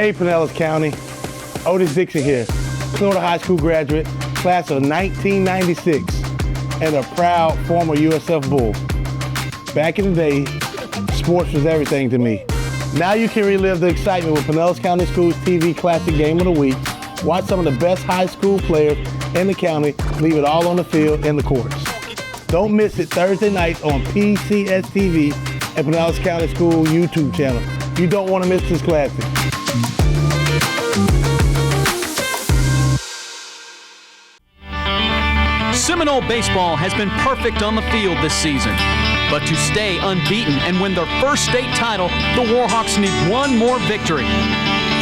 Hey, Pinellas County. Otis Dixon here, Seminole High School graduate, class of 1996, and a proud former USF Bull. Back in the day, sports was everything to me. Now you can relive the excitement with Pinellas County Schools TV Classic Game of the Week. Watch some of the best high school players in the county leave it all on the field and the courts. Don't miss it Thursday night on PCS TV and Pinellas County School YouTube channel. You don't want to miss this classic. Seminole baseball has been perfect on the field this season. But to stay unbeaten and win their first state title, the Warhawks need one more victory.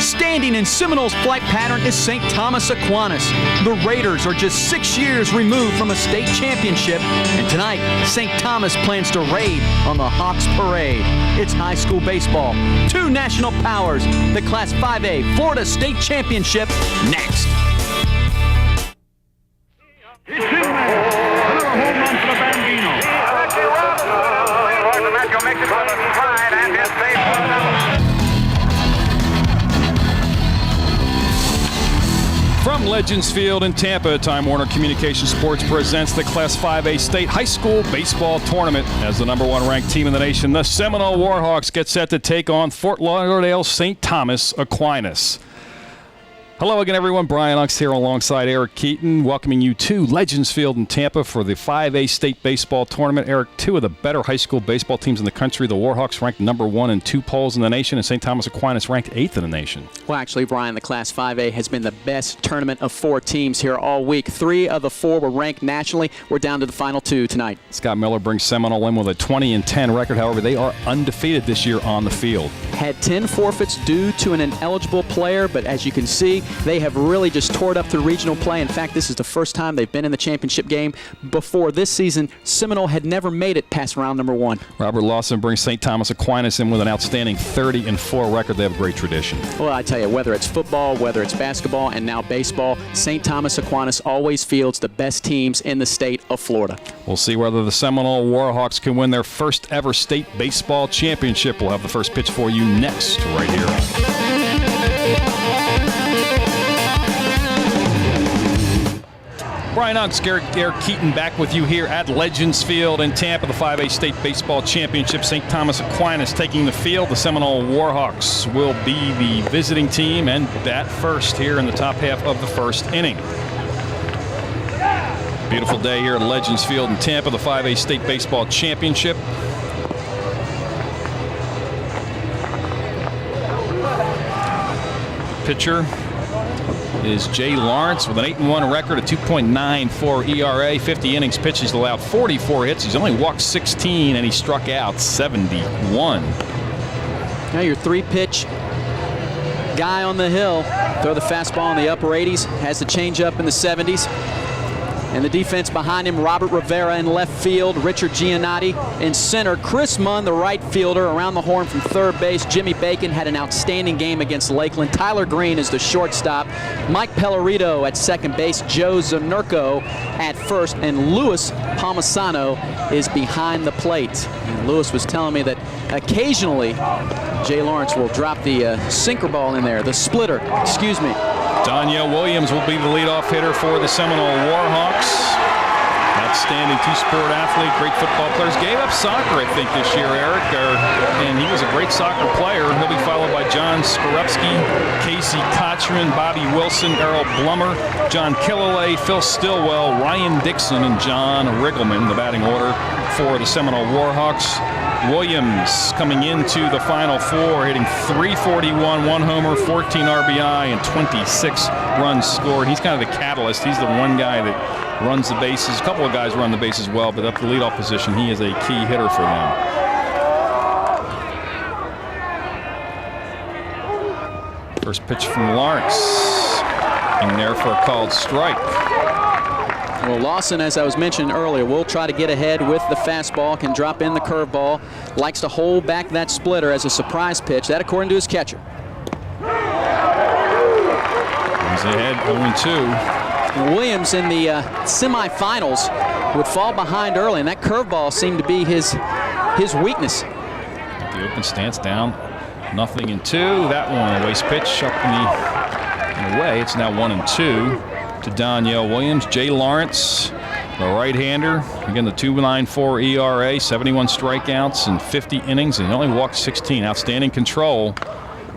Standing in Seminole's flight pattern is St. Thomas Aquinas. The Raiders are just 6 years removed from a state championship, and tonight, St. Thomas plans to raid on the Hawks Parade. It's high school baseball. Two national powers, the Class 5A Florida State Championship, next. It's in there. Another home run for the Bambino. From Legends Field in Tampa, Time Warner Communications Sports presents the Class 5A State High School Baseball Tournament. As the #1 ranked team in the nation, the Seminole Warhawks get set to take on Fort Lauderdale St. Thomas Aquinas. Hello again, everyone. Brian Ux here alongside Eric Keaton, welcoming you to Legends Field in Tampa for the 5A State Baseball Tournament. Eric, two of the better high school baseball teams in the country. The Warhawks ranked #1 in 2 polls in the nation, and St. Thomas Aquinas ranked 8th in the nation. Well, actually, Brian, the Class 5A has been the best tournament of 4 teams here all week. 3 of the 4 were ranked nationally. We're down to the final 2 tonight. Scott Miller brings Seminole in with a 20-10 record. However, they are undefeated this year on the field. Had 10 forfeits due to an ineligible player, but as you can see, they have really just tore it up through regional play. In fact, this is the first time they've been in the championship game. Before this season, Seminole had never made it past round number 1. Robert Lawson brings St. Thomas Aquinas in with an outstanding 30-4 record. They have a great tradition. Well, I tell you, whether it's football, whether it's basketball, and now baseball, St. Thomas Aquinas always fields the best teams in the state of Florida. We'll see whether the Seminole Warhawks can win their first ever state baseball championship. We'll have the first pitch for you next, right here. Brian Ux, Eric Keaton back with you here at Legends Field in Tampa, the 5A State Baseball Championship. St. Thomas Aquinas taking the field. The Seminole Warhawks will be the visiting team and bat first here in the top half of the first inning. Beautiful day here at Legends Field in Tampa, the 5A State Baseball Championship. Pitcher is Jay Lawrence with an 8-1 record, a 2.94 ERA, 50 innings pitched. He's allowed 44 hits. He's only walked 16, and he struck out 71. Now your 3-pitch guy on the hill. Throw the fastball in the upper 80s, has the changeup in the 70s. And the defense behind him, Robert Rivera in left field, Richard Giannotti in center, Chris Munn, the right fielder, around the horn from third base. Jimmy Bacon had an outstanding game against Lakeland. Tyler Green is the shortstop. Mike Pellerito at second base, Joe Zanurko at first, and Louis Palmisano is behind the plate. And Louis was telling me that occasionally Jay Lawrence will drop the sinker ball in there, the splitter, excuse me. Danielle Williams will be the leadoff hitter for the Seminole Warhawks. Outstanding two-sport athlete, great football players. Gave up soccer, I think, this year, Eric, and he was a great soccer player. He'll be followed by John Skorupski, Casey Kotchman, Bobby Wilson, Errol Blummer, John Killalay, Phil Stillwell, Ryan Dixon, and John Riggleman, the batting order for the Seminole Warhawks. Williams coming into the Final Four, hitting .341, 1 homer, 14 RBI, and 26 runs scored. He's kind of the catalyst. He's the one guy that runs the bases. A couple of guys run the bases well, but at the leadoff position, he is a key hitter for them. First pitch from Lawrence, in there for a called strike. Well, Lawson, as I was mentioning earlier, will try to get ahead with the fastball, can drop in the curveball, likes to hold back that splitter as a surprise pitch. That according to his catcher. He's ahead 0-2. Williams in the semifinals would fall behind early, and that curveball seemed to be his weakness. The open stance down 0-2. That one, a waste pitch up in the way. It's now 1-2 to Donyell Williams. Jay Lawrence, the right-hander. Again, the 2.94 ERA, 71 strikeouts and 50 innings, and he only walked 16. Outstanding control.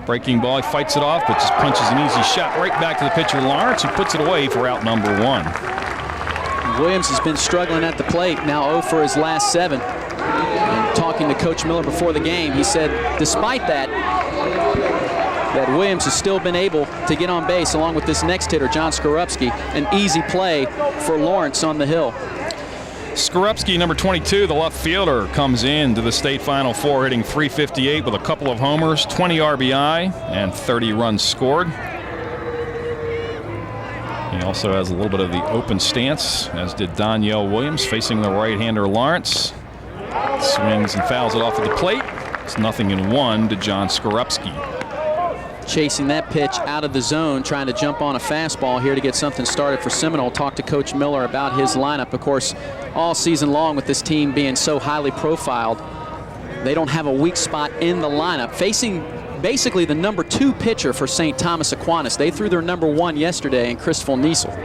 Breaking ball, he fights it off, but just punches an easy shot right back to the pitcher Lawrence, who puts it away for out number 1. Williams has been struggling at the plate, now 0 for his last 7. And talking to Coach Miller before the game, he said despite that Williams has still been able to get on base along with this next hitter, John Skorupski. An easy play for Lawrence on the hill. Skorupski, number 22, the left fielder, comes into the state Final Four hitting .358 with a couple of homers, 20 RBI, and 30 runs scored. He also has a little bit of the open stance, as did Donyell Williams, facing the right-hander Lawrence. Swings and fouls it off at the plate. It's 0-1 to John Skorupski. Chasing that pitch out of the zone, trying to jump on a fastball here to get something started for Seminole. Talked to Coach Miller about his lineup. Of course, all season long with this team being so highly profiled, they don't have a weak spot in the lineup. Facing basically the number 2 pitcher for St. Thomas Aquinas. They threw their number 1 yesterday in Christopher Niesel.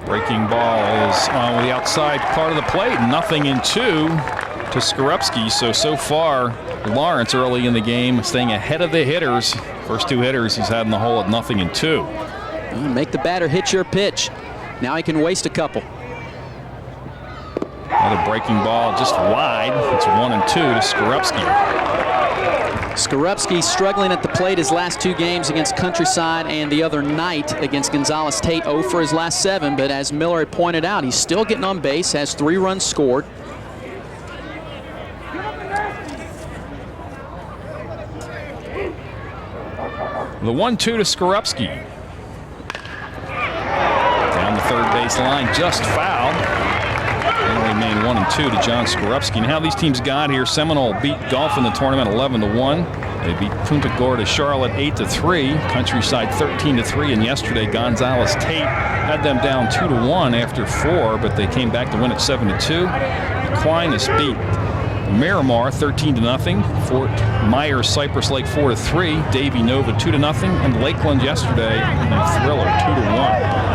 Breaking ball is on the outside part of the plate. 0-2 to Skorupski. So far, Lawrence early in the game staying ahead of the hitters. First 2 hitters he's had in the hole at 0-2. Make the batter hit your pitch. Now he can waste a couple. Another breaking ball just wide. It's 1-2 to Skorupski. Skorupski struggling at the plate his last 2 games against Countryside and the other night against Gonzales Tate. 0 for his last 7, but as Miller had pointed out, he's still getting on base, has 3 runs scored. The 1-2 to Skorupski. Down the third base line, just fouled. It'll remain 1-2 to John Skorupski. And how these teams got here: Seminole beat Gulf in the tournament 11-1. They beat Punta Gorda Charlotte 8-3. Countryside 13-3. And yesterday, Gonzales Tate had them down 2-1 after 4, but they came back to win at 7-2. Aquinas beat Miramar 13-0. Fort Myers Cypress Lake 4-3. Davie Nova 2-0. And Lakeland yesterday in a thriller 2-1.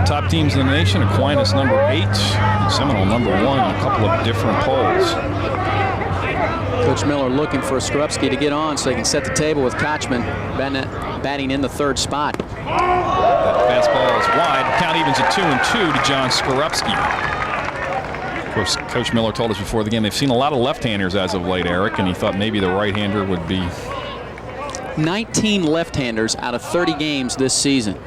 Top teams in the nation: Aquinas number 8, and Seminole number 1 in a couple of different polls. Coach Miller looking for Skorupski to get on so he can set the table with Kotchman batting in the 3rd spot. That fastball is wide. Count evens at 2-2 to John Skorupski. Of course, Coach Miller told us before the game they've seen a lot of left-handers as of late, Eric, and he thought maybe the right-hander would be. 19 left-handers out of 30 games this season.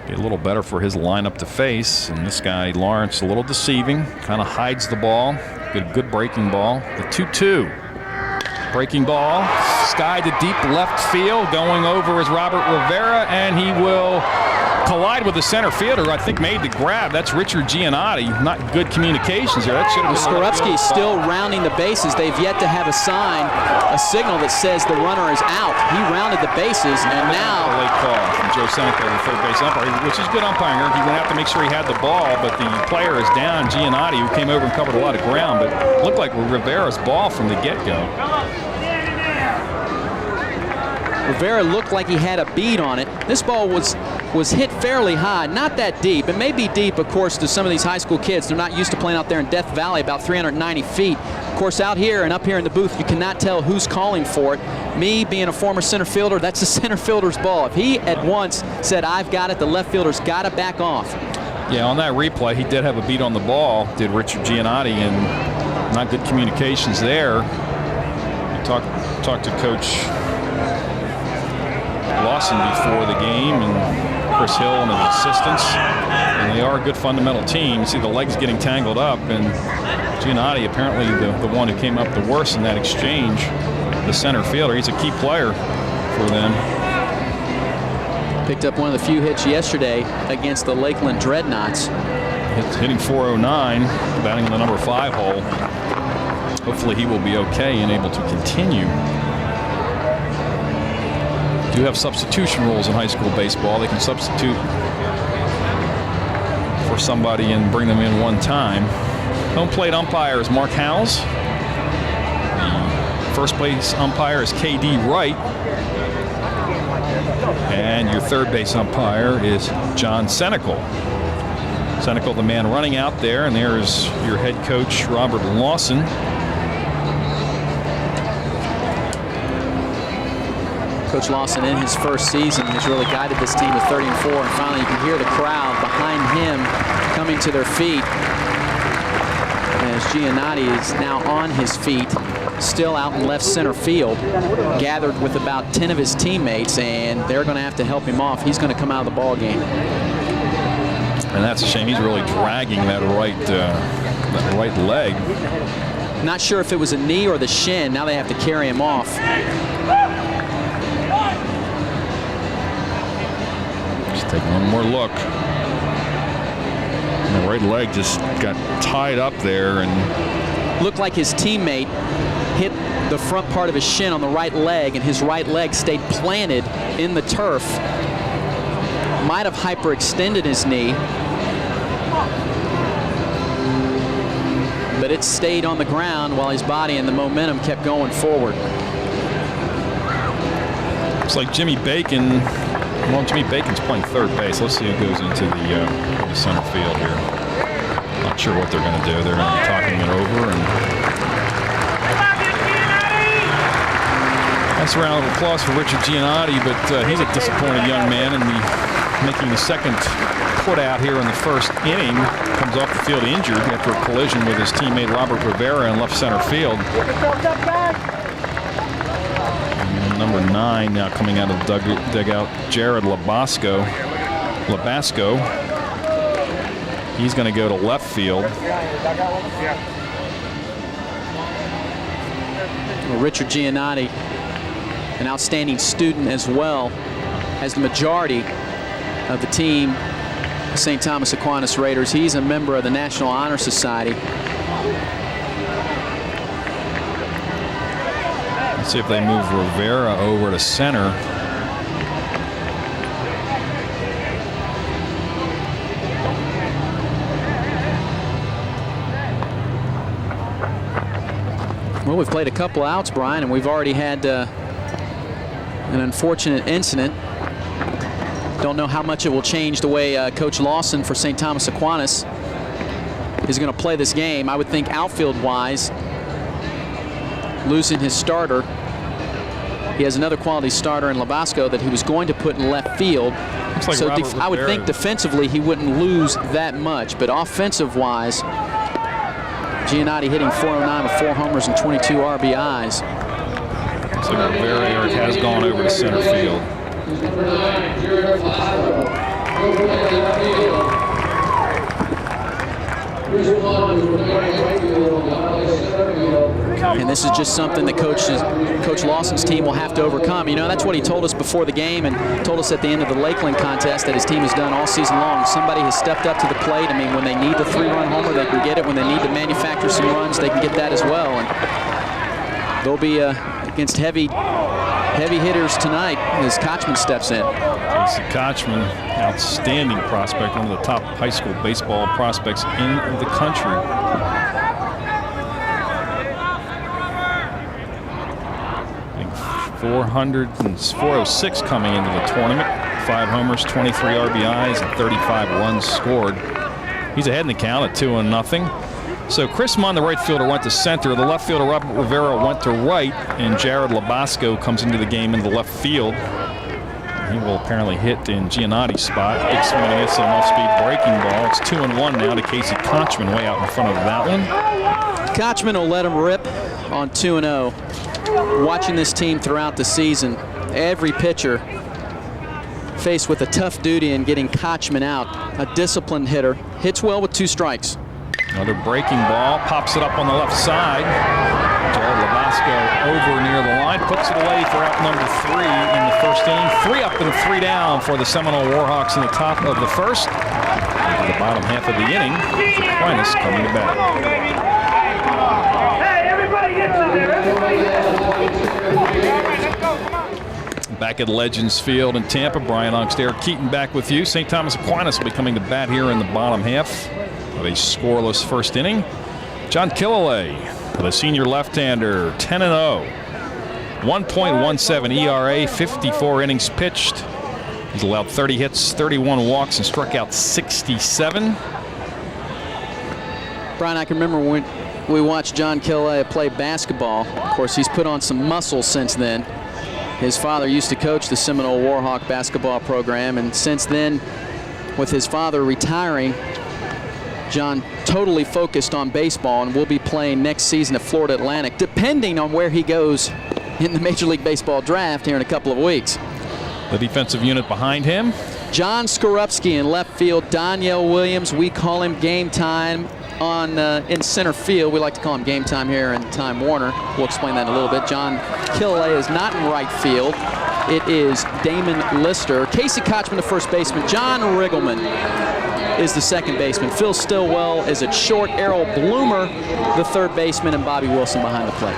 Be a little better for his lineup to face. And this guy, Lawrence, a little deceiving. Kind of hides the ball. Good breaking ball. The 2-2. Breaking ball. Sky to deep left field. Going over is Robert Rivera, and he will collide with the center fielder. I think made the grab. That's Richard Giannotti. Not good communications there. That should have been. Skorupski is still rounding the bases. They've yet to have a signal that says the runner is out. He rounded the bases, and now a late call from Joe Seneca, the third base umpire, which is good umpiring. He went out to make sure he had the ball, but the player is down. Giannotti, who came over and covered a lot of ground, but looked like Rivera's ball from the get-go. Rivera looked like he had a bead on it. This ball was hit fairly high, not that deep. It may be deep, of course, to some of these high school kids. They're not used to playing out there in Death Valley, about 390 feet. Of course, out here and up here in the booth, you cannot tell who's calling for it. Me, being a former center fielder, that's the center fielder's ball. If he at once said, "I've got it," the left fielder's got to back off. Yeah, on that replay, he did have a beat on the ball, did Richard Giannotti, and not good communications there. We talked to Coach Lawson before the game, and Chris Hill and his assistants, and they are a good fundamental team. You see the legs getting tangled up, and Giannotti apparently the one who came up the worst in that exchange, the center fielder. He's a key player for them. Picked up one of the few hits yesterday against the Lakeland Dreadnoughts. Hitting .409, batting in the number 5 hole. Hopefully he will be okay and able to continue. Do have substitution rules in high school baseball. They can substitute for somebody and bring them in one time. Home plate umpire is Mark Howes. The first base umpire is K.D. Wright. And your third base umpire is John Senecal. Senecal, the man running out there, and there's your head coach, Robert Lawson. Coach Lawson, in his first season, has really guided this team to 30-4, and finally you can hear the crowd behind him coming to their feet as Giannotti is now on his feet, still out in left center field, gathered with about 10 of his teammates, and they're going to have to help him off. He's going to come out of the ball game. And that's a shame. He's really dragging that right leg. Not sure if it was a knee or the shin. Now they have to carry him off. Just take one more look. And the right leg just got tied up there and looked like his teammate hit the front part of his shin on the right leg, and his right leg stayed planted in the turf. Might have hyperextended his knee, but it stayed on the ground while his body and the momentum kept going forward. Looks like Jimmy Bacon. Well, Jimmy Bacon's playing third base. Let's see who goes into the center field here. Not sure what they're going to do. They're going to be talking it over. And that's a round of applause for Richard Giannotti, but he's a disappointed young man, and making the second put out here in the first inning. Comes off the field injured after a collision with his teammate Robert Rivera in left center field. And number 9 now coming out of the dugout, Jared Labasco. He's going to go to left field. Well, Richard Giannotti, an outstanding student as well as the majority of the team, St. Thomas Aquinas Raiders. He's a member of the National Honor Society. Let's see if they move Rivera over to center. Well, we've played a couple outs, Brian, and we've already had an unfortunate incident. Don't know how much it will change the way Coach Lawson for St. Thomas Aquinas is going to play this game. I would think outfield-wise, losing his starter. He has another quality starter in Labasco that he was going to put in left field. Like so I would think defensively he wouldn't lose that much, but offensive-wise, Giannotti hitting .409 with 4 homers and 22 RBIs. So Rivera has gone over to center field. And this is just something that Coach Lawson's team will have to overcome. You know, that's what he told us before the game and told us at the end of the Lakeland contest that his team has done all season long. Somebody has stepped up to the plate. I mean, when they need the 3-run homer, they can get it. When they need to manufacture some runs, they can get that as well. And they'll be against heavy hitters tonight as Kotchman steps in. Casey Kotchman, outstanding prospect, one of the top high school baseball prospects in the country. I think 406 coming into the tournament. 5 homers, 23 RBIs, and 35 runs scored. He's ahead in the count at 2-0. So Chris Munn, the right fielder, went to center. The left fielder, Robert Rivera, went to right, and Jared Labasco comes into the game in the left field. He will apparently hit in Giannotti's spot. Big swing and miss, an off-speed breaking ball. It's 2-1 now to Casey Kotchman, way out in front of that one. Kotchman will let him rip on 2-0. Watching this team throughout the season, every pitcher faced with a tough duty in getting Kotchman out. A disciplined hitter, hits well with 2 strikes. Another breaking ball, pops it up on the left side. Jared Labasco over near the line, puts it away for out number 3 in the first inning. 3 up and 3 down for the Seminole Warhawks in the top of the first. Into the bottom half of the inning, Aquinas coming to bat. Hey, everybody get to there. Back at Legends Field in Tampa, Brian Ongst, Eric Keaton back with you. St. Thomas Aquinas will be coming to bat here in the bottom half of a scoreless first inning. John Killalay, the senior left-hander, 10-0. 1.17 ERA, 54 innings pitched. He's allowed 30 hits, 31 walks, and struck out 67. Brian, I can remember when we watched John Killalay play basketball. Of course, he's put on some muscle since then. His father used to coach the Seminole Warhawk basketball program, and since then, with his father retiring, John totally focused on baseball and will be playing next season at Florida Atlantic, depending on where he goes in the Major League Baseball draft here in a couple of weeks. The defensive unit behind him. John Skorupski in left field. Daniel Williams, we call him Game Time in center field. We like to call him Game Time here in Time Warner. We'll explain that in a little bit. John Killalay is not in right field. It is Damon Lister. Casey Kotchman, the first baseman. John Riggleman is the second baseman. Phil Stillwell is at short. Errol Bloomer, the third baseman, and Bobby Wilson behind the plate.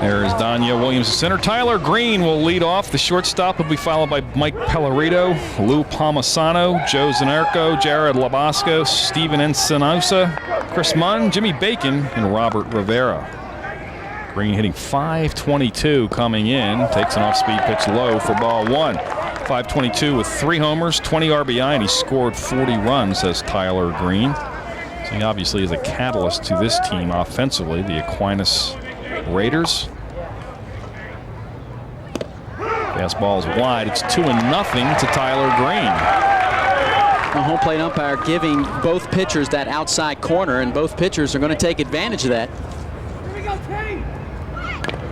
There is Danya Williams, the center. Tyler Green will lead off. The shortstop will be followed by Mike Pellerito, Lou Palmisano, Joe Zanarco, Jared Labasco, Steven Encinosa, Chris Munn, Jimmy Bacon, and Robert Rivera. Green hitting .522 coming in. Takes an off-speed pitch low for ball one. .522 with 3 homers, 20 RBI, and he scored 40 runs, says Tyler Green. So he obviously is a catalyst to this team offensively, the Aquinas Raiders. Fastball is wide. It's 2-0 to Tyler Green. The home plate umpire giving both pitchers that outside corner, and both pitchers are going to take advantage of that.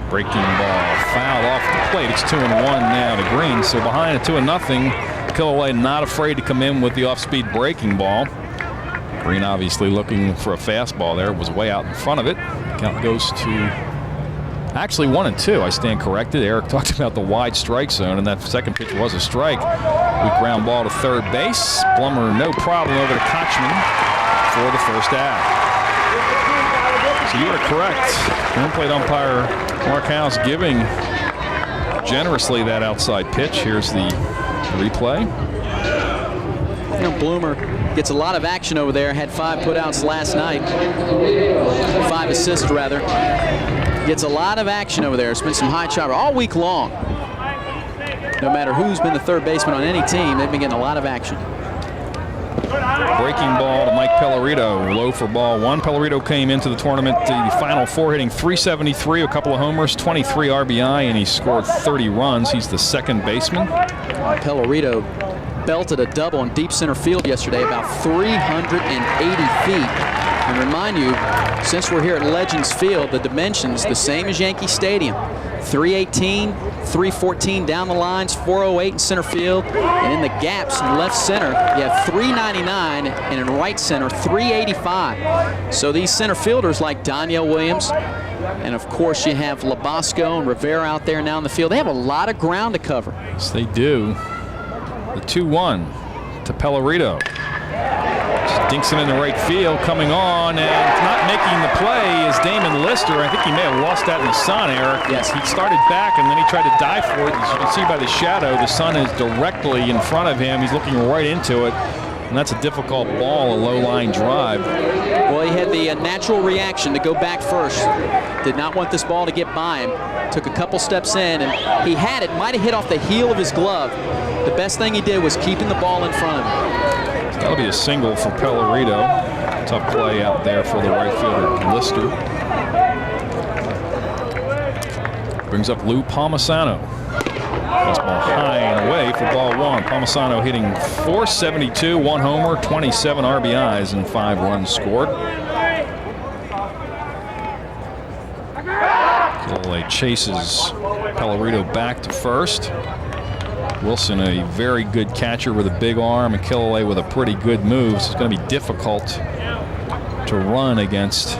Breaking ball fouled off the plate. It's 2-1 now to Green. So behind a 2-0, Killalay not afraid to come in with the off-speed breaking ball. Green obviously looking for a fastball there. Was way out in front of it. Count goes to actually 1-2. I stand corrected. Eric talked about the wide strike zone, and that second pitch was a strike. Weak ground ball to third base. Blummer no problem over to Kotchman for the first out. So you are correct. Home plate umpire Mark House giving generously that outside pitch. Here's the replay. You know, Bloomer gets a lot of action over there. Had 5 putouts last night. 5 assists, rather. Gets a lot of action over there. It's been some high chopper all week long. No matter who's been the third baseman on any team, they've been getting a lot of action. Breaking ball to Mike Pellerito, low for ball one. Pellerito came into the tournament, the Final Four, hitting .373, a couple of homers, 23 RBI, and he scored 30 runs. He's the second baseman. Pellerito belted a double in deep center field yesterday, about 380 feet. And remind you, since we're here at Legends Field, the dimensions the same as Yankee Stadium. 318, 314 down the lines, 408 in center field, and in the gaps in left center, you have 399, and in right center, 385. So these center fielders like Daniel Williams, and of course you have Labasco and Rivera out there now in the field. They have a lot of ground to cover. Yes, they do. The 2-1 to Pellerito. Dinks it in the right field, coming on, and not making the play is Damon Lister. I think he may have lost that in the sun, Eric. Yes. He started back, and then he tried to dive for it. As you can see by the shadow, the sun is directly in front of him. He's looking right into it, and that's a difficult ball, a low-line drive. Well, he had the natural reaction to go back first. Did not want this ball to get by him. Took a couple steps in, and he had it. Might have hit off the heel of his glove. The best thing he did was keeping the ball in front of him. That'll be a single for Pellerito. Tough play out there for the right fielder, Lister. Brings up Lou Palmisano. Fastball high and away for ball one. Palmisano hitting .472, 1 homer, 27 RBIs, and 5 runs scored. Killalay chases Pellerito back to first. Wilson, a very good catcher with a big arm, and Killalay with a pretty good move. So it's going to be difficult to run against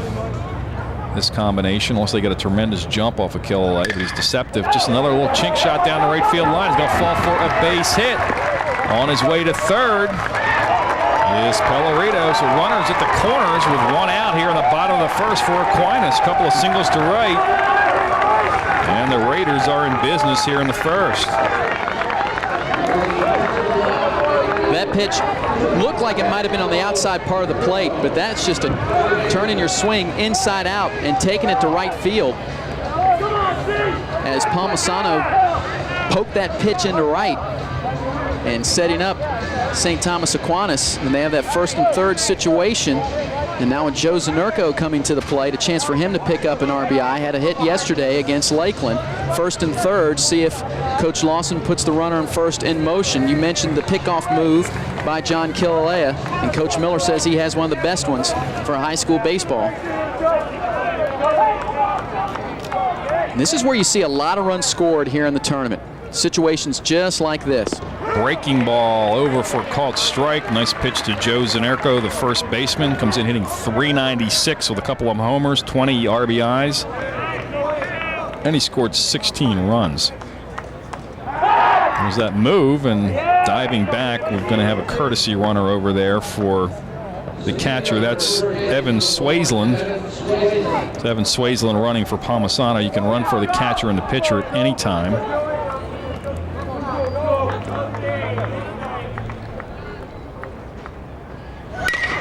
this combination unless they get a tremendous jump off of Killalay. But he's deceptive. Just another little chink shot down the right field line. He's going to fall for a base hit. On his way to third is Pellerito. So runners at the corners with 1 out here in the bottom of the first for Aquinas. A couple of singles to right. And the Raiders are in business here in the first. That pitch looked like it might have been on the outside part of the plate, but that's just a turning your swing inside out and taking it to right field. As Palmisano poked that pitch into right and setting up St. Thomas Aquinas, and they have that first and third situation. And now with Joe Zanurko coming to the plate, a chance for him to pick up an RBI. Had a hit yesterday against Lakeland. First and third, see if Coach Lawson puts the runner on first in motion. You mentioned the pickoff move by John Killalea, and Coach Miller says he has one of the best ones for high school baseball. And this is where you see a lot of runs scored here in the tournament. Situations just like this. Breaking ball over for called strike. Nice pitch to Joe Zanurko, the first baseman. Comes in hitting .396 with a couple of homers, 20 RBIs. And he scored 16 runs. There's that move, and diving back, we're going to have a courtesy runner over there for the catcher. That's Evan Swaisland. It's Evan Swaisland running for Palmisano. You can run for the catcher and the pitcher at any time.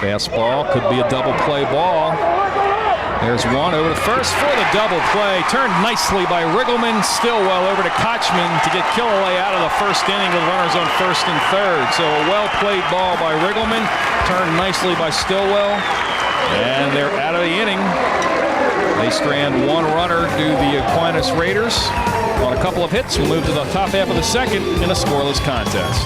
Fastball, could be a double play ball. There's one over to first for the double play. Turned nicely by Riggleman. Stillwell over to Kotchman to get Killalea out of the first inning with runners on first and third. So a well-played ball by Riggleman. Turned nicely by Stillwell. And they're out of the inning. They strand one runner to the Aquinas Raiders. On a couple of hits, we'll move to the top half of the second in a scoreless contest.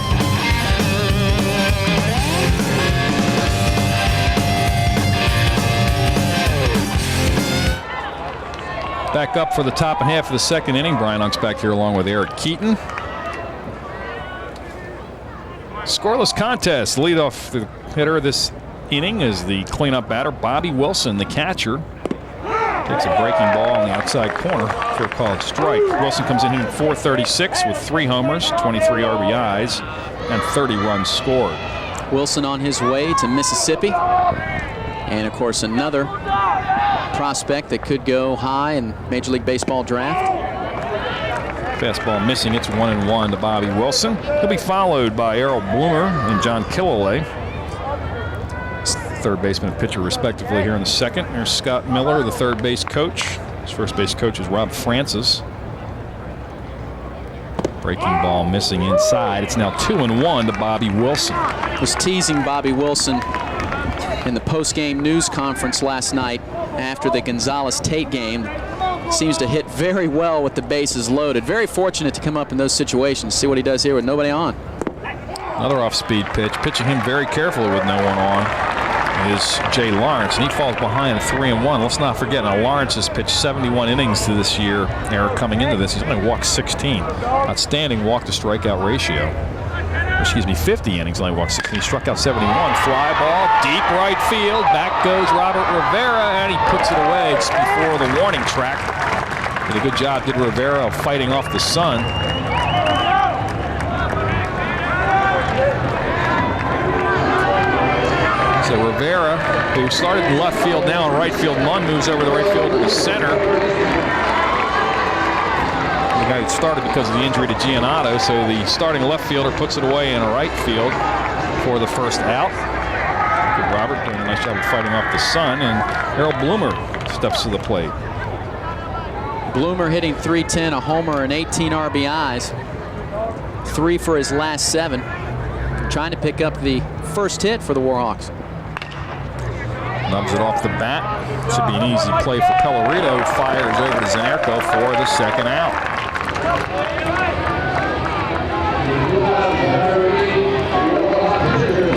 Back up for the top and half of the second inning. Brian Unk's back here along with Eric Keaton. Scoreless contest. Leadoff the hitter this inning is the cleanup batter, Bobby Wilson, the catcher. Takes a breaking ball on the outside corner for a called strike. Wilson comes in hitting .436 with 3 homers, 23 RBIs, and 30 runs scored. Wilson on his way to Mississippi. And of course another prospect that could go high in Major League Baseball draft. Fastball missing. It's 1-1 to Bobby Wilson. He'll be followed by Errol Bloomer and John Killalea. Third baseman and pitcher respectively here in the second. There's Scott Miller, the third base coach. His first base coach is Rob Francis. Breaking ball missing inside. It's now 2-1 to Bobby Wilson. Was teasing Bobby Wilson in the post-game news conference last night after the Gonzalez-Tate game. Seems to hit very well with the bases loaded. Very fortunate to come up in those situations. See what he does here with nobody on. Another off-speed pitch. Pitching him very carefully with no one on is Jay Lawrence, and he falls behind 3-1. Let's not forget, now Lawrence has pitched 71 innings to this year. Eric, coming into this, he's only walked 16. Outstanding walk-to-strikeout ratio. Excuse me, 50 innings, only walked 16. He struck out 71. Fly ball, deep right field. Back goes Robert Rivera, and he puts it away just before the warning track. Did a good job, did Rivera, of fighting off the sun. So Rivera, who started in left field, now in right field. Munn moves over the right field to the center. The guy who started because of the injury to Giannato, so the starting left fielder puts it away in right field for the first out. Good Robert doing a nice job of fighting off the sun, and Errol Bloomer steps to the plate. Bloomer hitting .310, a homer and 18 RBIs. 3 for his last 7. Trying to pick up the first hit for the Warhawks. Nubs it off the bat. Should be an easy play for Pellerito. Fires over to Zanurko for the second out.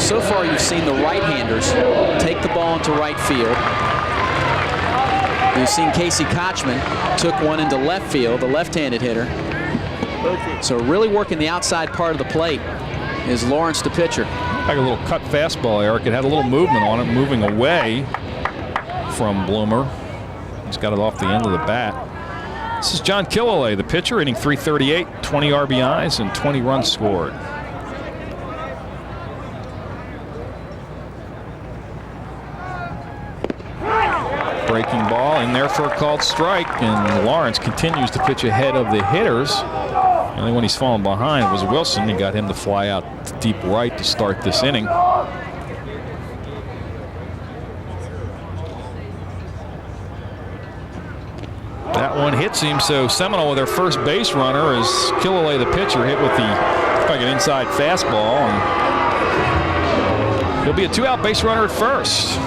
So far you've seen the right-handers take the ball into right field. You've seen Casey Kotchman took one into left field, the left-handed hitter. So really working the outside part of the plate is Lawrence, the pitcher. Like a little cut fastball, Eric. It had a little movement on it, moving away from Bloomer. He's got it off the end of the bat. This is John Killalea, the pitcher, hitting .338, 20 RBIs, and 20 runs scored. Breaking ball in there for a called strike, and Lawrence continues to pitch ahead of the hitters. The only one he's fallen behind was Wilson. He got him to fly out deep right to start this inning. That one hits him, so Seminole with their first base runner as Killalay, the pitcher, hit with the like an inside fastball, and he'll be a 2-out base runner at first.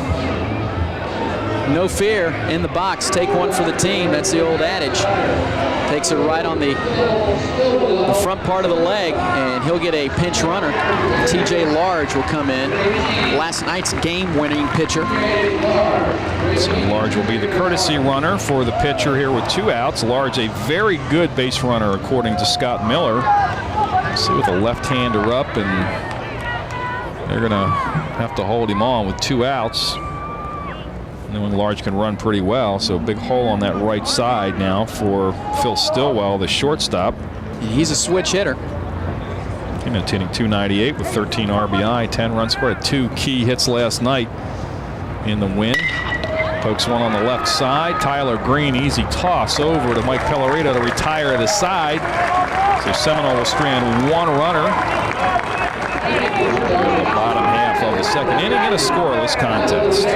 No fear in the box. Take one for the team. That's the old adage. Takes it right on the front part of the leg, and he'll get a pinch runner. TJ Large will come in. Last night's game-winning pitcher. So Large will be the courtesy runner for the pitcher here with 2 outs. Large, a very good base runner, according to Scott Miller. See with a left-hander up, and they're going to have to hold him on with 2 outs. Knowing Large can run pretty well, so big hole on that right side now for Phil Stillwell, the shortstop. He's a switch hitter. Came in hitting .298 with 13 RBI, 10 runs scored. 2 key hits last night in the win. Pokes one on the left side. Tyler Green, easy toss over to Mike Pellerito to retire at his side. So Seminole will strand 1 runner. The bottom half of the second inning in a scoreless contest.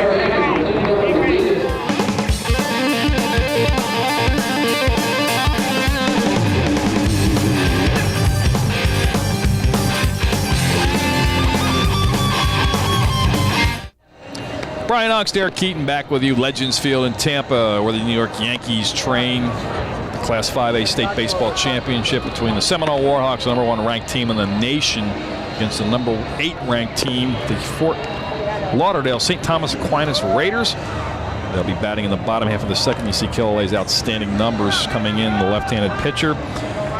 Brian Ox, Derek Keaton back with you. Legends Field in Tampa, where the New York Yankees train. The Class 5A State Baseball Championship between the Seminole Warhawks, the #1 ranked team in the nation, against the #8 ranked team, the Fort Lauderdale St. Thomas Aquinas Raiders. They'll be batting in the bottom half of the second. You see Killalay's outstanding numbers coming in, the left-handed pitcher.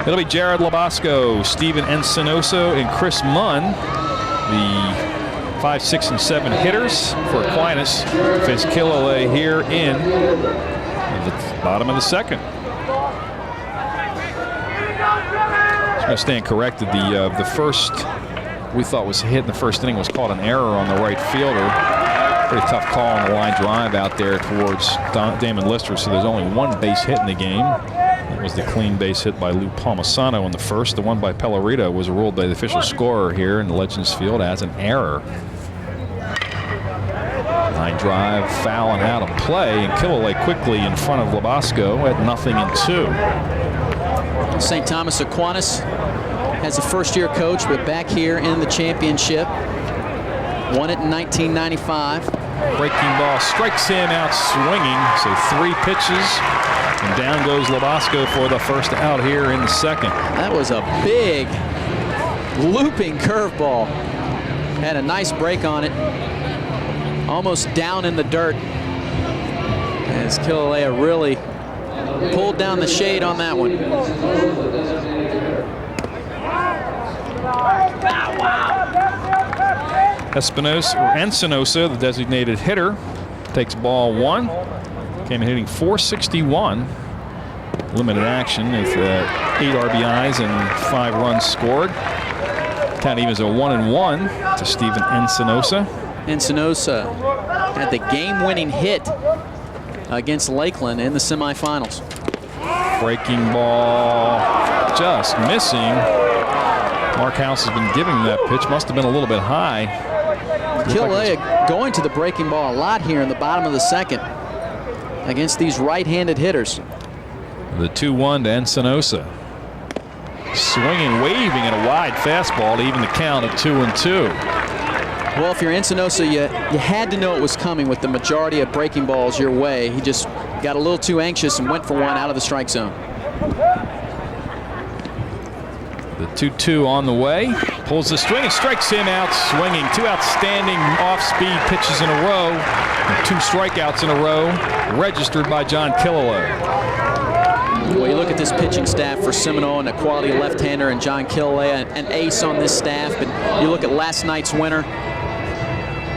It'll be Jared Labasco, Steven Encinoso, and Chris Munn, the 5, 6, and 7 hitters for Aquinas. Face Killalay here in the bottom of the second. Just going to stand corrected. The first we thought was hit in the first inning was called an error on the right fielder. Pretty tough call on the line drive out there towards Damon Lister. So there's only 1 base hit in the game. That was the clean base hit by Lou Palmisano in the first. The one by Pellerito was ruled by the official scorer here in the Legends Field as an error. Line drive, foul and out of play, and Killalay quickly in front of Labasco at 0-2. St. Thomas Aquinas has a first-year coach, but back here in the championship. Won it in 1995. Breaking ball strikes him out swinging, so 3 pitches, and down goes Labasco for the first out here in the second. That was a big looping curveball. Had a nice break on it. Almost down in the dirt. As Killalay really pulled down the shade on that one. Encinosa, the designated hitter, takes ball 1. Came in hitting .461. Limited action with 8 RBIs and 5 runs scored. Count even as a 1-1 to Steven Encinosa. Encinosa had the game-winning hit against Lakeland in the semifinals. Breaking ball just missing. Mark House has been giving that pitch. Must have been a little bit high. Killalay going to the breaking ball a lot here in the bottom of the second against these right-handed hitters. The 2-1 to Encinosa. Swinging, waving at a wide fastball to even the count at 2-2. Well, if you're Encinosa, you had to know it was coming with the majority of breaking balls your way. He just got a little too anxious and went for one out of the strike zone. The 2-2 on the way. Pulls the string and strikes him out swinging. 2 outstanding off-speed pitches in a row. And 2 strikeouts in a row registered by John Killalay. Well, you look at this pitching staff for Seminole and a quality left-hander and John Killalay, an ace on this staff. But you look at last night's winner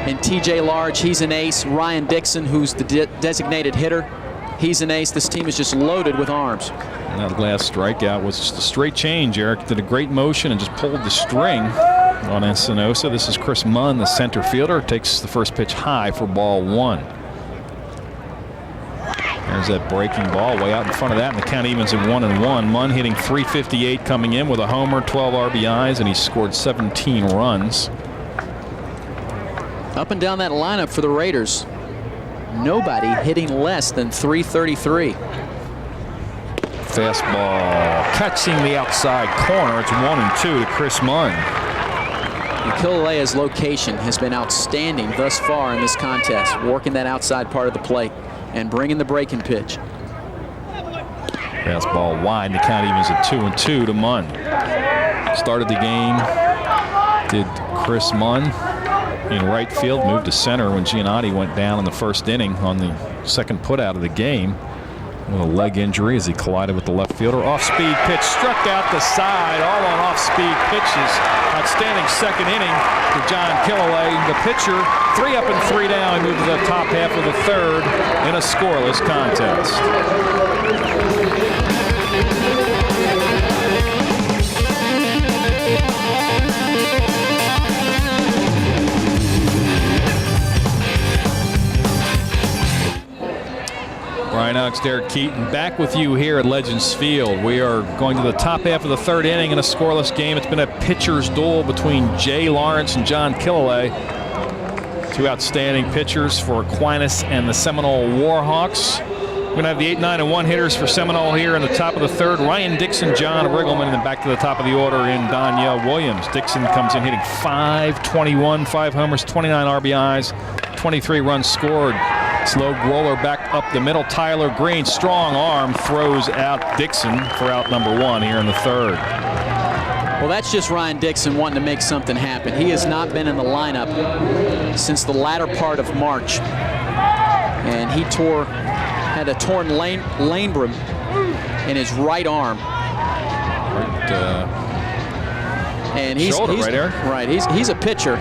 and TJ Large, he's an ace. Ryan Dixon, who's the designated hitter, he's an ace. This team is just loaded with arms. And that last strikeout was just a straight change. Eric did a great motion and just pulled the string on Encinosa. This is Chris Munn, the center fielder. Takes the first pitch high for ball 1. There's that breaking ball way out in front of that, and the count evens at 1-1. Munn hitting .358 coming in with a homer, 12 RBIs, and he scored 17 runs. Up and down that lineup for the Raiders. Nobody hitting less than .333. Fastball catching the outside corner. It's 1-2 to Chris Munn. Kilauea's location has been outstanding thus far in this contest, working that outside part of the plate and bringing the breaking pitch. Fastball wide, and the count evens at 2-2 to Munn. Started the game, did Chris Munn in right field, moved to center when Giannotti went down in the first inning on the second put out of the game with a leg injury as he collided with the left fielder. Off-speed pitch, struck out the side, all on off-speed pitches. Outstanding second inning for John Kilauea. The pitcher, 3 up and 3 down. He moved to the top half of the third in a scoreless contest. Brian Alex, Derek Keaton, back with you here at Legends Field. We are going to the top half of the third inning in a scoreless game. It's been a pitcher's duel between Jay Lawrence and John Kilauea. Two outstanding pitchers for Aquinas and the Seminole Warhawks. We're going to have the 8, 9, and 1 hitters for Seminole here in the top of the third. Ryan Dixon, John Riggleman, and then back to the top of the order in Danielle Williams. Dixon comes in hitting .521, 5 homers, 29 RBIs, 23 runs scored. Slow roller back up the middle. Tyler Green, strong arm, throws out Dixon for out number 1 here in the third. Well, that's just Ryan Dixon wanting to make something happen. He has not been in the lineup since the latter part of March. And he had a torn labrum in his right arm. And he's right there. Right, he's a pitcher,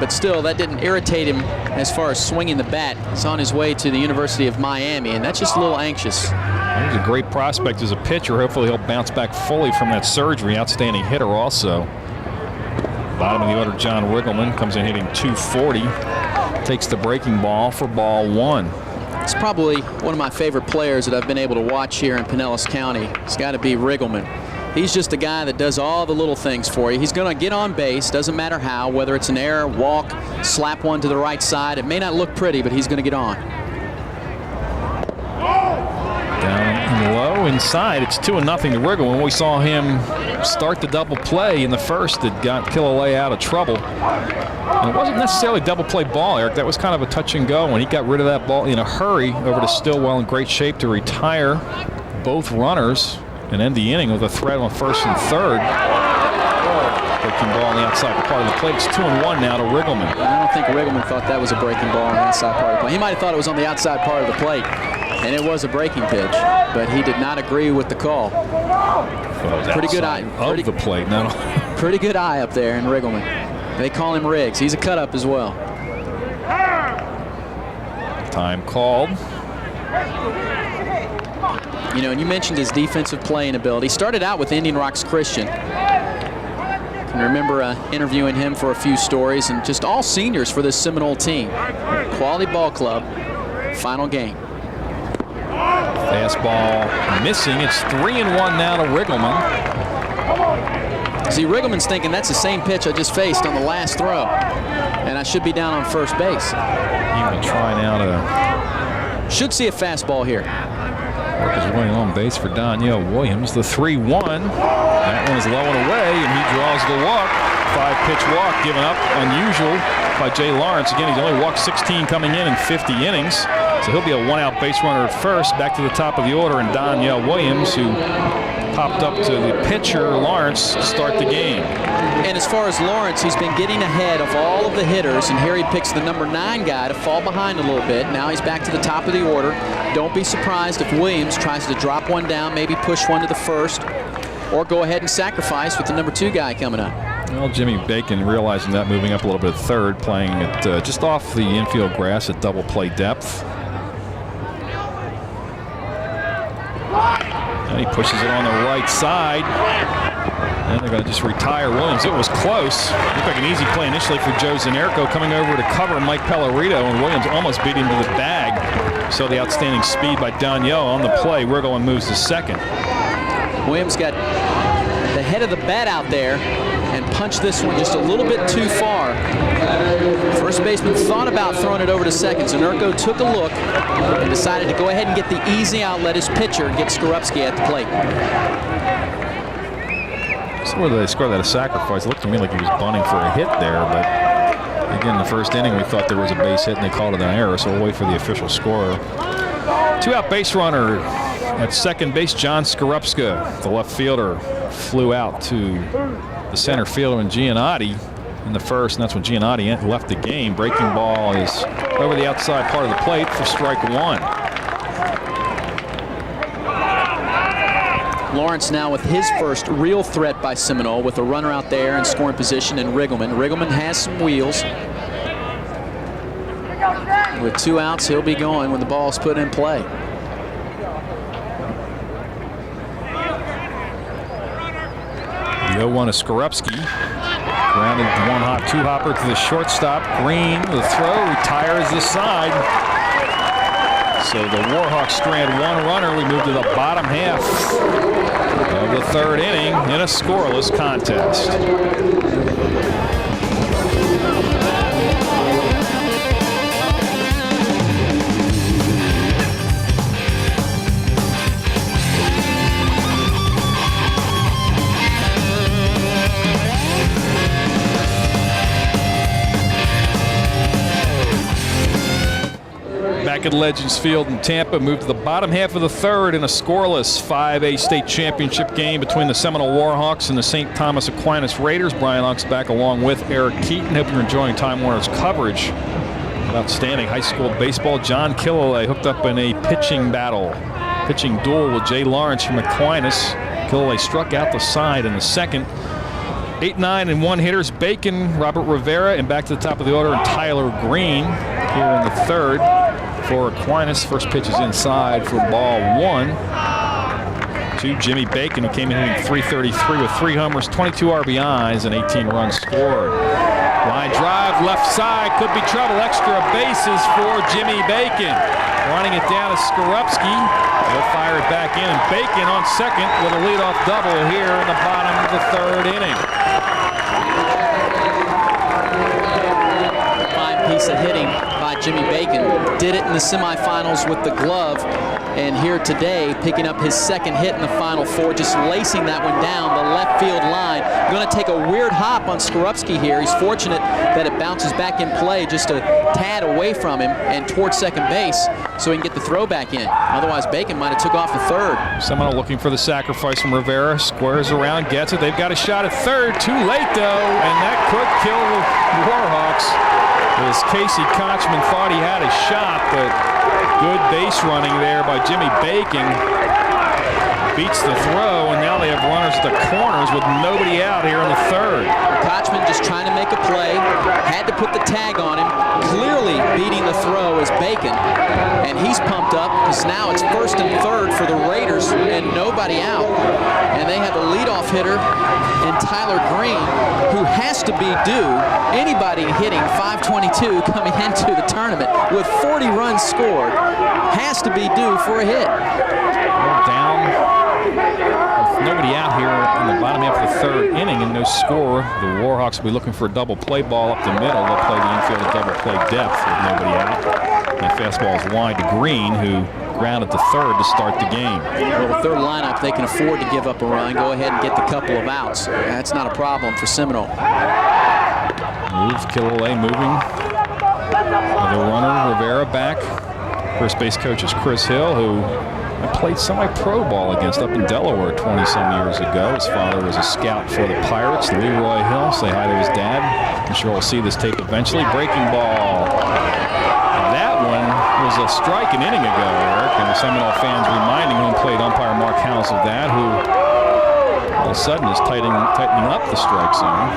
but still that didn't irritate him as far as swinging the bat. He's on his way to the University of Miami, and that's just a little anxious. He's a great prospect as a pitcher. Hopefully he'll bounce back fully from that surgery. Outstanding hitter also. Bottom of the order, John Riggleman comes in hitting .240. Takes the breaking ball for ball 1. It's probably one of my favorite players that I've been able to watch here in Pinellas County. It's got to be Riggleman. He's just a guy that does all the little things for you. He's going to get on base, doesn't matter how, whether it's an error, walk, slap one to the right side. It may not look pretty, but he's going to get on. Down low inside, it's 2-0 to Riggleman. We saw him start the double play in the first that got Kilauea out of trouble. And it wasn't necessarily a double play ball, Eric. That was kind of a touch and go, and he got rid of that ball in a hurry over to Stillwell in great shape to retire both runners and end the inning with a threat on first and third. Breaking ball on the outside part of the plate. It's 2-1 now to Riggleman. I don't think Riggleman thought that was a breaking ball on the inside part of the plate. He might have thought it was on the outside part of the plate, and it was a breaking pitch, but he did not agree with the call. Pretty good eye of the plate. No. Pretty good eye up there in Riggleman. They call him Riggs. He's a cut-up as well. Time called. You know, and you mentioned his defensive playing ability. He started out with Indian Rocks Christian. I can remember interviewing him for a few stories, and just all seniors for this Seminole team. Quality ball club. Final game. Fastball missing. It's 3-1 now to Riggleman. See, Riggleman's thinking that's the same pitch I just faced on the last throw, and I should be down on first base. Even try now to. Should see a fastball here. Work his way on base for Danielle Williams. The 3-1. That one is low and away, and he draws the walk. 5-pitch walk given up, unusual by Jay Lawrence. Again, he's only walked 16 coming in 50 innings. So he'll be a 1-out base runner at first. Back to the top of the order, and Danielle Williams, who popped up to the pitcher, Lawrence, to start the game. And as far as Lawrence, he's been getting ahead of all of the hitters, and here he picks the number 9 guy to fall behind a little bit. Now he's back to the top of the order. Don't be surprised if Williams tries to drop one down, maybe push one to the first, or go ahead and sacrifice with the number 2 guy coming up. Well, Jimmy Bacon realizing that, moving up a little bit at third, playing it just off the infield grass at double play depth. And he pushes it on the right side. And they're going to just retire Williams. It was close. Looked like an easy play initially for Joe Zanerico, coming over to cover Mike Pellerito, and Williams almost beat him to the bag. So the outstanding speed by Daniel on the play. Riggle moves to second. Williams got the head of the bat out there and punched this one just a little bit too far. First baseman thought about throwing it over to second. Zanurko took a look and decided to go ahead and get the easy out, let his pitcher get Skorupski at the plate. So whether they scored that a sacrifice, it looked to me like he was bunting for a hit there, but again, the first inning we thought there was a base hit and they called it an error, so we'll wait for the official score. Two-out base runner at second base, John Skorupska, the left fielder, flew out to the center fielder and Giannotti in the first, and that's when Giannotti left the game. Breaking ball is over the outside part of the plate for strike one. Lawrence now with his first real threat by Seminole with a runner out there in scoring position and Riggleman. Riggleman has some wheels. With 2 outs, he'll be going when the ball's put in play. The 0-1 is Skorupski. Grounded one hop, two hopper to the shortstop. Green, the throw, retires the side. So the Warhawks strand one runner. We move to the bottom half of the third inning in a scoreless contest. Back at Legends Field in Tampa, moved to the bottom half of the third in a scoreless 5A state championship game between the Seminole Warhawks and the St. Thomas Aquinas Raiders. Brian Lux back along with Eric Keaton. Hope you're enjoying Time Warner's coverage of outstanding high school baseball. John Killelay hooked up in a pitching duel with Jay Lawrence from Aquinas. Killelay struck out the side in the second. 8, 9, and 1 hitters, Bacon, Robert Rivera, and back to the top of the order, and Tyler Green here in the third. For Aquinas, first pitch is inside for ball one to Jimmy Bacon, who came in hitting .333 with 3 homers, 22 RBIs, and 18 runs scored. Line drive, left side, could be trouble. Extra bases for Jimmy Bacon. Running it down to Skorupski. They'll fire it back in, and Bacon on second with a leadoff double here in the bottom of the third inning. Fine piece of hitting by Jimmy Bacon. Did it in the semifinals with the glove, and here today picking up his second hit in the Final Four, just lacing that one down the left field line. Going to take a weird hop on Skorupski here. He's fortunate that it bounces back in play just a tad away from him and towards second base so he can get the throw back in. Otherwise, Bacon might have took off the third. Seminole looking for the sacrifice from Rivera. Squares around, gets it. They've got a shot at third. Too late, though, and that could kill the Warhawks. As Casey Kotchman thought he had a shot, but good base running there by Jimmy Bacon. Beats the throw, and now they have runners at the corners with nobody out here in the third. Kotchman just trying to make a play, had to put the tag on him. Clearly beating the throw is Bacon, and he's pumped up because now it's first and third for the Raiders and nobody out. And they have a leadoff hitter in Tyler Green, who has to be due. Anybody hitting .522 coming into the tournament with 40 runs scored has to be due for a hit. Down with nobody out here in the bottom half of the third inning and no score. The Warhawks will be looking for a double play ball up the middle. They'll play the infield at double play depth with nobody out. And fastball is wide to Green, who grounded to third to start the game. Well, the third lineup, they can afford to give up a run, go ahead and get the couple of outs. That's not a problem for Seminole. Moves, Killelay moving. Another runner, Rivera back. First base coach is Chris Hill, who I played semi-pro ball against up in Delaware 20-some years ago. His father was a scout for the Pirates, Leroy Hill. Say hi to his dad. I'm sure we'll see this tape eventually. Breaking ball. That one was a strike an inning ago, Eric, and the Seminole fans reminding who played umpire Mark Howes of that, who all of a sudden is tightening up the strike zone.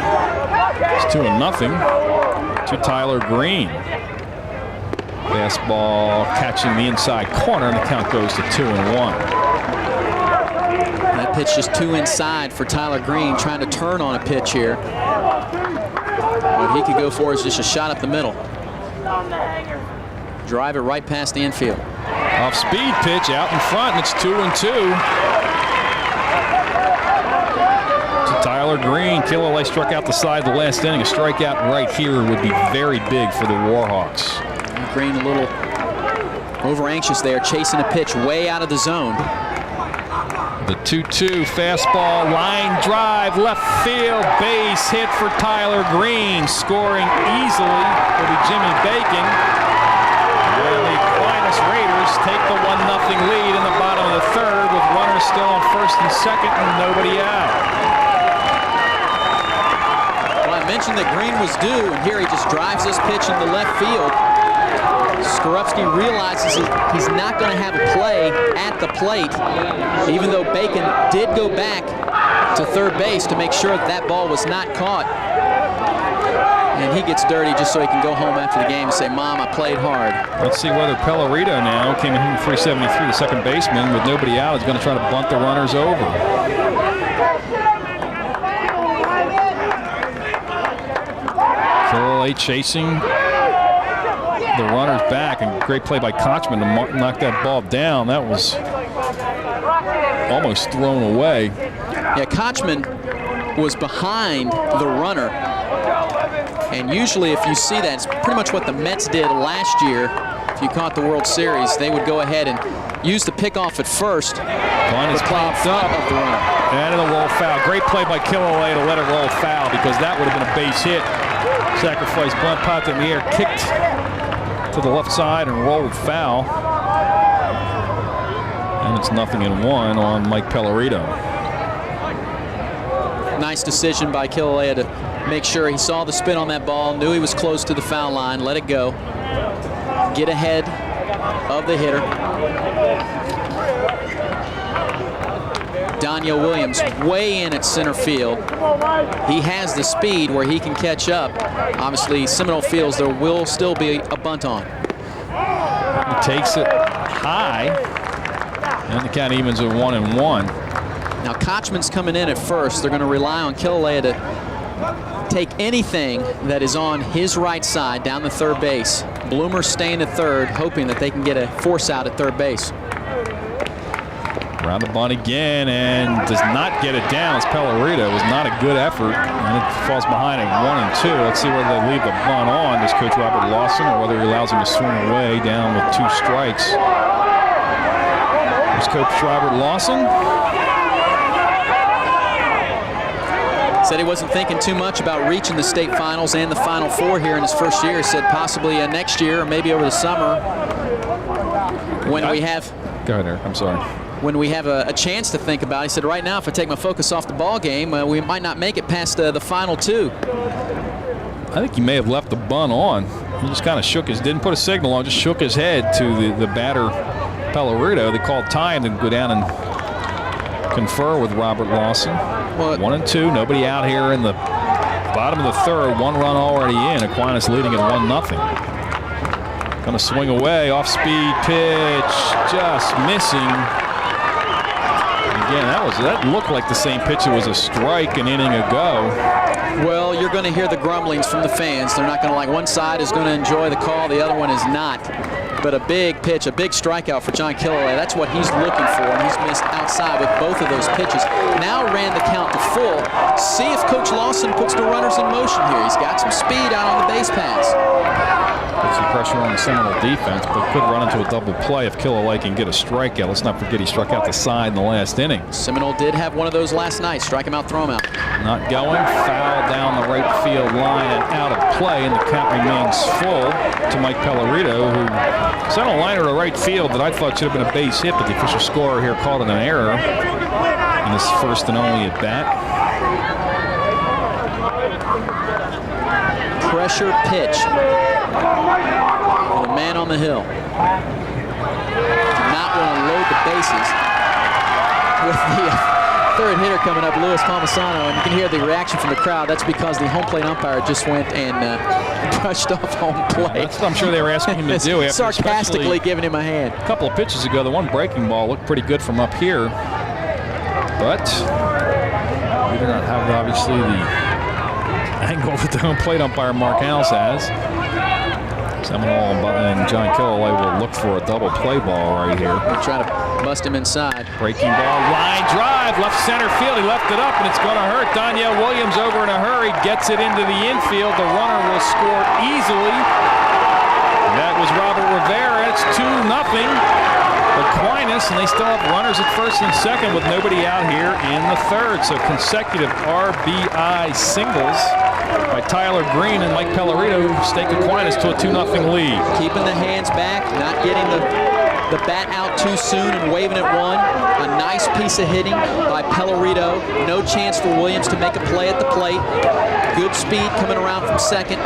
It's 2-0 to Tyler Green. Fastball catching the inside corner, and the count goes to 2-1. That pitch just too inside for Tyler Green, trying to turn on a pitch here. What he could go for is just a shot up the middle. Drive it right past the infield. Off-speed pitch out in front, and it's 2-2. To Tyler Green. Killalay struck out the side of the last inning. A strikeout right here would be very big for the Warhawks. Green a little over-anxious there, chasing a pitch way out of the zone. The 2-2 fastball, line drive, left field, base hit for Tyler Green. Scoring easily will be Jimmy Bacon. And the Aquinas Raiders take the 1-0 lead in the bottom of the third with runners still on first and second and nobody out. Well, I mentioned that Green was due, and here he just drives this pitch into left field. Skorupski realizes he's not going to have a play at the plate, even though Bacon did go back to third base to make sure that ball was not caught. And he gets dirty just so he can go home after the game and say, Mom, I played hard. Let's see whether Pellerito now came in here 373, the second baseman, with nobody out, is going to try to bunt the runners over. Killalay chasing the runners back, and great play by Kotchman to knock that ball down. That was almost thrown away. Yeah, Kotchman was behind the runner, and usually if you see that, it's pretty much what the Mets did last year. If you caught the World Series, they would go ahead and use the pickoff at first. Bunt is popped up of the runner. And it'll roll foul. Great play by Killalay to let it roll foul, because that would have been a base hit. Sacrifice bunt, popped in the air, kicked to the left side and rolled foul. And it's 0-1 on Mike Pellerito. Nice decision by Killalay to make sure he saw the spin on that ball, knew he was close to the foul line, let it go, get ahead of the hitter. Daniel Williams way in at center field. He has the speed where he can catch up. Obviously, Seminole feels there will still be a bunt on. He takes it high, and the count evens at 1-1. Now, Kotchman's coming in at first. They're going to rely on Killalay to take anything that is on his right side down the third base. Bloomer staying at third, hoping that they can get a force out at third base. Around the bunt again, and does not get it down. As Pellerito was not a good effort, and it falls behind at 1-2. Let's see whether they leave the bunt on, does Coach Robert Lawson, or whether he allows him to swing away down with 2 strikes. There's Coach Robert Lawson. Said he wasn't thinking too much about reaching the state finals and the Final Four here in his first year. He said possibly next year or maybe over the summer when we have. Go ahead, Eric. I'm sorry. When we have a chance to think about it. He said, right now, if I take my focus off the ball game, we might not make it past the final 2. I think he may have left the bunt on. He just kind of didn't put a signal on, just shook his head to the batter, Pellerito. They called time to go down and confer with Robert Lawson. Well, 1-2, nobody out here in the bottom of the third. 1 run already in. Aquinas leading at 1-0. Going to swing away, off-speed pitch, just missing. Again, that looked like the same pitch. It was a strike an inning ago. Well, you're going to hear the grumblings from the fans. They're not going to like, one side is going to enjoy the call, the other one is not. But a big pitch, a big strikeout for John Killalay. That's what he's looking for, and he's missed outside with both of those pitches. Now ran the count to full. See if Coach Lawson puts the runners in motion here. He's got some speed out on the base pass. Put some pressure on the Seminole defense, but could run into a double play if Killalay can get a strikeout. Let's not forget he struck out the side in the last inning. Seminole did have one of those last night. Strike him out, throw him out. Not going. Foul down the right field line and out of play, and the count remains full to Mike Pellerito, who sent a liner to right field that I thought should have been a base hit, but the official scorer here called it an error in his first and only at bat. Pressure pitch. The man on the hill. Not want to load the bases. With the third hitter coming up, Luis Palmisano, and you can hear the reaction from the crowd. That's because the home plate umpire just went and brushed off home plate. I'm sure they were asking him to do. Sarcastically giving him a hand. A couple of pitches ago, the one breaking ball looked pretty good from up here, but we do not have obviously the angle that the home plate umpire Mark House has. Seminole and John Killaway will look for a double play ball right here. We'll try to bust him inside. Breaking ball, line drive, left center field. He left it up, and it's going to hurt. Danielle Williams over in a hurry, gets it into the infield. The runner will score easily. That was Robert Rivera. It's 2-0. Aquinas, and they still have runners at first and second with nobody out here in the third. So consecutive RBI singles by Tyler Green and Mike Pellerito stake Aquinas to a 2-0 lead. Keeping the hands back, not getting the bat out too soon and waving at one. A nice piece of hitting by Pellerito. No chance for Williams to make a play at the plate. Good speed coming around from second.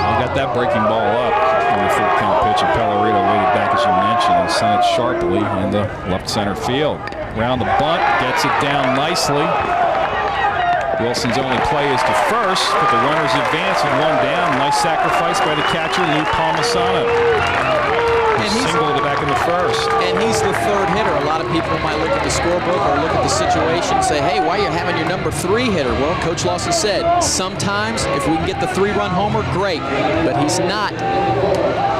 I got that breaking ball up on the 14th pitch, and Pellerito waited back, as you mentioned, and sent it sharply into left center field. Round the bunt, gets it down nicely. Wilson's only play is to first, but the runners advance with one down. Nice sacrifice by the catcher, Lou Palmisano. And he's singled it back in the first. And he's the third hitter. A lot of people might look at the scorebook or look at the situation and say, hey, why are you having your number 3 hitter? Well, Coach Lawson said, sometimes if we can get the 3-run homer, great. But he's not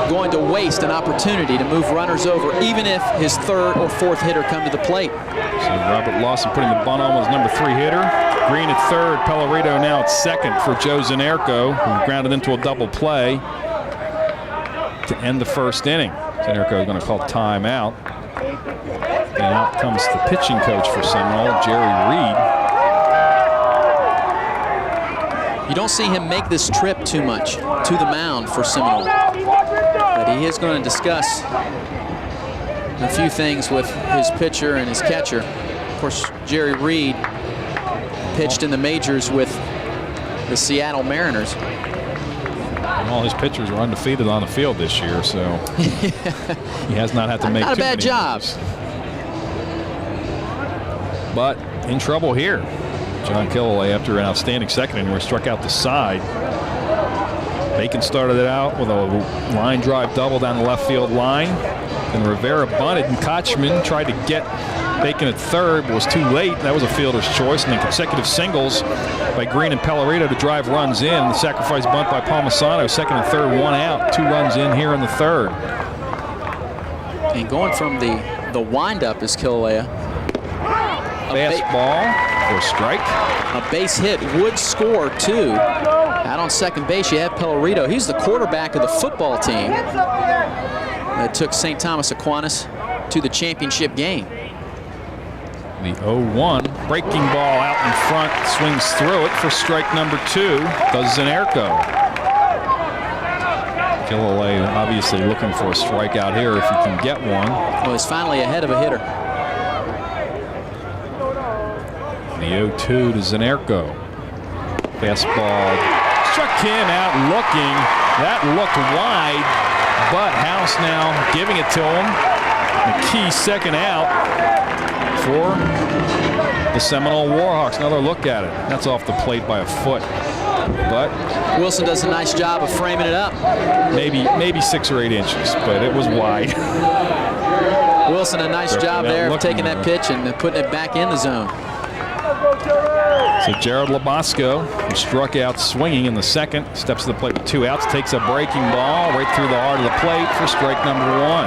going to waste an opportunity to move runners over, even if his third or fourth hitter come to the plate. So Robert Lawson putting the bunt on with his number 3 hitter. Green at third, Pellerito now at second for Joe Zanerko, who grounded into a double play to end the first inning. Zanerko is going to call timeout. And out comes the pitching coach for Seminole, Jerry Reed. You don't see him make this trip too much to the mound for Seminole. But he is going to discuss a few things with his pitcher and his catcher. Of course, Jerry Reed pitched in the majors with the Seattle Mariners. All his pitchers are undefeated on the field this year, so he has not had to make not a too bad many job. moves. But in trouble here. John Killaway, after an outstanding second inning, struck out the side. Bacon started it out with a line drive double down the left field line. And Rivera bunted, and Kotchman tried to get Bacon at third, but was too late. That was a fielder's choice. And then consecutive singles by Green and Pellerito to drive runs in. The sacrifice bunt by Palmisano, second and third, 1 out. 2 runs in here in the third. And going from the windup is Killaway. Fastball for a strike. A base hit would score, too. Out on second base, you have Pellerito. He's the quarterback of the football team that took St. Thomas Aquinas to the championship game. The 0-1 breaking ball out in front, swings through it for strike number 2. Does Zanerko. Killaway obviously looking for a strikeout here if he can get one. Well, he's finally ahead of a hitter. The 0-2 to Zanerko. Fastball struck him out looking. That looked wide, but House now giving it to him. The key second out for the Seminole Warhawks. Another look at it. That's off the plate by a foot. But Wilson does a nice job of framing it up. Maybe 6 or 8 inches, but it was wide. Wilson, a nice job there of taking that pitch and putting it back in the zone. So Jared Labasco, who struck out swinging in the second, steps to the plate with 2 outs, takes a breaking ball right through the heart of the plate for strike number 1.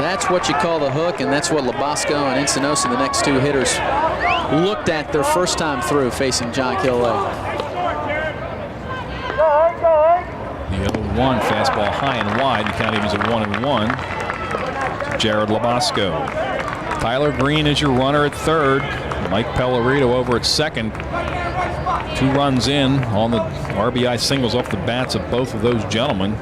That's what you call the hook, and that's what Labasco and Encinosa, the next 2 hitters, looked at their first time through facing John Killaway. The 0-1 fastball high and wide. The count evens at 1-1. Jared Labasco. Tyler Green is your runner at third. Mike Pellerito over at second. 2 runs in on the RBI singles off the bats of both of those gentlemen.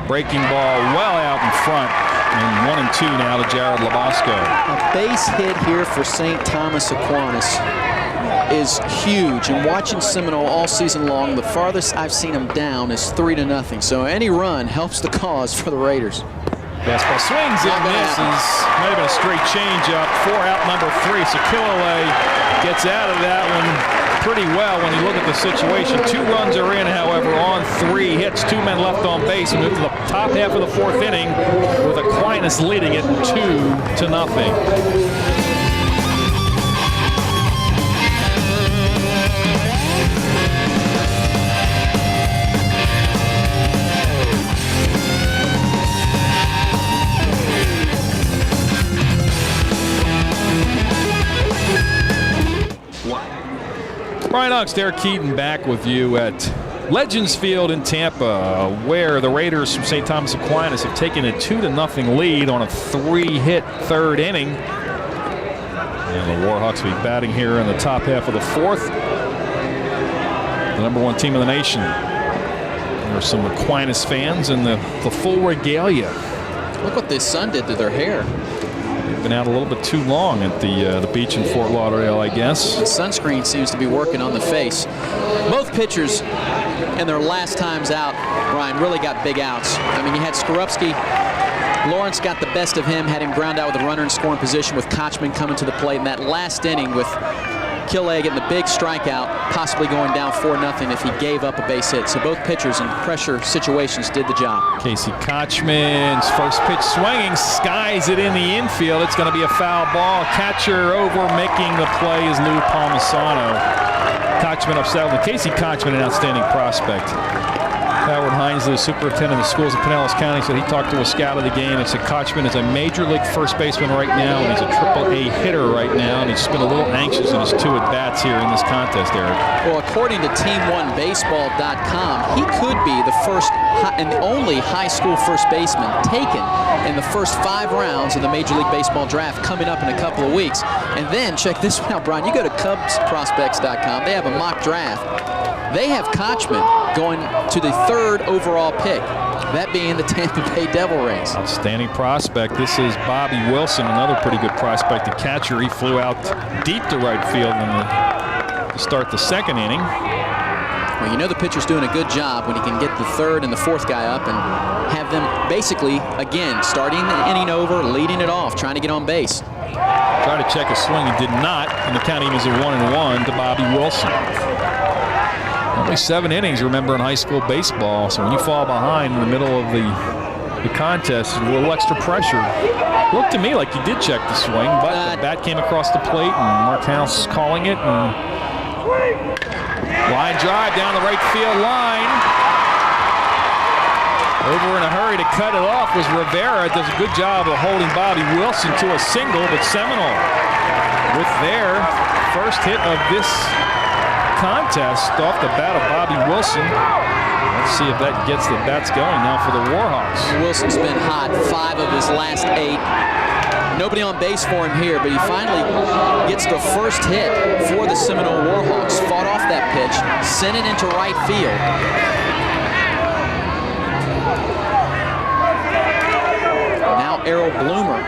Breaking ball well out in front. And 1-2 now to Jared Labasco. A base hit here for St. Thomas Aquinas is huge. And watching Seminole all season long, the farthest I've seen them down is 3-0. So any run helps the cause for the Raiders. Fastball swings and misses. Might have been a straight changeup. 4 out number 3. So Killaway gets out of that one pretty well when you look at the situation. 2 runs are in, however, on 3 hits. 2 men left on base. We move to the top half of the 4th inning with Aquinas leading it 2-0. Brian Uggs, Derek Keaton back with you at Legends Field in Tampa, where the Raiders from St. Thomas Aquinas have taken a 2-0 lead on a 3-hit third inning. And the Warhawks will be batting here in the top half of the fourth. The #1 team in the nation. There are some Aquinas fans in the full regalia. Look what this sun did to their hair. They've been out a little bit too long at the beach in Fort Lauderdale, I guess. The sunscreen seems to be working on the face. Both pitchers in their last times out, Brian, really got big outs. I mean, you had Skorupski. Lawrence got the best of him, had him ground out with a runner in scoring position with Kotchman coming to the plate in that last inning with Killay getting the big strikeout, possibly going down 4-0 if he gave up a base hit. So both pitchers in pressure situations did the job. Casey Kotchman's first pitch swinging, skies it in the infield. It's going to be a foul ball. Catcher over, making the play is Lou Palmisano. Kotchman upset with Casey Kotchman, an outstanding prospect. Howard Hines, the superintendent of the schools of Pinellas County, said he talked to a scout of the game and said Kotchman is a major league first baseman right now, and he's a AAA hitter right now, and he's been a little anxious in his 2 at-bats here in this contest, Eric. Well, according to Team1Baseball.com, he could be the first and only high school first baseman taken in the first 5 rounds of the Major League Baseball draft coming up in a couple of weeks. And then, check this one out, Brian. You go to CubsProspects.com. They have a mock draft. They have Kotchman going to the 3rd overall pick, that being the Tampa Bay Devil Rays. Outstanding prospect. This is Bobby Wilson, another pretty good prospect. The catcher, he flew out deep to right field to start the 2nd inning. Well, you know the pitcher's doing a good job when he can get the 3rd and the 4th guy up and have them basically, again, starting the inning over, leading it off, trying to get on base. Tried to check a swing, he did not, and the count was a 1-1 to Bobby Wilson. Only 7 innings, remember, in high school baseball. So when you fall behind in the middle of the contest, a little extra pressure. Looked to me like he did check the swing, but the bat came across the plate, and Mark House calling it. And line drive down the right field line. Over in a hurry to cut it off was Rivera. Does a good job of holding Bobby Wilson to a single, but Seminole with their first hit of this contest off the bat of Bobby Wilson. Let's see if that gets the bats going now for the Warhawks. Wilson's been hot 5 of his last 8. Nobody on base for him here, but he finally gets the first hit for the Seminole Warhawks. Fought off that pitch, sent it into right field. Now Errol Bloomer,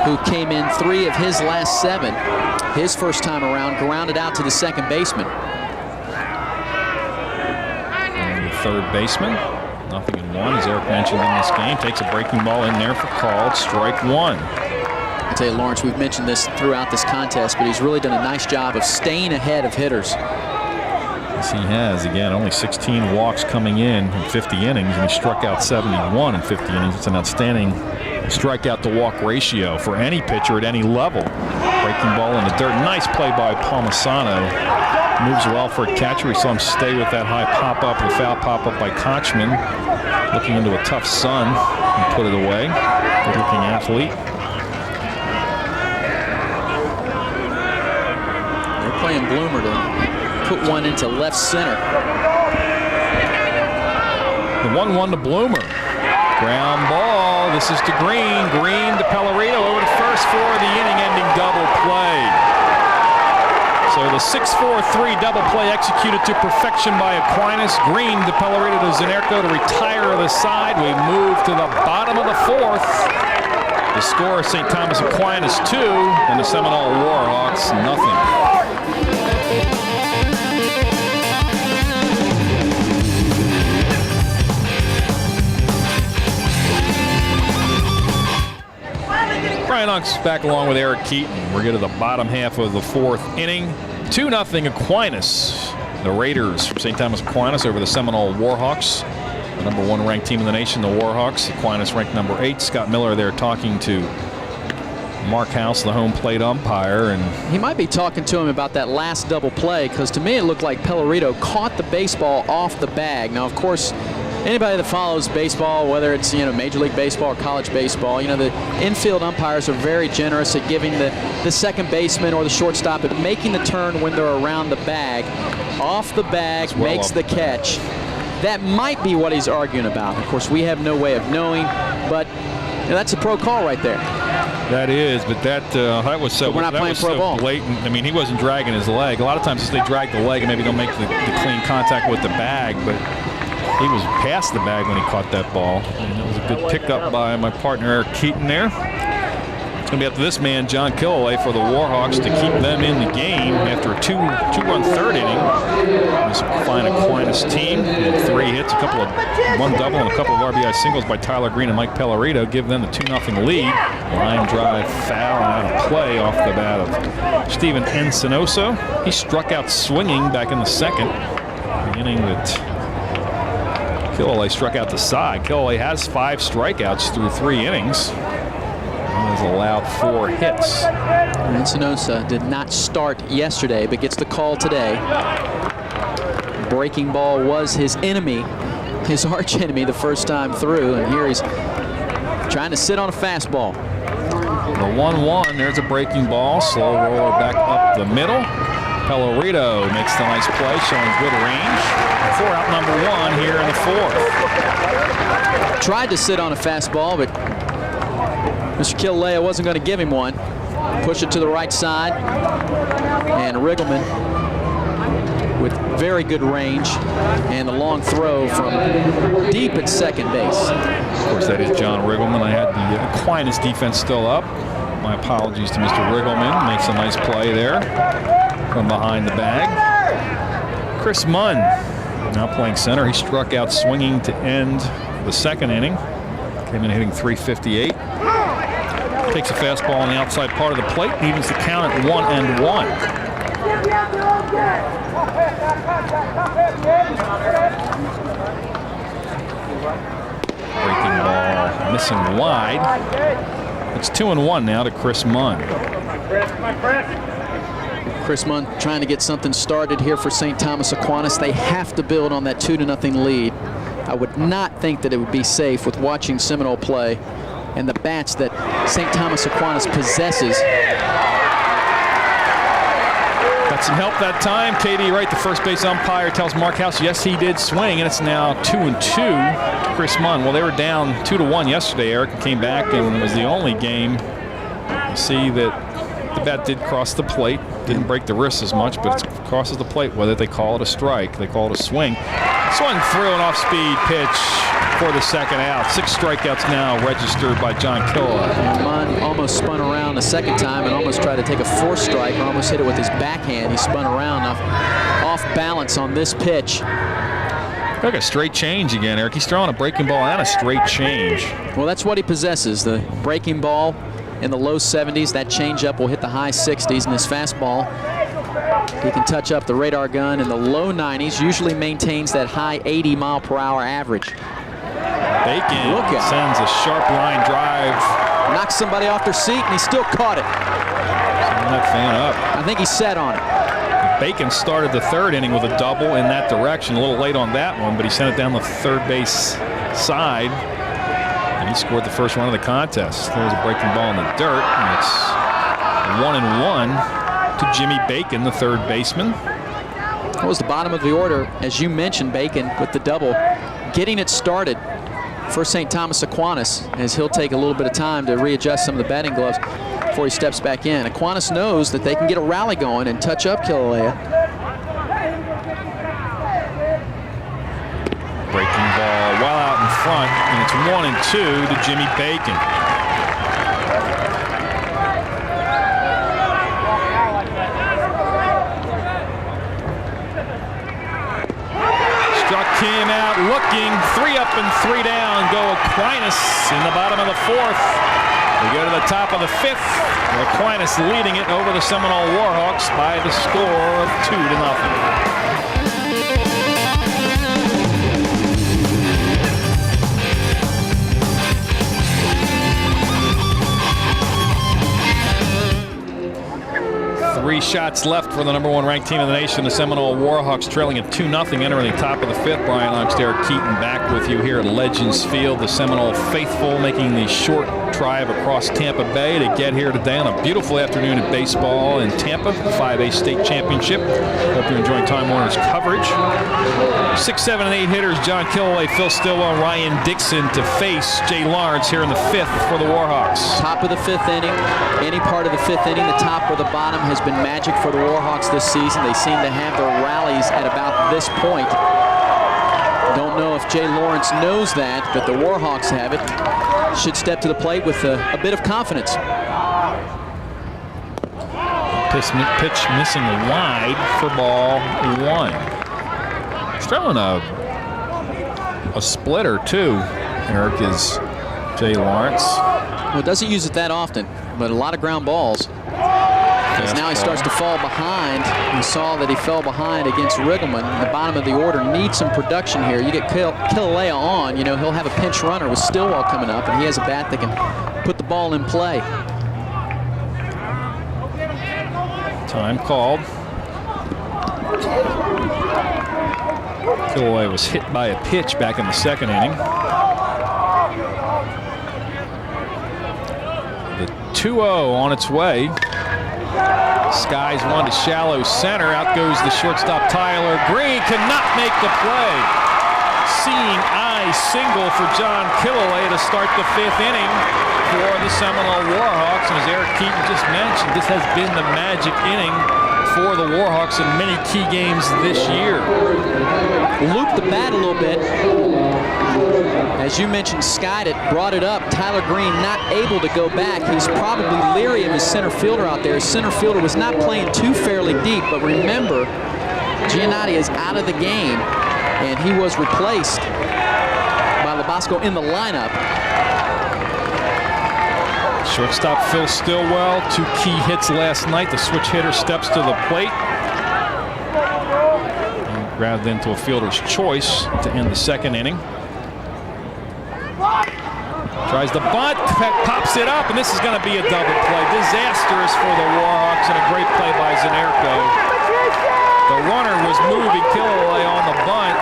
who came in 3 of his last 7. His first time around, grounded out to the 2nd baseman. And the 3rd baseman, 0-1, as Eric mentioned in this game, takes a breaking ball in there for called strike 1. I tell you, Lawrence, we've mentioned this throughout this contest, but he's really done a nice job of staying ahead of hitters. Yes, he has. Again, only 16 walks coming in 50 innings, and he struck out 71 in 50 innings. It's an outstanding strikeout to walk ratio for any pitcher at any level. Breaking ball in the dirt. Nice play by Palmisano. Moves well for a catcher. We saw him stay with that high pop-up, the foul pop-up by Kotchman. Looking into a tough sun and put it away. Good-looking athlete. They're playing Bloomer to put one into left center. The 1-1 to Bloomer. Ground ball. This is to Green. Green to Pellerito over to first for the inning-ending double play. So the 6-4-3 double play executed to perfection by Aquinas. Green to Pellerito to Zanerco to retire to the side. We move to the bottom of the 4th. The score is St. Thomas Aquinas 2 and the Seminole Warhawks nothing. Brian Uggs back along with Eric Keaton. We're getting to the bottom half of the 4th inning. 2-0 Aquinas. The Raiders from St. Thomas Aquinas over the Seminole Warhawks. The #1 ranked team in the nation, the Warhawks. Aquinas ranked number 8. Scott Miller there talking to Mark House, the home plate umpire. And he might be talking to him about that last double play, because to me it looked like Pellerito caught the baseball off the bag. Now, of course, anybody that follows baseball, whether it's Major League Baseball or college baseball, the infield umpires are very generous at giving the second baseman or the shortstop at making the turn when they're around the bag, off the bag, makes the catch. That might be what he's arguing about. Of course, we have no way of knowing, but that's a pro call right there. That is, but that was so, we're not that playing was pro so ball. blatant. I mean, he wasn't dragging his leg. A lot of times they drag the leg and maybe don't make the clean contact with the bag, but he was past the bag when he caught that ball. And it was a good pickup by my partner Eric Keaton there. It's going to be up to this man, John Killaway, for the Warhawks to keep them in the game after a two-run third inning. This fine Aquinas team, 3 hits, one double, and a couple of RBI singles by Tyler Green and Mike Pellerito give them the 2-0 lead. Line drive, foul, and out of play off the bat of Steven Encinoso. He struck out swinging back in the second, the inning that Killaway struck out the side. Killaway has 5 strikeouts through 3 innings. Has allowed 4 hits. Encinosa did not start yesterday, but gets the call today. Breaking ball was his enemy, his arch enemy the first time through, and here he's trying to sit on a fastball. The 1-1, there's a breaking ball, slow roller back up the middle. Pellerito makes the nice play, showing good range. 4 out number 1 here in the 4th. Tried to sit on a fastball, but Mr. Killalea wasn't going to give him one. Push it to the right side. And Riggleman with very good range and a long throw from deep at second base. Of course, that is John Riggleman. I had the Aquinas defense still up. My apologies to Mr. Riggleman. Makes a nice play there from behind the bag. Chris Munn now playing center. He struck out swinging to end the second inning. Came in hitting .358. Takes a fastball on the outside part of the plate, evens the count at 1-1. Breaking ball missing wide. It's 2-1 now to Chris Munn. Chris Munn trying to get something started here for St. Thomas Aquinas. They have to build on that 2-0 lead. I would not think that it would be safe with watching Seminole play and the bats that St. Thomas Aquinas possesses. Got some help that time. KD Wright, the first base umpire, tells Mark House, yes, he did swing, and it's now 2-2. Chris Munn, well, they were down 2-1 yesterday, Eric, and came back, and it was the only game. You see that the bat did cross the plate. Didn't break the wrist as much, but it crosses the plate. Whether they call it a strike, they call it a swing. Swung through an off-speed pitch for the second out. 6 strikeouts now registered by John Killaway. Munn almost spun around a second time and almost tried to take a 4th strike, or almost hit it with his backhand. He spun around off balance on this pitch. Like a straight change again, Eric. He's throwing a breaking ball and a straight change. Well, that's what he possesses, the breaking ball in the low 70s. That changeup will hit the high 60s, and his fastball, he can touch up the radar gun in the low 90s, usually maintains that high 80-mile-per-hour average. Bacon sends a sharp line drive. Knocks somebody off their seat, and he still caught it. Sending that fan up. I think he sat on it. Bacon started the 3rd inning with a double in that direction. A little late on that one, but he sent it down the third base side. And he scored the first run of the contest. There was a breaking ball in the dirt, and it's 1-1 to Jimmy Bacon, the 3rd baseman. That was the bottom of the order, as you mentioned, Bacon with the double, getting it started for St. Thomas Aquinas, as he'll take a little bit of time to readjust some of the batting gloves before he steps back in. Aquinas knows that they can get a rally going and touch up Killalea. Breaking ball well out in front, and it's 1-2 to Jimmy Bacon. Struck him out looking. 3 up and 3 down go Aquinas in the bottom of the 4th. We go to the top of the 5th. Aquinas leading it over the Seminole Warhawks by the score of 2-0. 3 shots left for the #1 ranked team in the nation. The Seminole Warhawks trailing at 2-0, entering the top of the 5th. Brian Oxdare Keaton back with you here at Legends Field. The Seminole faithful making the short drive across Tampa Bay to get here today on a beautiful afternoon of baseball in Tampa, the 5A state championship. Hope you're enjoying Time Warner's coverage. 6, 7, and 8 hitters, John Killaway, Phil Stillwell, Ryan Dixon to face Jay Lawrence here in the 5th for the Warhawks. Top of the 5th inning. Any part of the 5th inning, the top or the bottom, has been magic for the Warhawks this season. They seem to have their rallies at about this point. Don't know if Jay Lawrence knows that, but the Warhawks have it. Should step to the plate with a bit of confidence. Pitch missing wide for ball 1. He's throwing a splitter too, Eric, is Jay Lawrence. Well, doesn't use it that often, but a lot of ground balls. As now he starts to fall behind. We saw that he fell behind against Riggleman. The bottom of the order needs some production here. You get Kilauea on, you know, he'll have a pinch runner with Stillwell coming up, and he has a bat that can put the ball in play. Time called. Kilauea was hit by a pitch back in the 2nd inning. The 2-0 on its way. Skies one to shallow center. Out goes the shortstop Tyler Green. Cannot make the play. Seeing eye single for John Kilauea to start the 5th inning for the Seminole Warhawks. And as Eric Keaton just mentioned, this has been the magic inning for the Warhawks in many key games this year. Looped the bat a little bit. As you mentioned, skied it, brought it up. Tyler Green not able to go back. He's probably leery of his center fielder out there. His center fielder was not playing too fairly deep, but remember, Giannotti is out of the game, and he was replaced by Labasco in the lineup. Shortstop Phil Stillwell, 2 key hits last night. The switch hitter steps to the plate. And grabbed into a fielder's choice to end the 2nd inning. Tries the bunt, pops it up, and this is going to be a double play. Disastrous for the Warhawks, and a great play by Zanerko. The runner was moving Kilauea on the bunt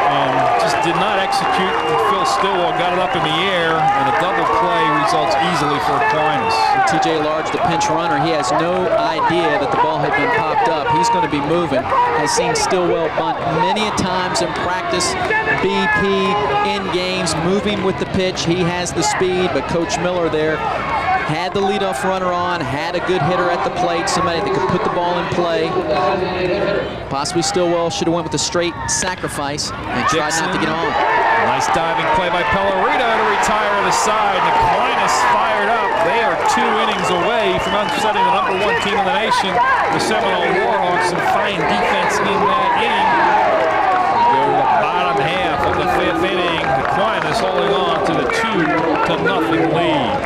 and just did not execute. Phil Stillwell got it up in the air, and a double play results easily for Aquinas. TJ Large, the pinch runner, he has no idea that the ball had been popped up. He's going to be moving. Has seen Stillwell bunt many a times in practice, BP, in games, moving with the pitch. He has the speed, but Coach Miller there had the leadoff runner on, had a good hitter at the plate, somebody that could put the ball in play. Possibly Stillwell should have went with a straight sacrifice and tried not to get on. Nice diving play by Pellerito to retire the side. And Aquinas fired up. They are 2 innings away from upsetting the #1 team in the nation, the Seminole Warhawks, and fine defense in that inning. Go to the bottom half of the 5th inning. Aquinas holding on to the 2-0 lead.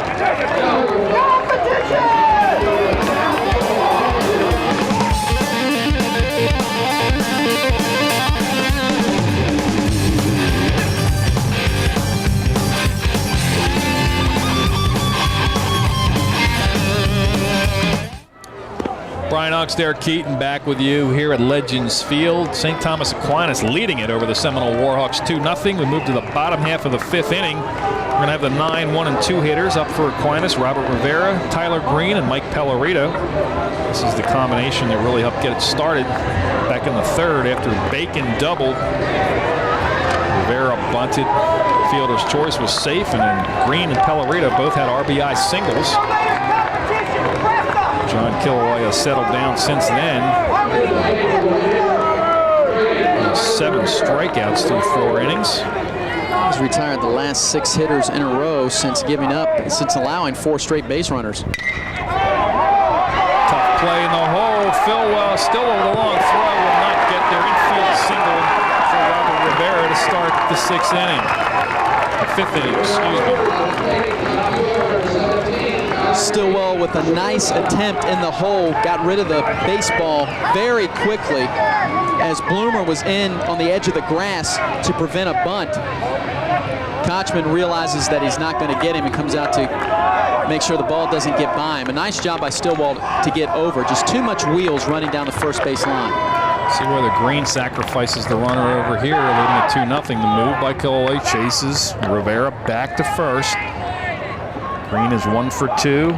Brian Oxdare Keaton back with you here at Legends Field. St. Thomas Aquinas leading it over the Seminole Warhawks 2-0. We move to the bottom half of the 5th inning. We're going to have the 9, 1, and 2 hitters up for Aquinas. Robert Rivera, Tyler Green, and Mike Pellerito. This is the combination that really helped get it started back in the 3rd after Bacon doubled. Rivera bunted. Fielder's choice was safe, and then Green and Pellerito both had RBI singles. John Kilauea settled down since then. 7 strikeouts through 4 innings. He's retired the last 6 hitters in a row since allowing 4 straight base runners. Tough play in the hole. Phil Stillwell with a long throw will not get their infield single for Robert Rivera to start the 6th inning. The 5th inning, excuse me. Stillwell with a nice attempt in the hole, got rid of the baseball very quickly as Bloomer was in on the edge of the grass to prevent a bunt. Kotchman realizes that he's not going to get him and comes out to make sure the ball doesn't get by him. A nice job by Stillwell to get over. Just too much wheels running down the first base line. See where the green sacrifices the runner over here, leading it 2-0. The move by Killalay chases Rivera back to first. Green is 1 for 2.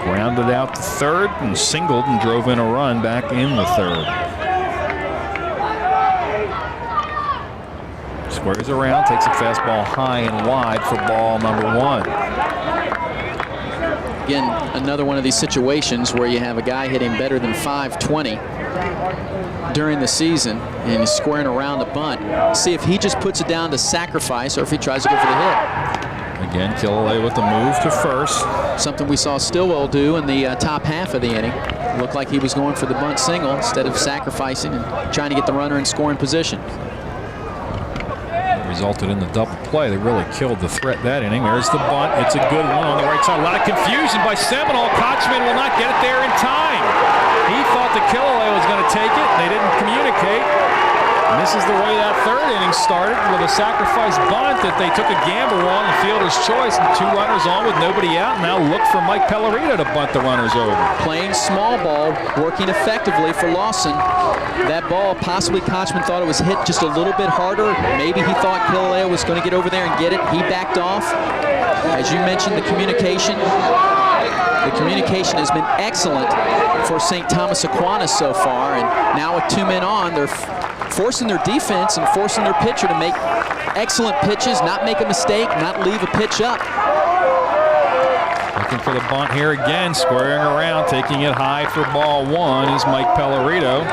Grounded out to third and singled and drove in a run back in the third. Squares around, takes a fastball high and wide for ball number 1. Again, another one of these situations where you have a guy hitting better than .520 during the season, and he's squaring around the bunt. See if he just puts it down to sacrifice or if he tries to go for the hit. Again, Killalay with the move to first. Something we saw Stillwell do in the top half of the inning. Looked like he was going for the bunt single instead of sacrificing and trying to get the runner in scoring position. Resulted in the double play. They really killed the threat that inning. There's the bunt. It's a good one on the right side. A lot of confusion by Seminole. Kotchman will not get it there in time. He thought that Killalay was going to take it. They didn't communicate. And this is the way that third inning started, with a sacrifice bunt that they took a gamble on, the fielder's choice, and 2 runners on with nobody out. Now look for Mike Pellerito to bunt the runners over. Playing small ball, working effectively for Lawson. That ball, possibly Kotchman thought it was hit just a little bit harder. Maybe he thought Killalay was going to get over there and get it. He backed off. As you mentioned, the communication has been excellent for St. Thomas Aquinas so far, and now with 2 men on, they're forcing their defense and forcing their pitcher to make excellent pitches, not make a mistake, not leave a pitch up. Looking for the bunt here again, squaring around, taking it high for ball 1 is Mike Pellerito.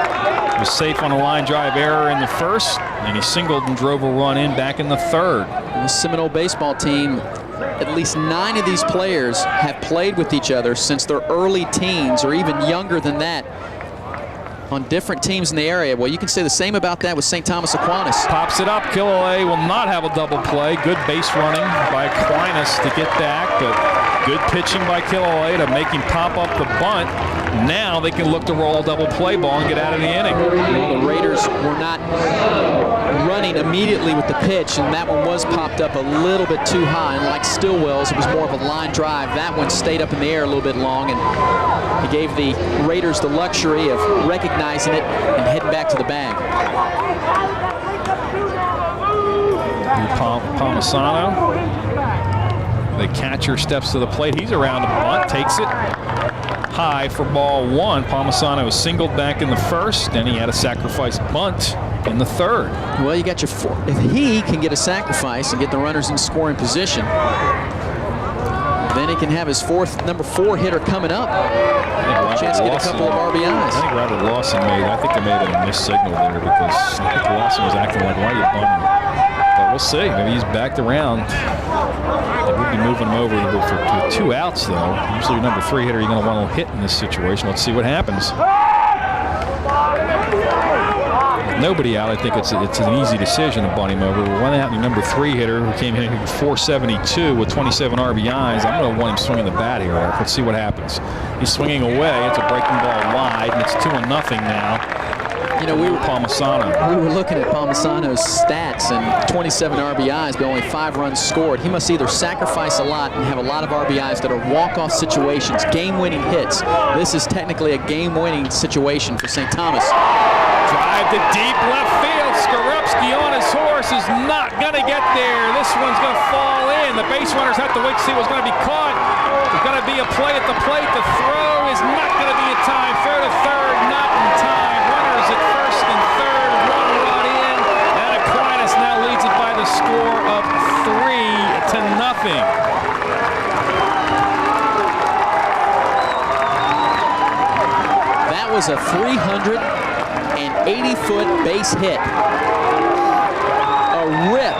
He was safe on a line drive error in the first, and he singled and drove a run in back in the third. The Seminole baseball team, at least 9 of these players have played with each other since their early teens or even younger than that on different teams in the area. Well, you can say the same about that with St. Thomas Aquinas. Pops it up. Killalay will not have a double play. Good base running by Aquinas to get back, but good pitching by Killalay to make him pop up the bunt. Now they can look to roll a double play ball and get out of the inning. Well, the Raiders were not running immediately with the pitch, and that one was popped up a little bit too high. And like Stillwell's, it was more of a line drive. That one stayed up in the air a little bit long, and he gave the Raiders the luxury of recognizing it and heading back to the bag. Palmisano. The catcher steps to the plate. He's around the bunt, takes it high for ball 1. Palmisano was singled back in the first, and he had a sacrifice bunt in the third. Well, you got your four. If he can get a sacrifice and get the runners in scoring position, then he can have his number 4 hitter coming up. Chance to get a couple of RBIs. I think Robert Lawson I think they made a missed signal there, because I think Lawson was acting like, why are you bunting? But we'll see. Maybe he's backed around. They would be moving him over for 2 outs, though. Usually number 3 hitter you're going to want to hit in this situation. Let's see what happens. With nobody out, I think it's an easy decision to bunt him over. With 1 out, your number 3 hitter who came in at 472 with 27 RBIs. I'm going to want him swinging the bat here, Eric. Let's see what happens. He's swinging away. It's a breaking ball wide, and it's 2-0 now. You know, we were Palmisano. We were looking at Palmisano's stats and 27 RBIs, but only 5 runs scored. He must either sacrifice a lot and have a lot of RBIs that are walk-off situations, game-winning hits. This is technically a game-winning situation for St. Thomas. Drive to deep left field. Skorupski on his horse is not going to get there. This one's going to fall in. The base runners have to wait to see what's going to be caught. There's going to be a play at the plate. The throw is not going to be in time. Throw to third, not in time. Runners at first and third, 1 run in. And Aquinas now leads it by the score of 3-0. That was a 380-foot base hit. A rip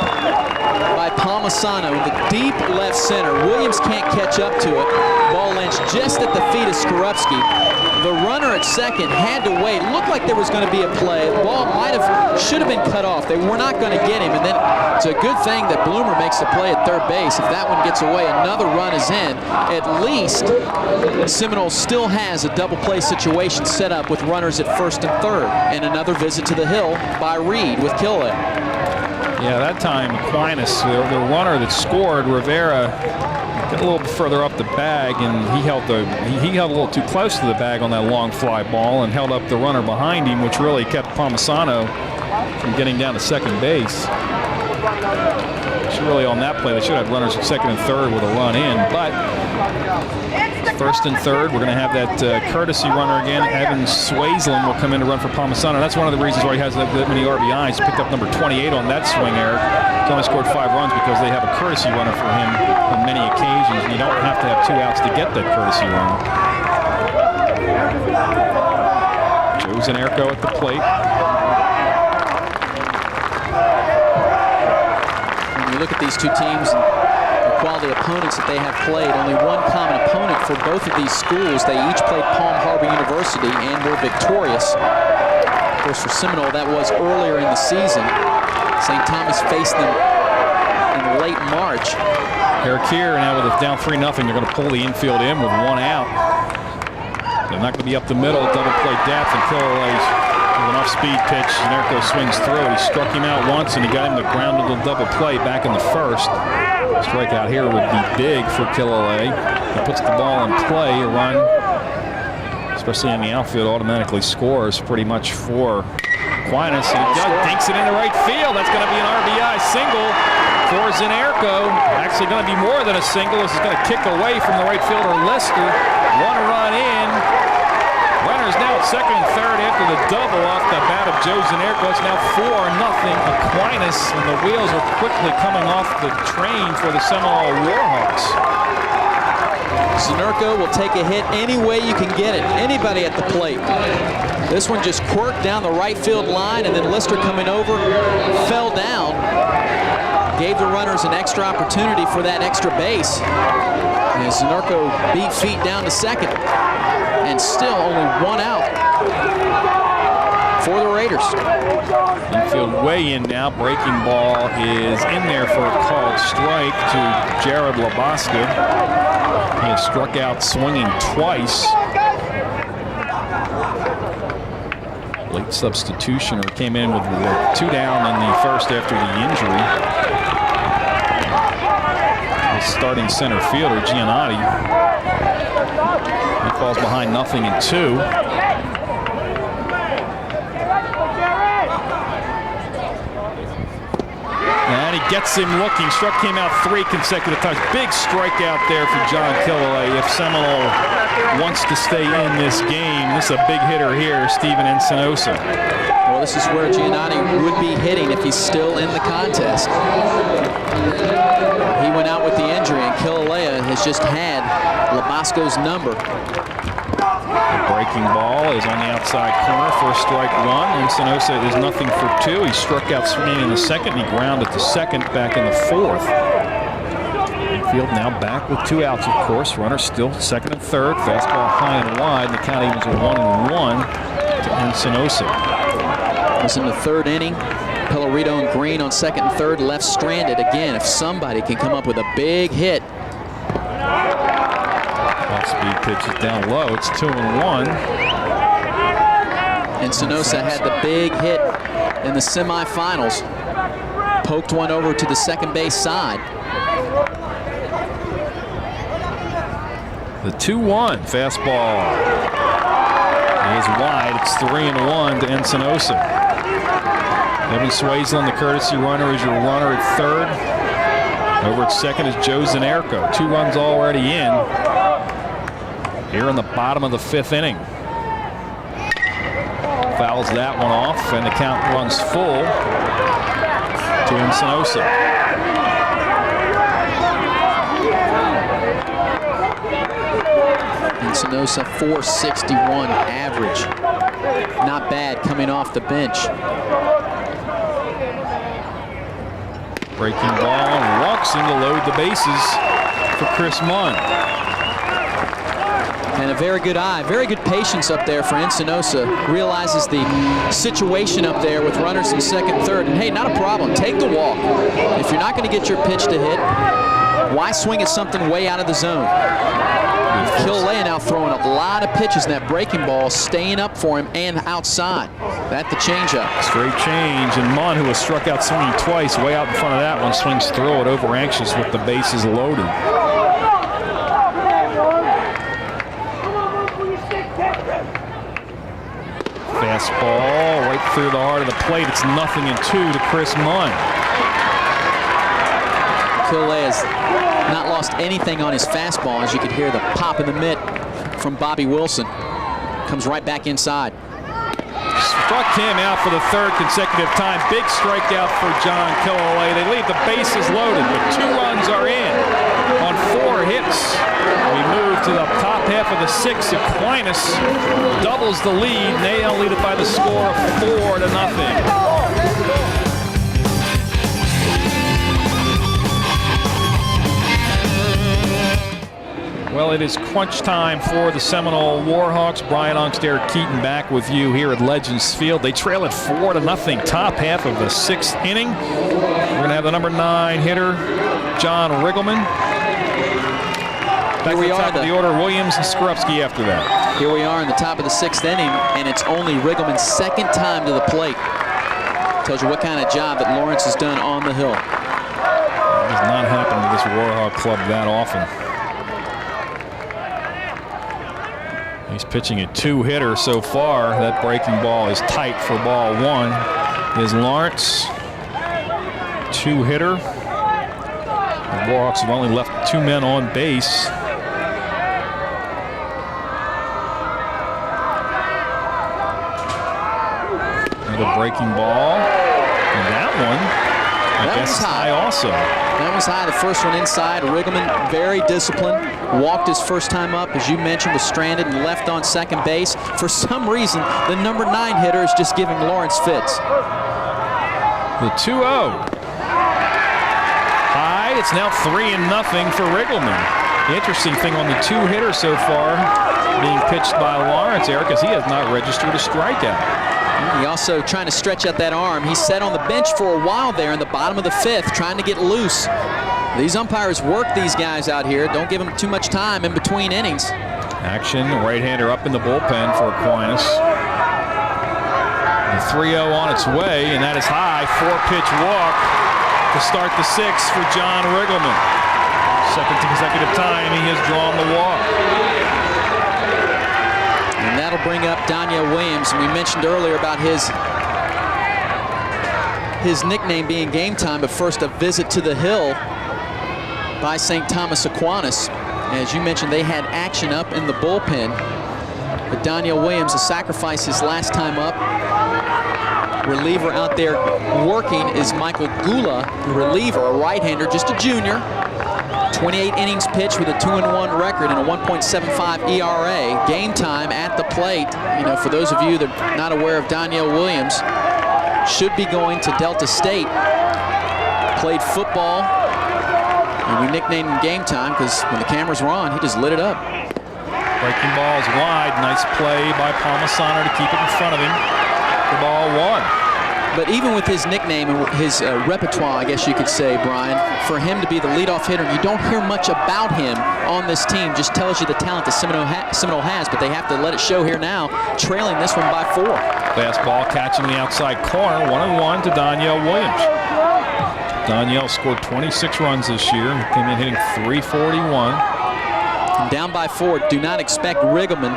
by Palmisano in the deep left center. Williams can't catch up to it. Ball lands just at the feet of Skorupski. The runner at second had to wait. Looked like there was going to be a play. The ball should have been cut off. They were not going to get him. And then it's a good thing that Bloomer makes the play at third base. If that one gets away, another run is in. At least Seminole still has a double play situation set up with runners at first and third. And another visit to the hill by Reed with Killalay. Yeah, that time Aquinas, the runner that scored, Rivera, Got a little bit further up the bag, and he held a little too close to the bag on that long fly ball and held up the runner behind him, which really kept Palmisano from getting down to second base. Really on that play, they should have runners at second and third with a run in, but first and third, we're going to have that courtesy runner again. Evan Swaisland will come in to run for Palmisano. That's one of the reasons why he has that many RBIs. He picked up number 28 on that swing, Eric. He's only scored 5 runs because they have a courtesy runner for him on many occasions. And you don't have to have 2 outs to get that courtesy runner. Joe Zanerko at the plate. You look at these two teams and the quality opponents that they have played. Only one common opponent for both of these schools. They each played Palm Harbor University and were victorious. Of course, for Seminole, that was earlier in the season. St. Thomas faced them in late March. Eric here now with it down 3-0. They're going to pull the infield in with 1 out. They're not going to be up the middle. Double play depth and Killaley's with an off-speed pitch. Zanerko swings through it. He struck him out once, and he got him to ground to the double play back in the first. Strikeout here would be big for Killaley. He puts the ball in play. A run, especially in the outfield, automatically scores pretty much for Aquinas. And he dinks it into right field. That's going to be an RBI single for Zanerko. Actually going to be more than a single. This is going to kick away from the right fielder, Lister. 1 run in. Runners now at second and third after the double off the bat of Joe Zanerko. It's now 4-0 Aquinas, and the wheels are quickly coming off the train for the Seminole Warhawks. Zanerko will take a hit any way you can get it. Anybody at the plate. This one just quirked down the right field line, and then Lister coming over, fell down, gave the runners an extra opportunity for that extra base. And Zanerko beat feet down to second. And still only 1 out for the Raiders. Infield way in now. Breaking ball is in there for a called strike to Jared Labaska. He has struck out swinging twice. Late substitution, or came in with 2 down in the first after the injury. The starting center fielder, Giannotti. He falls behind 0-2. And he gets him looking. Struck him out 3 consecutive times. Big strikeout there for John Killaley. If Seminole wants to stay in this game, this is a big hitter here, Steven Encinosa. Well, this is where Giannotti would be hitting if he's still in the contest. He went out with the injury, and Killaley has just had Labasco's number. The breaking ball is on the outside corner for strike 1. Encinosa is 0-2. He struck out swinging in the second. He grounded to second back in the fourth. Infield now back with 2 outs, of course. Runner still second and third. Fastball high and wide. The count evens a 1-1 to Encinosa. It was in the 3rd inning. Pellerito and Green on second and third, left stranded. Again, if somebody can come up with a big hit. Off-speed pitch is down low. It's 2-1. Encinosa had the big hit in the semifinals. Poked one over to the second base side. The 2-1 fastball is wide. It's 3-1 to Encinosa. Evan Swaisland, the courtesy runner, is your runner at third. Over at second is Joe Zanerko. 2 runs already in here in the bottom of the 5th inning. Fouls that one off, and the count runs full to Encinosa. Encinosa, .461 average. Not bad coming off the bench. Breaking ball and walks in to load the bases for Chris Munn. And a very good eye, very good patience up there for Encinosa. Realizes the situation up there with runners in second, third. And hey, not a problem, take the walk. If you're not going to get your pitch to hit, why swing at something way out of the zone? Killaley now throwing a lot of pitches, and that breaking ball staying up for him and outside. That's the changeup. Straight change, and Munn, who was struck out swinging twice, way out in front of that one, swings through it over anxious with the bases loaded. Fastball right through the heart of the plate. It's 0-2 to Chris Munn. Killelea has not lost anything on his fastball, as you could hear the pop in the mitt from Bobby Wilson. Comes right back inside. Struck him out for the third consecutive time. Big strikeout for John Killelea. They leave the bases loaded, but 2 runs are in on 4 hits. We move to the top half of the 6th. Aquinas doubles the lead. They now lead it by the score of 4-0. Well, it is crunch time for the Seminole Warhawks. Brian Ongstair Keaton back with you here at Legends Field. They trail it 4-0, top half of the 6th inning. We're going to have the number 9 hitter, John Riggleman. Back to the top of the order, Williams and Skorupski after that. Here we are in the top of the 6th inning, and it's only Riggleman's 2nd time to the plate. Tells you what kind of job that Lawrence has done on the hill. It does not happen to this Warhawk club that often. He's pitching a 2-hitter so far. That breaking ball is tight for ball 1. Is Lawrence. 2-hitter. The Warhawks have only left 2 men on base. Another breaking ball. And that one, I guess, high also. That was high. The first one inside. Riggleman, very disciplined. Walked his first time up, as you mentioned, was stranded and left on second base. For some reason, the number 9 hitter is just giving Lawrence fits. The 2-0. High. It's now 3-0 for Riggleman. The interesting thing on the 2-hitter so far being pitched by Lawrence, Eric, is he has not registered a strikeout. He also trying to stretch out that arm. He sat on the bench for a while there in the bottom of the 5th, trying to get loose. These umpires work these guys out here. Don't give them too much time in between innings. Action, right-hander up in the bullpen for Aquinas. The 3-0 on its way, and that is high. 4-pitch walk to start the 6th for John Riggleman. 2nd consecutive time he has drawn the walk. And that'll bring up Daniel Williams. And we mentioned earlier about his nickname being Game Time, but first a visit to the hill by St. Thomas Aquinas. As you mentioned, they had action up in the bullpen. But Daniel Williams, a sacrifice his last time up. Reliever out there working is Michael Gula, the reliever, a right-hander, just a junior. 28 innings pitched with a 2-1 record and a 1.75 ERA. Game Time at the plate. You know, for those of you that are not aware of Daniel Williams, should be going to Delta State. Played football, and we nicknamed him Game Time because when the cameras were on, he just lit it up. Breaking ball is wide. Nice play by Palmisano to keep it in front of him. The ball 1. But even with his nickname and his repertoire, I guess you could say, Brian, for him to be the leadoff hitter, you don't hear much about him on this team. Just tells you the talent that Seminole has, but they have to let it show here now, trailing this one by 4. Fastball catching the outside corner, 1-1 to Daniel Williams. Daniel scored 26 runs this year. He came in hitting .341. Down by 4. Do not expect Riggleman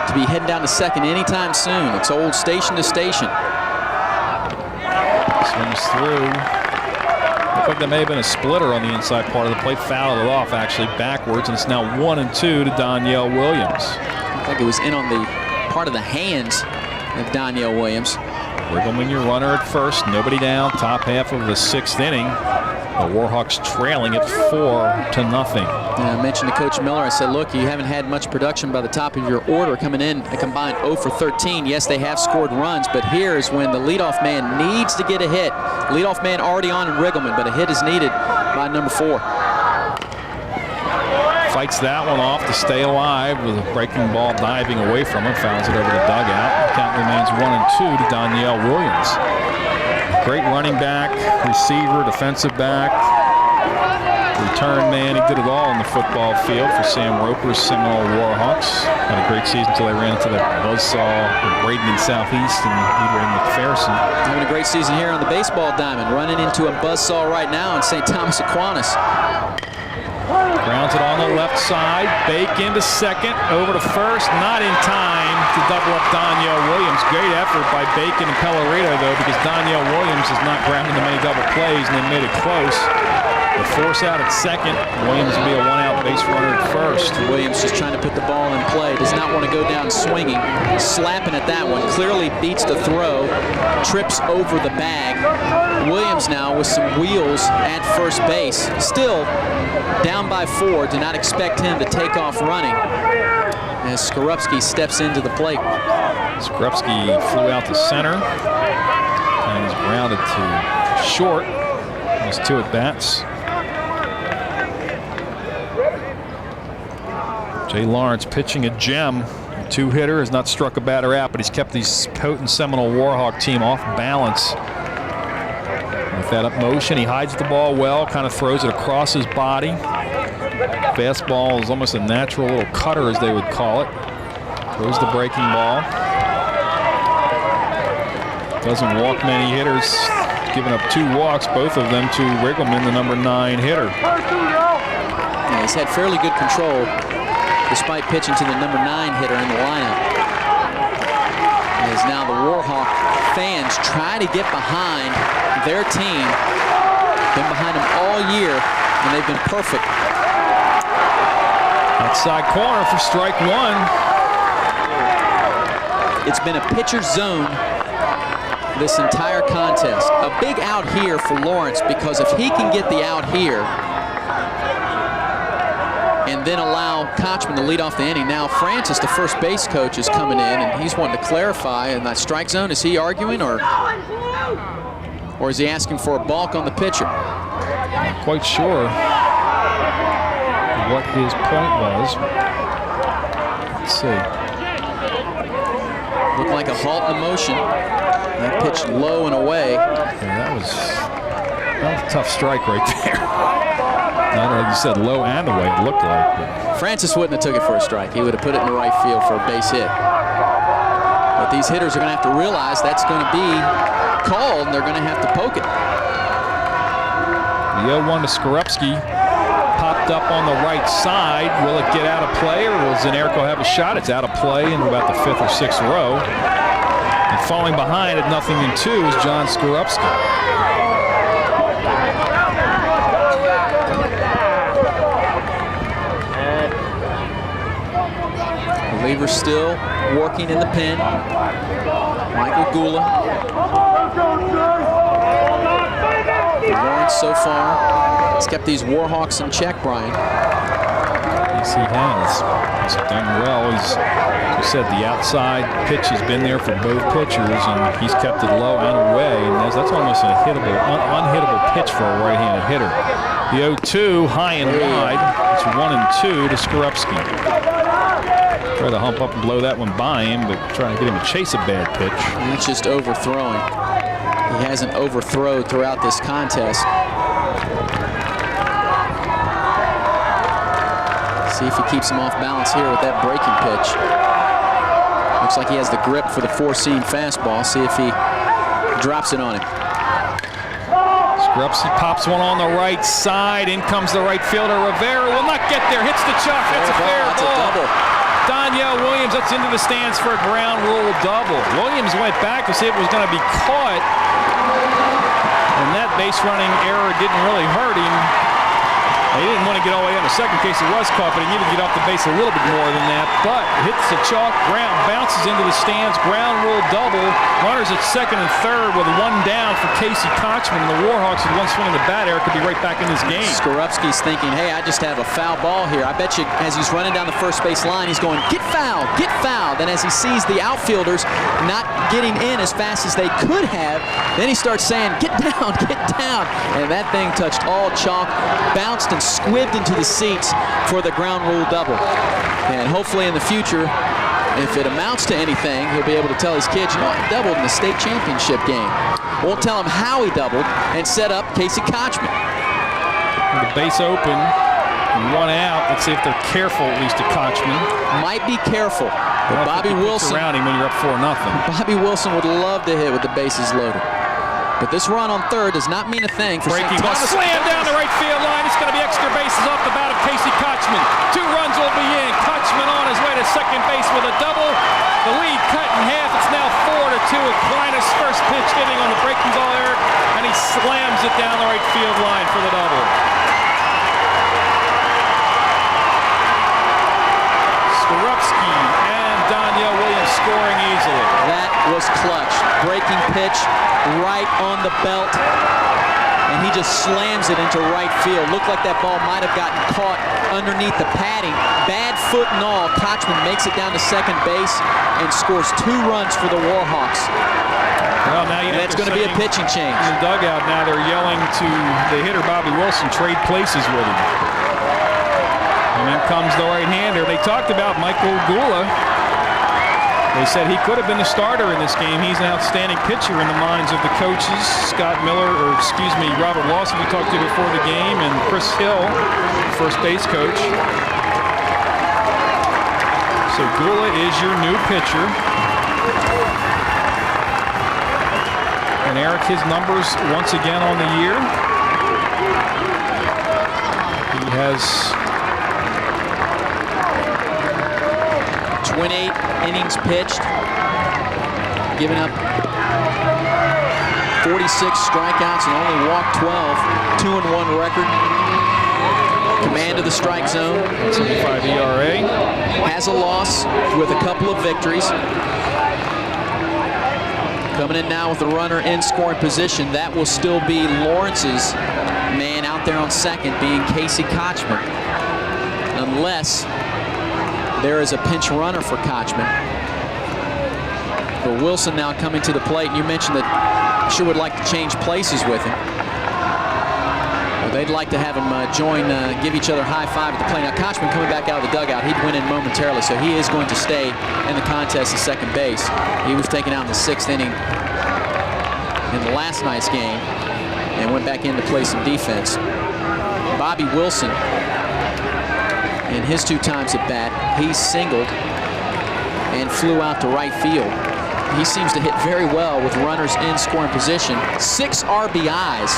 to be heading down to 2nd anytime soon. It's old station to station. Swings through. Looked like there may have been a splitter on the inside part of the plate. Fouled it off actually backwards, and it's now 1-2 to Daniel Williams. Looked like it was in on the part of the hands of Daniel Williams. Riggleman, your runner at first. Nobody down. Top half of the 6th inning. The Warhawks trailing it 4-0. I mentioned to Coach Miller, I said, look, you haven't had much production by the top of your order coming in a combined 0 for 13. Yes, they have scored runs, but here is when the leadoff man needs to get a hit. Leadoff man already on in Riggleman, but a hit is needed by number 4. Fights that one off to stay alive with a breaking ball diving away from him. Fouls it over the dugout. The count remains 1-2 to Daniel Williams. Great running back, receiver, defensive back, return man. He did it all on the football field for Sam Roper's Seminole Warhawks. Had a great season until they ran into that buzzsaw with Braden in Southeast and Edwin McPherson. Having a great season here on the baseball diamond, running into a buzzsaw right now in St. Thomas Aquinas. Grounds it on the left side. Bacon to second. Over to first. Not in time to double up Danielle Williams. Great effort by Bacon and Pellerito, though, because Danielle Williams is not grounding the many double plays, and they made it close. The force out at second. Williams will be a one-out base runner at first. Williams just trying to put the ball in play. Does not want to go down swinging. Slapping at that one. Clearly beats the throw. Trips over the bag. Williams now with some wheels at first base. Still down by 4. Do not expect him to take off running as Skorupski steps into the plate. Skorupski flew out to center and is grounded to short. There's 2 at-bats. Jay Lawrence pitching a gem. A 2-hitter, has not struck a batter out, but he's kept these potent Seminole Warhawk team off balance. With that up motion, he hides the ball well, kind of throws it across his body. Fastball is almost a natural little cutter, as they would call it. Throws the breaking ball. Doesn't walk many hitters. Giving up 2 walks, both of them to Riggleman, the number 9 hitter. Yeah, he's had fairly good control despite pitching to the number 9 hitter in the lineup. As now the Warhawk fans try to get behind their team. Been behind them all year, and they've been perfect. Outside corner for strike 1. It's been a pitcher's zone this entire contest. A big out here for Lawrence, because if he can get the out here and then allow Kotchman to lead off the inning. Now Francis, the first base coach, is coming in, and he's wanting to clarify in that strike zone. Is he arguing, or is he asking for a balk on the pitcher? Not quite sure what his point was. Let's see. Looked like a halt in the motion. That pitch low and away. Yeah, that was a tough strike right there. Not like you said, low and away, it looked like. But Francis wouldn't have took it for a strike. He would have put it in the right field for a base hit. But these hitters are going to have to realize that's going to be called, and they're going to have to poke it. The 0-1 to Skorupski. Popped up on the right side. Will it get out of play, or will Zanerico have a shot? It's out of play in about the 5th or 6th row. And falling behind at 0-2 is John Skorupski. Reliever still working in the pen. Michael Gula. Lawrence so far has kept these Warhawks in check, Brian. Yes, he has. He's done well. As you said, the outside pitch has been there for both pitchers, and he's kept it low and away. And that's almost an unhittable pitch for a right-handed hitter. The 0-2, high and wide. It's 1-2 to Skorupski. Try to hump up and blow that one by him, but trying to get him to chase a bad pitch. He's just overthrowing. He hasn't overthrown throughout this contest. See if he keeps him off balance here with that breaking pitch. Looks like he has the grip for the 4-seam fastball. See if he drops it on him. Skorupski pops one on the right side. In comes the right fielder. Rivera will not get there. Hits the chalk. That's a fair ball. That's a double. Danielle Williams, that's into the stands for a ground rule double. Williams went back to see if it was going to be caught. And that base running error didn't really hurt him. He didn't want to get all the way on the second case it was caught, but he needed to get off the base a little bit more than that. But hits the chalk, ground, bounces into the stands, ground rule double. Runners at second and third with 1 down for Casey Kotchman. And the Warhawks with 1 swing in the bat error could be right back in this game. Skorupski's thinking, hey, I just have a foul ball here. I bet you as he's running down the first base line, he's going, get fouled, get fouled. Then as he sees the outfielders not getting in as fast as they could have, then he starts saying, get down, get down. And that thing touched all chalk, bounced and squibbed into the seats for the ground rule double. And hopefully in the future, if it amounts to anything, he'll be able to tell his kids, you know, I doubled in the state championship game. Won't tell him how he doubled and set up Casey Kotchman. The base open, 1 out. Let's see if they're careful, at least to Kotchman. Might be careful. But Bobby Wilson around him when you're up 4-0. Bobby Wilson would love to hit with the bases loaded. But this run on third does not mean a thing for Breaking St. ball, Thomas. slam down the right field line. It's going to be extra bases off the bat of Casey Kotchman. 2 runs will be in. Kotchman on his way to second base with a double. The lead cut in half. It's now 4-2. Aquinas first pitch hitting on the breaking ball, Eric, and he slams it down the right field line for the double. Skorupski and Danielle Williams scoring easily. That was clutch. Breaking pitch right on the belt, and he just slams it into right field. Looked like that ball might have gotten caught underneath the padding. Bad foot and all. Kotchman makes it down to second base and scores 2 runs for the Warhawks. Well, now And it's going to be a pitching change. In the dugout now, they're yelling to the hitter, Bobby Wilson, trade places with him. And then comes the right-hander. They talked about Michael Gula. They said he could have been the starter in this game. He's an outstanding pitcher in the minds of the coaches. Scott Miller, or excuse me, Robert Lawson, we talked to before the game, and Chris Hill, first base coach. So Gula is your new pitcher. And Eric, his numbers once again on the year. He has 28 innings pitched, giving up 46 strikeouts and only walked 12. 2-1 record. Command of the strike zone. 75 ERA. Has a loss with a couple of victories. Coming in now with a runner in scoring position. That will still be Lawrence's man out there on second, being Casey Kotchman. Unless there is a pinch runner for Kotchman. But Wilson now coming to the plate. And you mentioned that sure would like to change places with him. Well, they'd like to have him give each other a high five at the plate. Now Kotchman coming back out of the dugout. He'd win in momentarily, so he is going to stay in the contest at second base. He was taken out in the 6th inning in the last night's game and went back in to play some defense. Bobby Wilson, in his 2 times at bat, he singled and flew out to right field. He seems to hit very well with runners in scoring position. 6 RBIs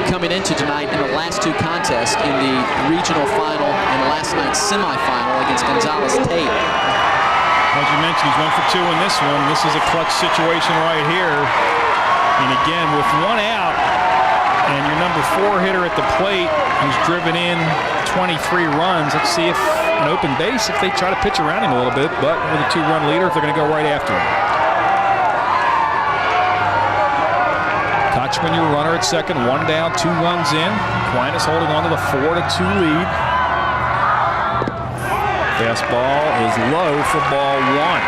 coming into tonight in the last 2 contests in the regional final and last night's semifinal against Gonzales Tate. As you mentioned, he's 1 for 2 in this one. This is a clutch situation right here. And again, with 1 out, and your number 4 hitter at the plate who's driven in 23 runs. Let's see if an open base, if they try to pitch around him a little bit, but with a 2-run leader, if they're going to go right after him. Kotchman, your runner at second, 1 down, 2 runs in. Aquinas holding on to the 4-2 lead. Fastball is low for ball 1.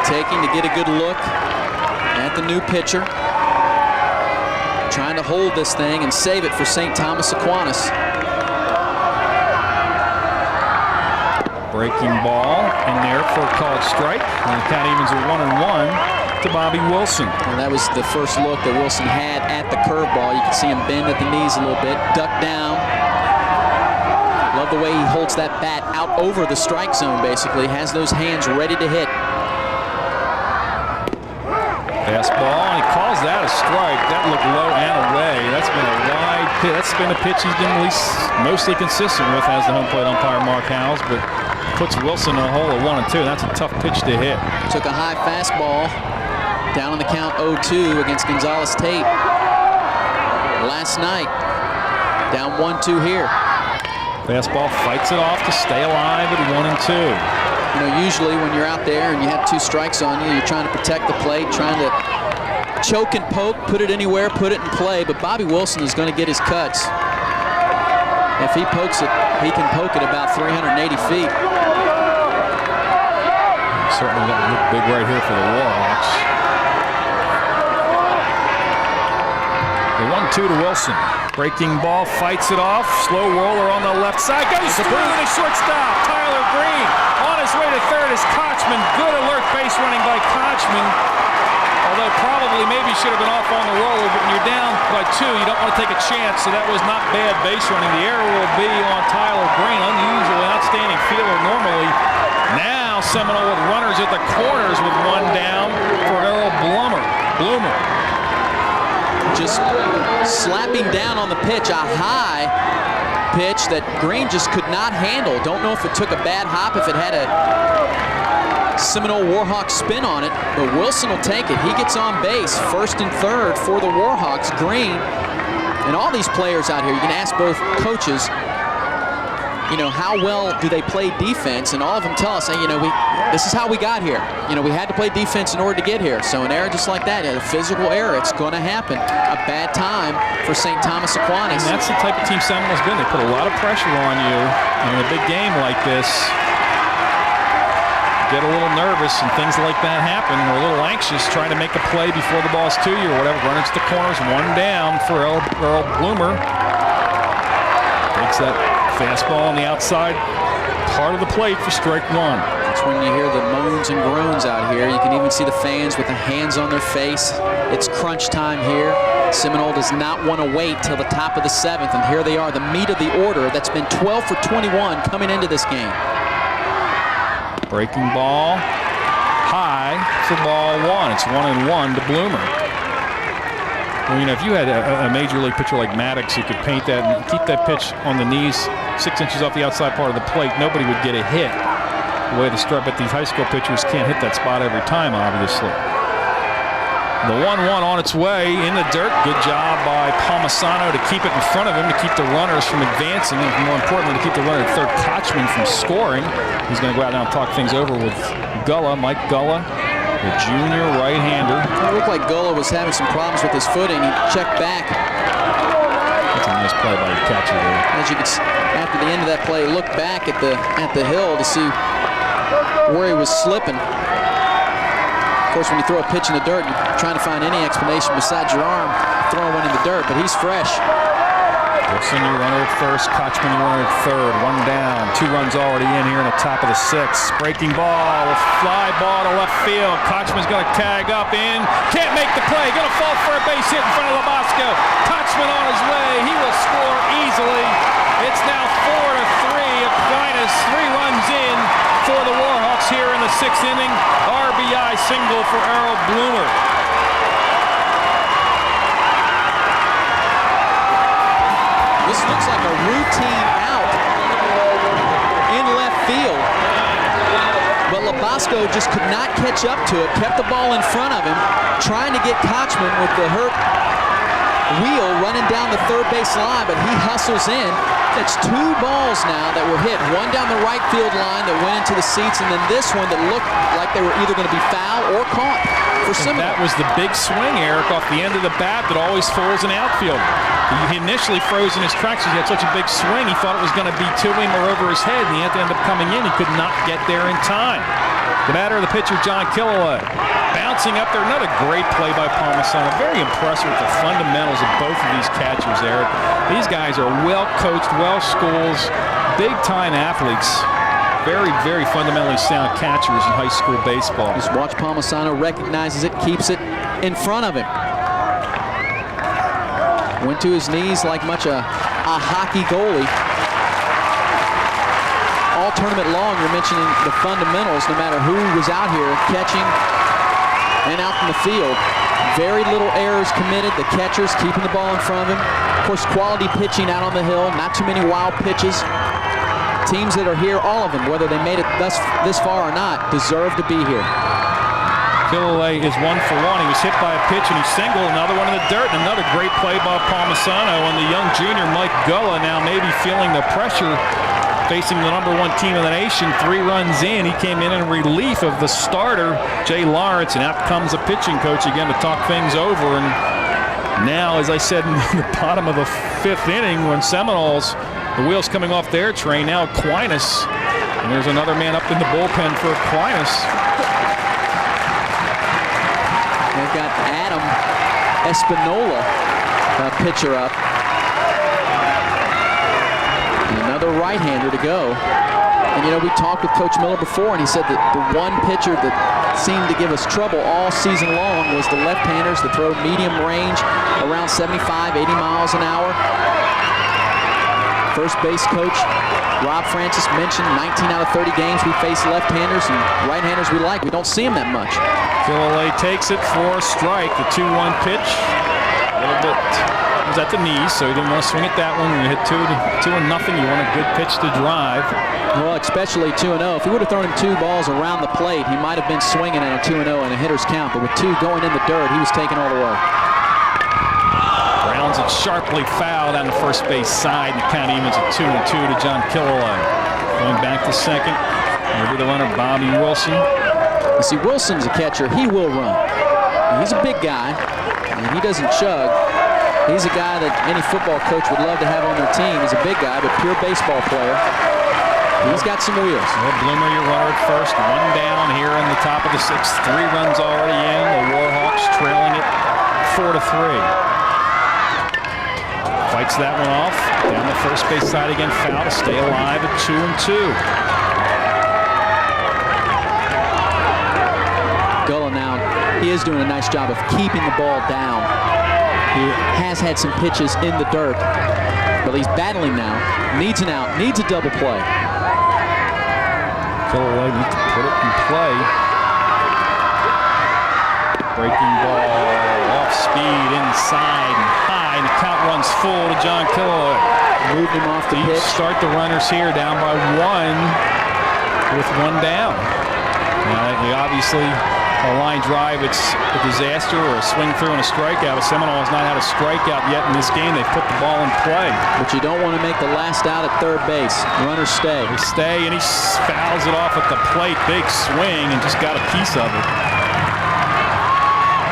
Taking to get a good look at the new pitcher. Trying to hold this thing and save it for St. Thomas Aquinas. Breaking ball in there for a called strike. And the count evens are 1-1 to Bobby Wilson. And that was the first look that Wilson had at the curveball. You can see him bend at the knees a little bit, duck down. Love the way he holds that bat out over the strike zone, basically. Has those hands ready to hit. Fastball, and he calls that a strike. That looked low and away. That's been a wide pitch. That's been a pitch he's been at least mostly consistent with as the home plate umpire, Mark Howes, but puts Wilson in a hole of 1-2. That's a tough pitch to hit. Took a high fastball down on the count 0-2 against Gonzales Tate last night. Down 1-2 here. Fastball fights it off to stay alive at 1-2. You know, usually when you're out there and you have 2 strikes on you, you're trying to protect the plate, trying to choke and poke, put it anywhere, put it in play. But Bobby Wilson is going to get his cuts. If he pokes it, he can poke it about 380 feet. Certainly that look big right here for the Warhawks. The 1-2 to Wilson. Breaking ball, fights it off. Slow roller on the left side. Goes through the shortstop. Tyler Green on his way to third is Kotchman. Good alert base running by Kotchman. Although probably maybe should have been off on the roller, but when you're down by 2, you don't want to take a chance. So that was not bad base running. The error will be on Tyler Green. Unusual, outstanding fielder normally. Now now Seminole with runners at the corners with one down for Errol Bloomer. Just slapping down on the pitch, a high pitch that Green just could not handle. Don't know if it took a bad hop, if it had a Seminole Warhawks spin on it, but Wilson will take it. He gets on base, first and third for the Warhawks. Green and all these players out here, you can ask both coaches, you know, how well do they play defense? And all of them tell us, hey, you know, this is how we got here. You know, we had to play defense in order to get here. So an error just like that, a physical error, it's going to happen. A bad time for St. Thomas Aquinas. And that's the type of team Seminole's been. They put a lot of pressure on you in a big game like this. Get a little nervous and things like that happen. We're a little anxious trying to make a play before the ball's to you or whatever. Runners to the corners, one down for Errol Bloomer. Takes that fastball on the outside part of the plate for strike one. That's when you hear the moans and groans out here. You can even see the fans with the hands on their face. It's crunch time here. Seminole does not want to wait till the top of the seventh, and here they are, the meat of the order that's been 12 for 21 coming into this game. Breaking ball high for ball one. It's 1-1 to Bloomer. Well, you know, if you had a major league pitcher like Maddox who could paint that and keep that pitch on the knees 6 inches off the outside part of the plate, nobody would get a hit. The way the start, but these high school pitchers can't hit that spot every time, obviously. The 1-1 on its way in the dirt. Good job by Palmisano to keep it in front of him, to keep the runners from advancing, and more importantly, to keep the runner at third, Kotchman, from scoring. He's going to go out now and talk things over with Mike Gulla, the junior right-hander. It looked like Gulla was having some problems with his footing. He checked back. That's a nice play by the catcher there. As you can see, after the end of that play, look back at the hill to see where he was slipping. Of course, when you throw a pitch in the dirt, you're trying to find any explanation besides your arm throwing one in the dirt, but he's fresh. Wilson, you runner at first. Kotchman, you runner at third. One down. 2 runs already in here in the top of the 6th. Breaking ball, a fly ball to left field. Kotchman's going to tag up in. Can't make the play. Going to fall for a base hit in front of Labasco. Kotchman on his way. He will score easily. It's now 4-3. Aquinas 3 runs in for the Warhawks here in the 6th inning. RBI single for Errol Bloomer. This looks like a routine out in left field. But Labasco just could not catch up to it, kept the ball in front of him, trying to get Kotchman with the hurt wheel running down the third base line, but he hustles in. That's 2 balls now that were hit. One down the right field line that went into the seats, and then this one that looked like they were either going to be foul or caught for Seminole. That was the big swing, Eric, off the end of the bat that always fools an outfielder. He initially froze in his tracks because he had such a big swing. He thought it was going to be to him or over his head, and he had to end up coming in. He could not get there in time. The batter of the pitcher, John Killaway, bouncing up there. Another great play by Palmisano. Very impressed with the fundamentals of both of these catchers, Eric. These guys are well-coached, well-schooled, big-time athletes. Very, very fundamentally sound catchers in high school baseball. Just watch Palmisano, recognizes it, keeps it in front of him. Went to his knees like much a hockey goalie. All tournament long, you're mentioning the fundamentals, no matter who was out here catching and out in the field. Very little errors committed. The catchers keeping the ball in front of him. Of course, quality pitching out on the hill. Not too many wild pitches. Teams that are here, all of them, whether they made it this far or not, deserve to be here. Killaway is 1 for 1. He was hit by a pitch and he singled. Another one in the dirt. And another great play by Palmisano. And the young junior Mike Gulla now maybe feeling the pressure, facing the #1 team in the nation. 3 runs in. He came in relief of the starter, Jay Lawrence, and out comes the pitching coach again to talk things over. And now, as I said in the bottom of the 5th inning, when Seminoles, the wheels coming off their train, now Aquinas. And there's another man up in the bullpen for Aquinas. They've got Adam Espinola, pitcher up. Another right-hander to go. And, you know, we talked with Coach Miller before, and he said that the one pitcher that seemed to give us trouble all season long was the left-handers that throw medium range, around 75, 80 miles an hour. First base coach Rob Francis mentioned 19 out of 30 games we face left-handers and right-handers we like. We don't see them that much. Killalay takes it for a strike. The 2-1 pitch. A little bit. It was at the knees, so he didn't want to swing at that one. When you hit 2-0, you want a good pitch to drive. Well, especially 2-0. If he would have thrown him 2 balls around the plate, he might have been swinging at a 2-0 in a hitter's count. But with 2 going in the dirt, he was taking all the way. Grounds it sharply foul down the first base side, and the count evens at 2-2 to John Killalay. Going back to second, will be the runner, Bobby Wilson. You see, Wilson's a catcher. He will run. He's a big guy, and he doesn't chug. He's a guy that any football coach would love to have on their team. He's a big guy, but pure baseball player. He's got some wheels. Well, Bloomer, your runner at first. 1 down here in the top of the 6th. 3 runs already in. The Warhawks trailing it 4-3. Fights that one off. Down the first base side again. Foul to stay alive at 2-2. Gullah now, he is doing a nice job of keeping the ball down. He has had some pitches in the dirt, but he's battling now. Needs an out, needs a double play. Killalay needs to put it in play. Breaking ball, off speed, inside and high, and the count runs full to John Killalay. Moved him off the pitch. Start the runners here down by 1 with 1 down. Now, he obviously, a line drive, it's a disaster, or a swing through and a strikeout. Seminole has not had a strikeout yet in this game. They've put the ball in play. But you don't want to make the last out at third base. Runners stay. They stay, and he fouls it off at the plate. Big swing, and just got a piece of it.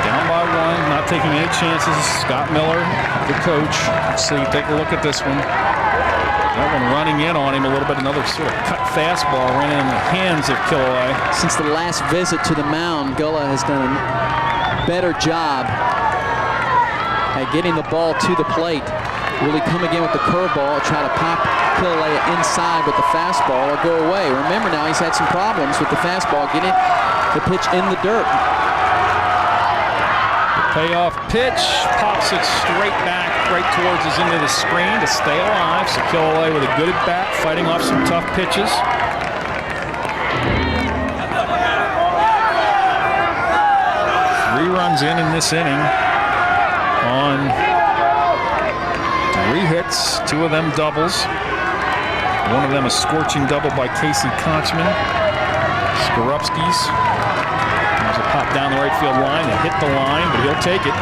Down by 1, not taking any chances. Scott Miller, the coach. Let's see, take a look at this one. That one running in on him a little bit. Another sort of cut fastball ran in the hands of Killalay. Since the last visit to the mound, Gullah has done a better job at getting the ball to the plate. Really come again with the curveball, try to pop Killalay inside with the fastball or go away. Remember now, he's had some problems with the fastball, getting the pitch in the dirt. Payoff pitch, pops it straight back, right towards his into the screen to stay alive. So Killalay with a good at bat, fighting off some tough pitches. 3 runs in this inning on 3 hits, 2 of them doubles. One of them a scorching double by Casey Kotchman. Skorupski's. There's a pop down the right field line and hit the line, but he'll take it.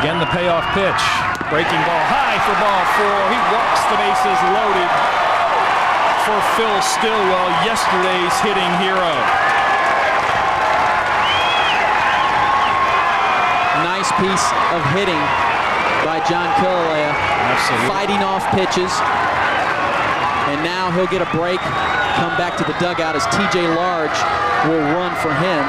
Again, the payoff pitch. Breaking ball high for ball 4. He walks the bases loaded for Phil Stillwell, yesterday's hitting hero. Nice piece of hitting by John Killalay. Absolutely. Fighting off pitches. And now he'll get a break, come back to the dugout as TJ Large will run for him.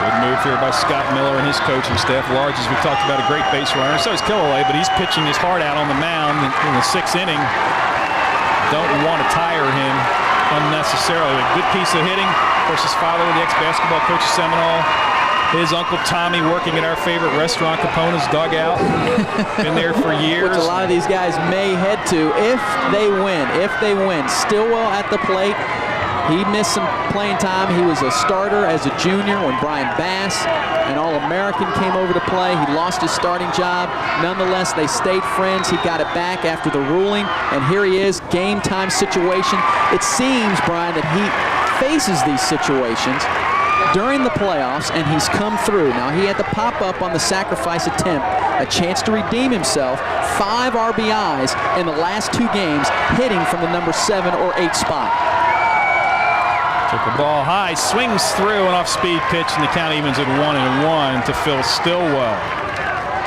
Good move here by Scott Miller and his coaching staff. Large, as we talked about, a great base runner. So is Killalay, but he's pitching his heart out on the mound in the 6th inning. Don't want to tire him unnecessarily. A good piece of hitting. Of course, his father, the ex-basketball coach of Seminole. His Uncle Tommy working at our favorite restaurant, Capona's Dugout. Been there for years. Which a lot of these guys may head to if they win. Stillwell at the plate. He missed some playing time. He was a starter as a junior when Brian Bass, an All-American, came over to play. He lost his starting job. Nonetheless, they stayed friends. He got it back after the ruling, and here he is, game time situation. It seems, Brian, that he faces these situations during the playoffs, and he's come through. Now, he had to pop up on the sacrifice attempt, a chance to redeem himself. 5 RBIs in the last 2 games, hitting from the number 7 or 8 spot. Took the ball high, swings through an off-speed pitch, and the count evens at 1-1 to Phil Stillwell.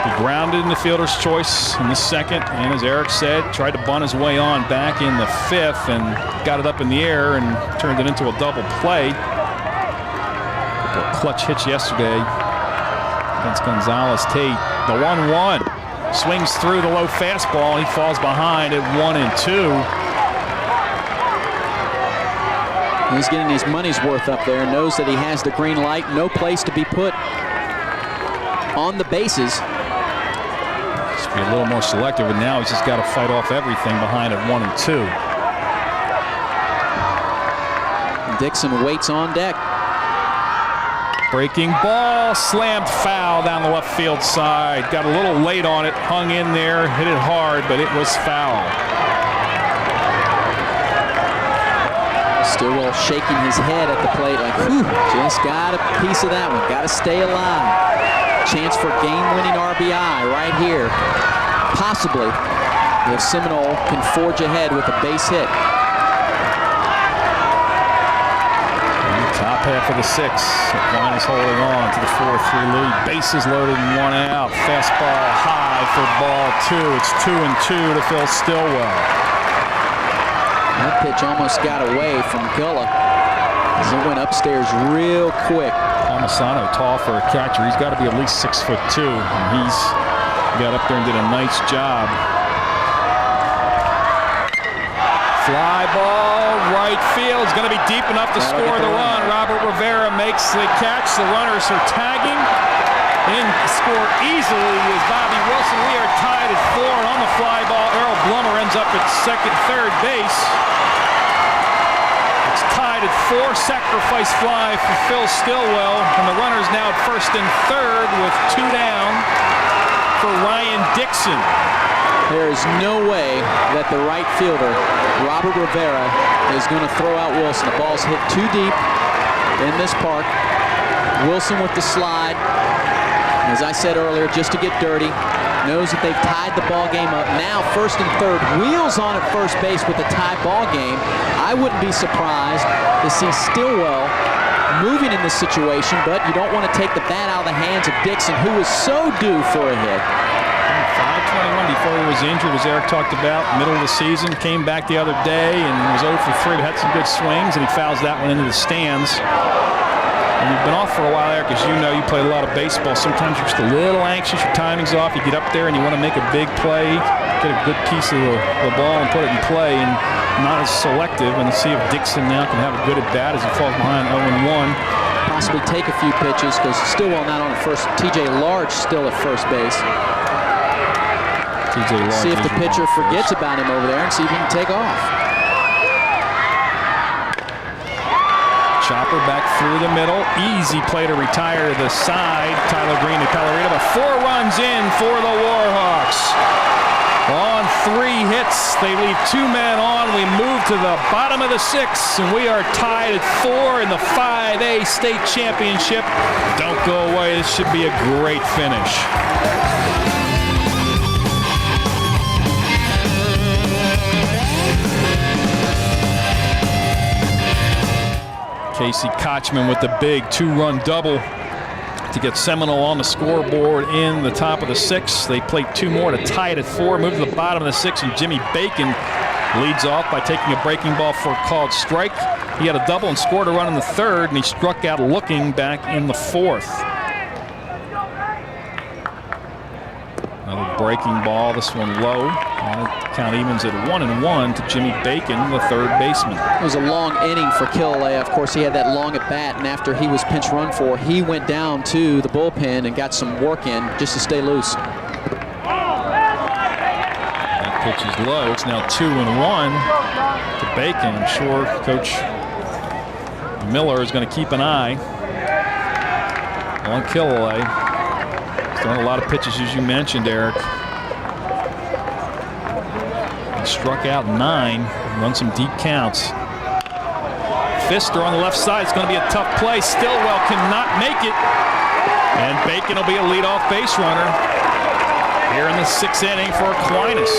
He grounded in the fielder's choice in the 2nd, and as Eric said, tried to bunt his way on back in the 5th and got it up in the air and turned it into a double play. A clutch hit yesterday against Gonzalez Tate. The 1-1 swings through the low fastball, and he falls behind at 1-2. He's getting his money's worth up there, knows that he has the green light, no place to be put on the bases. Just be a little more selective, and now he's just got to fight off everything behind at 1-2. Dixon waits on deck. Breaking ball, slammed foul down the left field side. Got a little late on it, hung in there, hit it hard, but it was foul. Stillwell shaking his head at the plate like, whew, just got a piece of that one. Got to stay alive. Chance for game-winning RBI right here. Possibly, if Seminole can forge ahead with a base hit. Top half of the 6th. Aquinas holding on to the 4-3 lead. Bases loaded and 1 out. Fastball high for ball 2. It's 2-2 to Phil Stillwell. That pitch almost got away from Gulla as it went upstairs real quick. Palmisano, tall for a catcher. He's got to be at least 6'2", and he's got up there and did a nice job. Fly ball, right field. It's going to be deep enough to score the run. Robert Rivera makes the catch. The runners are tagging. In score easily is Bobby Wilson. We are tied at 4, and on the fly ball, Errol Blummer ends up at third base. It's tied at 4. Sacrifice fly for Phil Stillwell, and the runners now at first and third with 2 down for Ryan Dixon. There is no way that the right fielder, Robert Rivera, is going to throw out Wilson. The ball's hit too deep in this park. Wilson with the slide. As I said earlier, just to get dirty. Knows that they've tied the ball game up. Now first and third. Wheels on at first base with a tie ball game. I wouldn't be surprised to see Stillwell moving in this situation, but you don't want to take the bat out of the hands of Dixon, who is so due for a hit. 5:21 before he was injured, as Eric talked about, middle of the season. Came back the other day and was 0 for 3, but had some good swings, and he fouls that one into the stands. And you've been off for a while, Eric, as you know, you play a lot of baseball. Sometimes you're just a little anxious, your timing's off, you get up there and you want to make a big play, get a good piece of the ball and put it in play, and not as selective, and see if Dixon now can have a good at bat as he falls behind 0-1. Possibly take a few pitches, because Stillwell not on at first. TJ Large still at first base. See if the pitcher forgets about him over there and see if he can take off. Chopper back through the middle. Easy play to retire to the side. Tyler Green to Colorado, but 4 runs in for the Warhawks. On 3 hits, they leave 2 men on. We move to the bottom of the 6th, and we are tied at 4 in the 5A state championship. Don't go away. This should be a great finish. Casey Kotchman with the big 2-run double to get Seminole on the scoreboard in the top of the 6th. They played 2 more to tie it at 4, move to the bottom of the 6th, and Jimmy Bacon leads off by taking a breaking ball for a called strike. He had a double and scored a run in the 3rd, and he struck out looking back in the 4th. Another breaking ball, this one low. And count evens at 1-1 to Jimmy Bacon, the 3rd baseman. It was a long inning for Killalea. Of course, he had that long at bat, and after he was pinch run for, he went down to the bullpen and got some work in just to stay loose. That pitch is low. It's now 2-1 to Bacon. I'm sure Coach Miller is going to keep an eye on Killalea. He's thrown a lot of pitches, as you mentioned, Eric. Struck out 9, run some deep counts. Pfister on the left side. It's going to be a tough play. Stillwell cannot make it. And Bacon will be a leadoff base runner here in the 6th inning for Aquinas.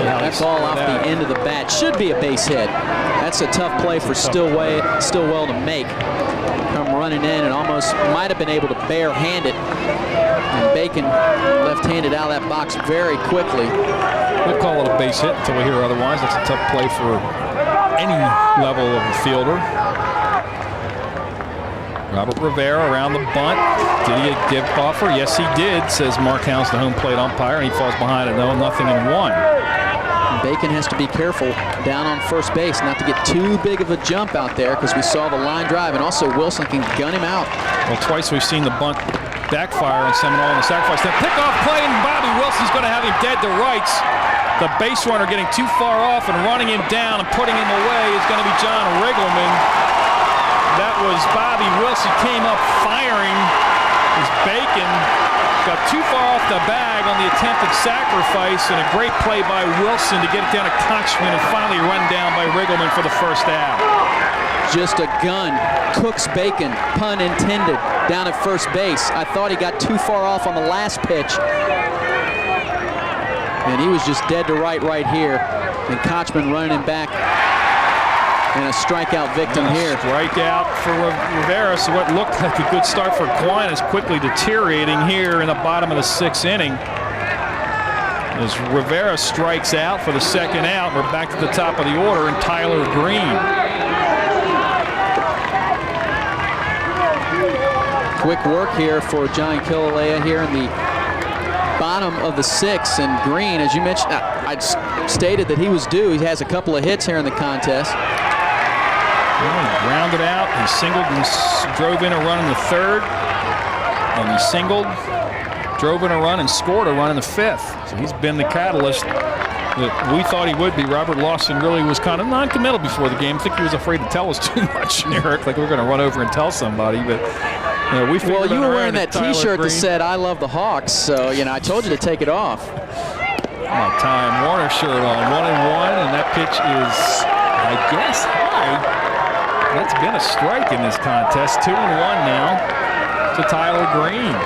That ball off the end of the bat should be a base hit. That's a tough play for Stillwell to make. Come running in and almost might have been able to bare-hand it. And Bacon left-handed out of that box very quickly. We'll call it a base hit until we hear otherwise. That's a tough play for any level of a fielder. Robert Rivera around the bunt. Did he give offer? Yes, he did, says Mark House, the home plate umpire, and he falls behind at 0-1. Bacon has to be careful down on first base not to get too big of a jump out there, because we saw the line drive, and also Wilson can gun him out. Well, twice we've seen the bunt backfire on Seminole on the sacrifice. Then pick-off play, and Bobby Wilson's going to have him dead to rights. The base runner getting too far off and running him down and putting him away is going to be John Riggleman. That was Bobby Wilson, came up firing his Bacon. Got too far off the bag on the attempted sacrifice, and a great play by Wilson to get it down to Kotchman and finally run down by Riggleman for the first out. Just a gun. Cooks Bacon, pun intended, down at first base. I thought he got too far off on the last pitch. And he was just dead to right here. And Kotchman running him back. And a strikeout victim here. Strikeout for Rivera, so what looked like a good start for Aquinas quickly deteriorating here in the bottom of the 6th inning. As Rivera strikes out for the second out, we're back to the top of the order, and Tyler Green. Quick work here for John Killalea here in the bottom of the 6th, and Green, as you mentioned, I stated that he was due. He has a couple of hits here in the contest. He grounded out, he singled and drove in a run in the 3rd, and he singled, drove in a run, and scored a run in the 5th. So he's been the catalyst that we thought he would be. Robert Lawson really was kind of non-committal before the game. I think he was afraid to tell us too much, Eric, like we were going to run over and tell somebody, but we figured. Well, you were wearing that T-shirt that Green said "I love the Hawks," so I told you to take it off. My Time Warner shirt on, 1-1, and that pitch is, I guess, high. That's been a strike in this contest. 2-1 now to Tyler Green.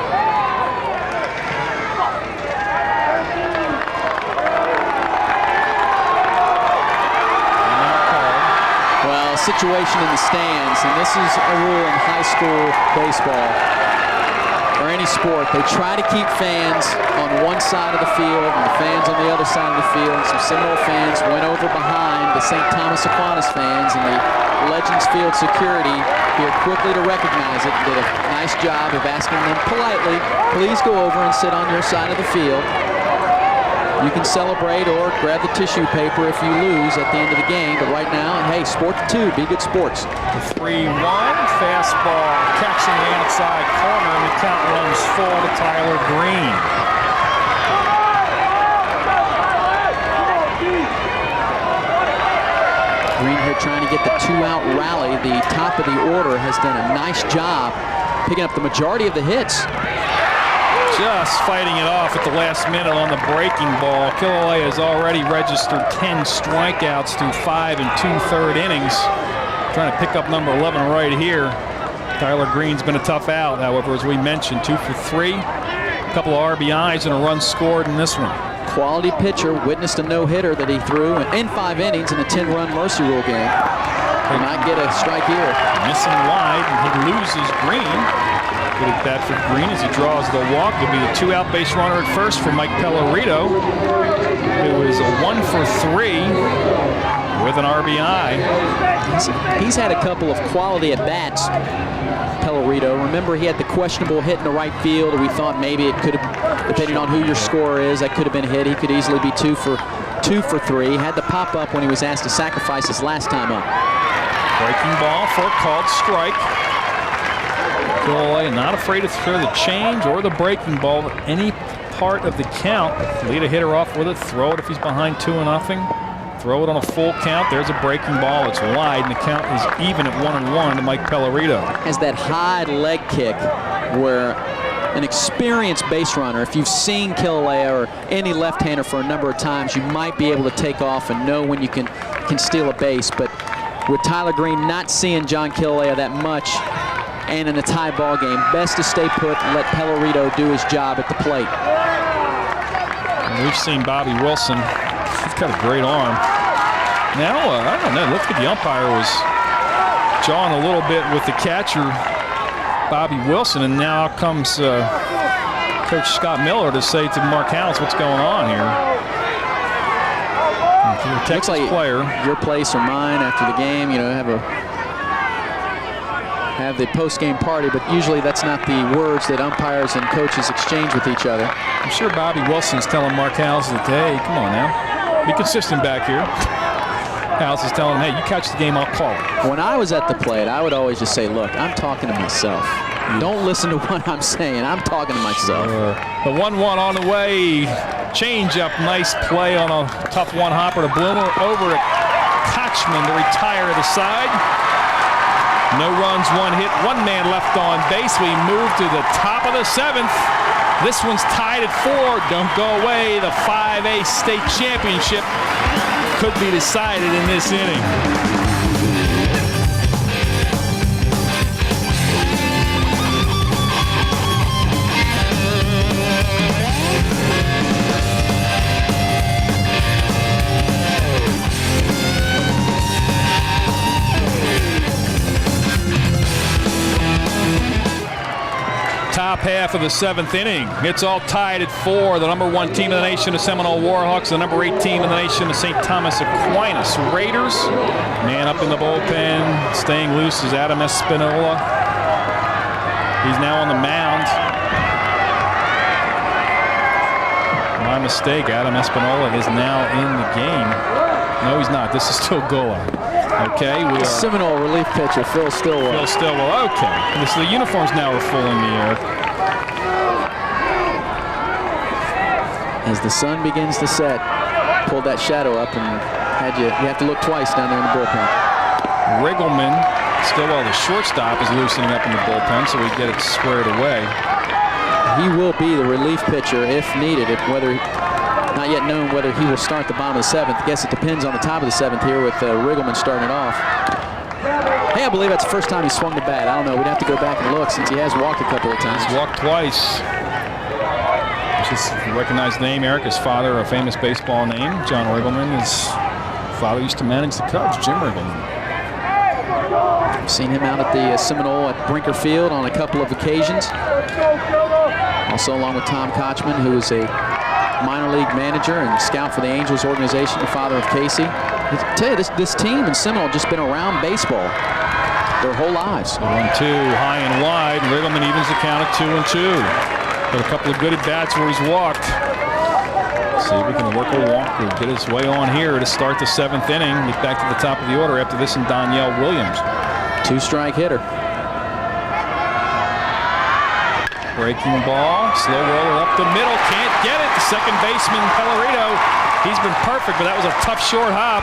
Well, a situation in the stands, and this is a rule in high school baseball or any sport. They try to keep fans on one side of the field and the fans on the other side of the field. Some Seminole fans went over behind the St. Thomas Aquinas fans, and the Legends Field security here quickly to recognize it. Did a nice job of asking them politely, please go over and sit on your side of the field. You can celebrate or grab the tissue paper if you lose at the end of the game, but right now, hey, sport to 2, be good sports. The 3-1 fastball catching the outside corner, and the count runs full to Tyler Green. Green here trying to get the 2-out rally. The top of the order has done a nice job picking up the majority of the hits. Just fighting it off at the last minute on the breaking ball. Killalea has already registered 10 strikeouts through 5 2/3 innings. Trying to pick up number 11 right here. Tyler Green's been a tough out, however, as we mentioned, 2 for 3. A couple of RBIs and a run scored in this one. Quality pitcher, witnessed a no-hitter that he threw in 5 innings in a 10-run Mercy Rule game. He might get a strike here. Missing wide, and he loses Green. Good at bat for Green as he draws the walk. It'll be a 2-out base runner at first for Mike Pellerito. It was a 1 for 3 with an RBI. He's had a couple of quality at-bats, Pellerito. Remember, he had the questionable hit in the right field, and we thought maybe it could have, depending on who your scorer is, that could have been hit. He could easily be 2 for 3. Had the pop-up when he was asked to sacrifice his last time up. Breaking ball for a called strike. Killalea not afraid to throw the change or the breaking ball at any part of the count. Lead a hitter off with it, throw it if he's behind 2-0. Throw it on a full count. There's a breaking ball. It's wide, and the count is even at 1-1 to Mike Pellerito. Has that high leg kick where an experienced base runner, if you've seen Killalea or any left-hander for a number of times, you might be able to take off and know when you can steal a base. But with Tyler Green not seeing John Killalea that much, and in a tie ball game, best to stay put and let Pellerito do his job at the plate. And we've seen Bobby Wilson. He's got a great arm. Now, I don't know, looks like the umpire was jawing a little bit with the catcher, Bobby Wilson, and now comes Coach Scott Miller to say to Mark House what's going on here. Looks like player. Your place or mine after the game, have the post-game party, but usually that's not the words that umpires and coaches exchange with each other. I'm sure Bobby Wilson's telling Mark House that, hey, come on now, be consistent back here. House is telling him, hey, you catch the game, I'll call it. When I was at the plate, I would always just say, look, I'm talking to myself. Don't listen to what I'm saying. I'm talking to myself. The 1-1 on the way. Change up. Nice play on a tough one-hopper to Bloomer over to Kotchman to retire to the side. No runs, one hit, one man left on base. We move to the top of the 7th. This one's tied at 4. Don't go away. The 5A state championship could be decided in this inning. Top half of the 7th inning. It's all tied at 4. The number 1 team in the nation, the Seminole Warhawks. The number 8 team in the nation, the St. Thomas Aquinas Raiders. Man up in the bullpen. Staying loose is Adam Espinola. He's now on the mound. My mistake. Adam Espinola is now in the game. No, he's not. This is still Gola. Okay, we are Seminole relief pitcher Phil Stillwell. Phil Stillwell. Okay, the uniforms now are fooling me here. As the sun begins to set, pulled that shadow up and you have to look twice down there in the bullpen. Riggleman, Stillwell, the shortstop, is loosening up in the bullpen, so we get it squared away. He will be the relief pitcher if needed. Not yet known whether he will start the bottom of the 7th. I guess it depends on the top of the 7th here with Riggleman starting it off. Hey, I believe that's the first time he swung the bat. I don't know. We'd have to go back and look since he has walked a couple of times. He's walked twice. Just recognize the name, Eric. His father, a famous baseball name, John Riggleman. His father used to manage the Cubs, Jim Riggleman. I've seen him out at the Seminole at Brinker Field on a couple of occasions. Also along with Tom Kotchman, who is a minor league manager and scout for the Angels organization, the father of Casey. I tell you, this team in Seminole just been around baseball their whole lives. 1-2, high and wide. Riggleman evens the count at 2-2. Got a couple of good at-bats where he's walked. See if we can work a walk or get his way on here to start the 7th inning. Get back to the top of the order after this and Danielle Williams. 2-strike hitter. Breaking ball, slow roller up the middle, can't get it. The second baseman, Pellerito, he's been perfect, but that was a tough short hop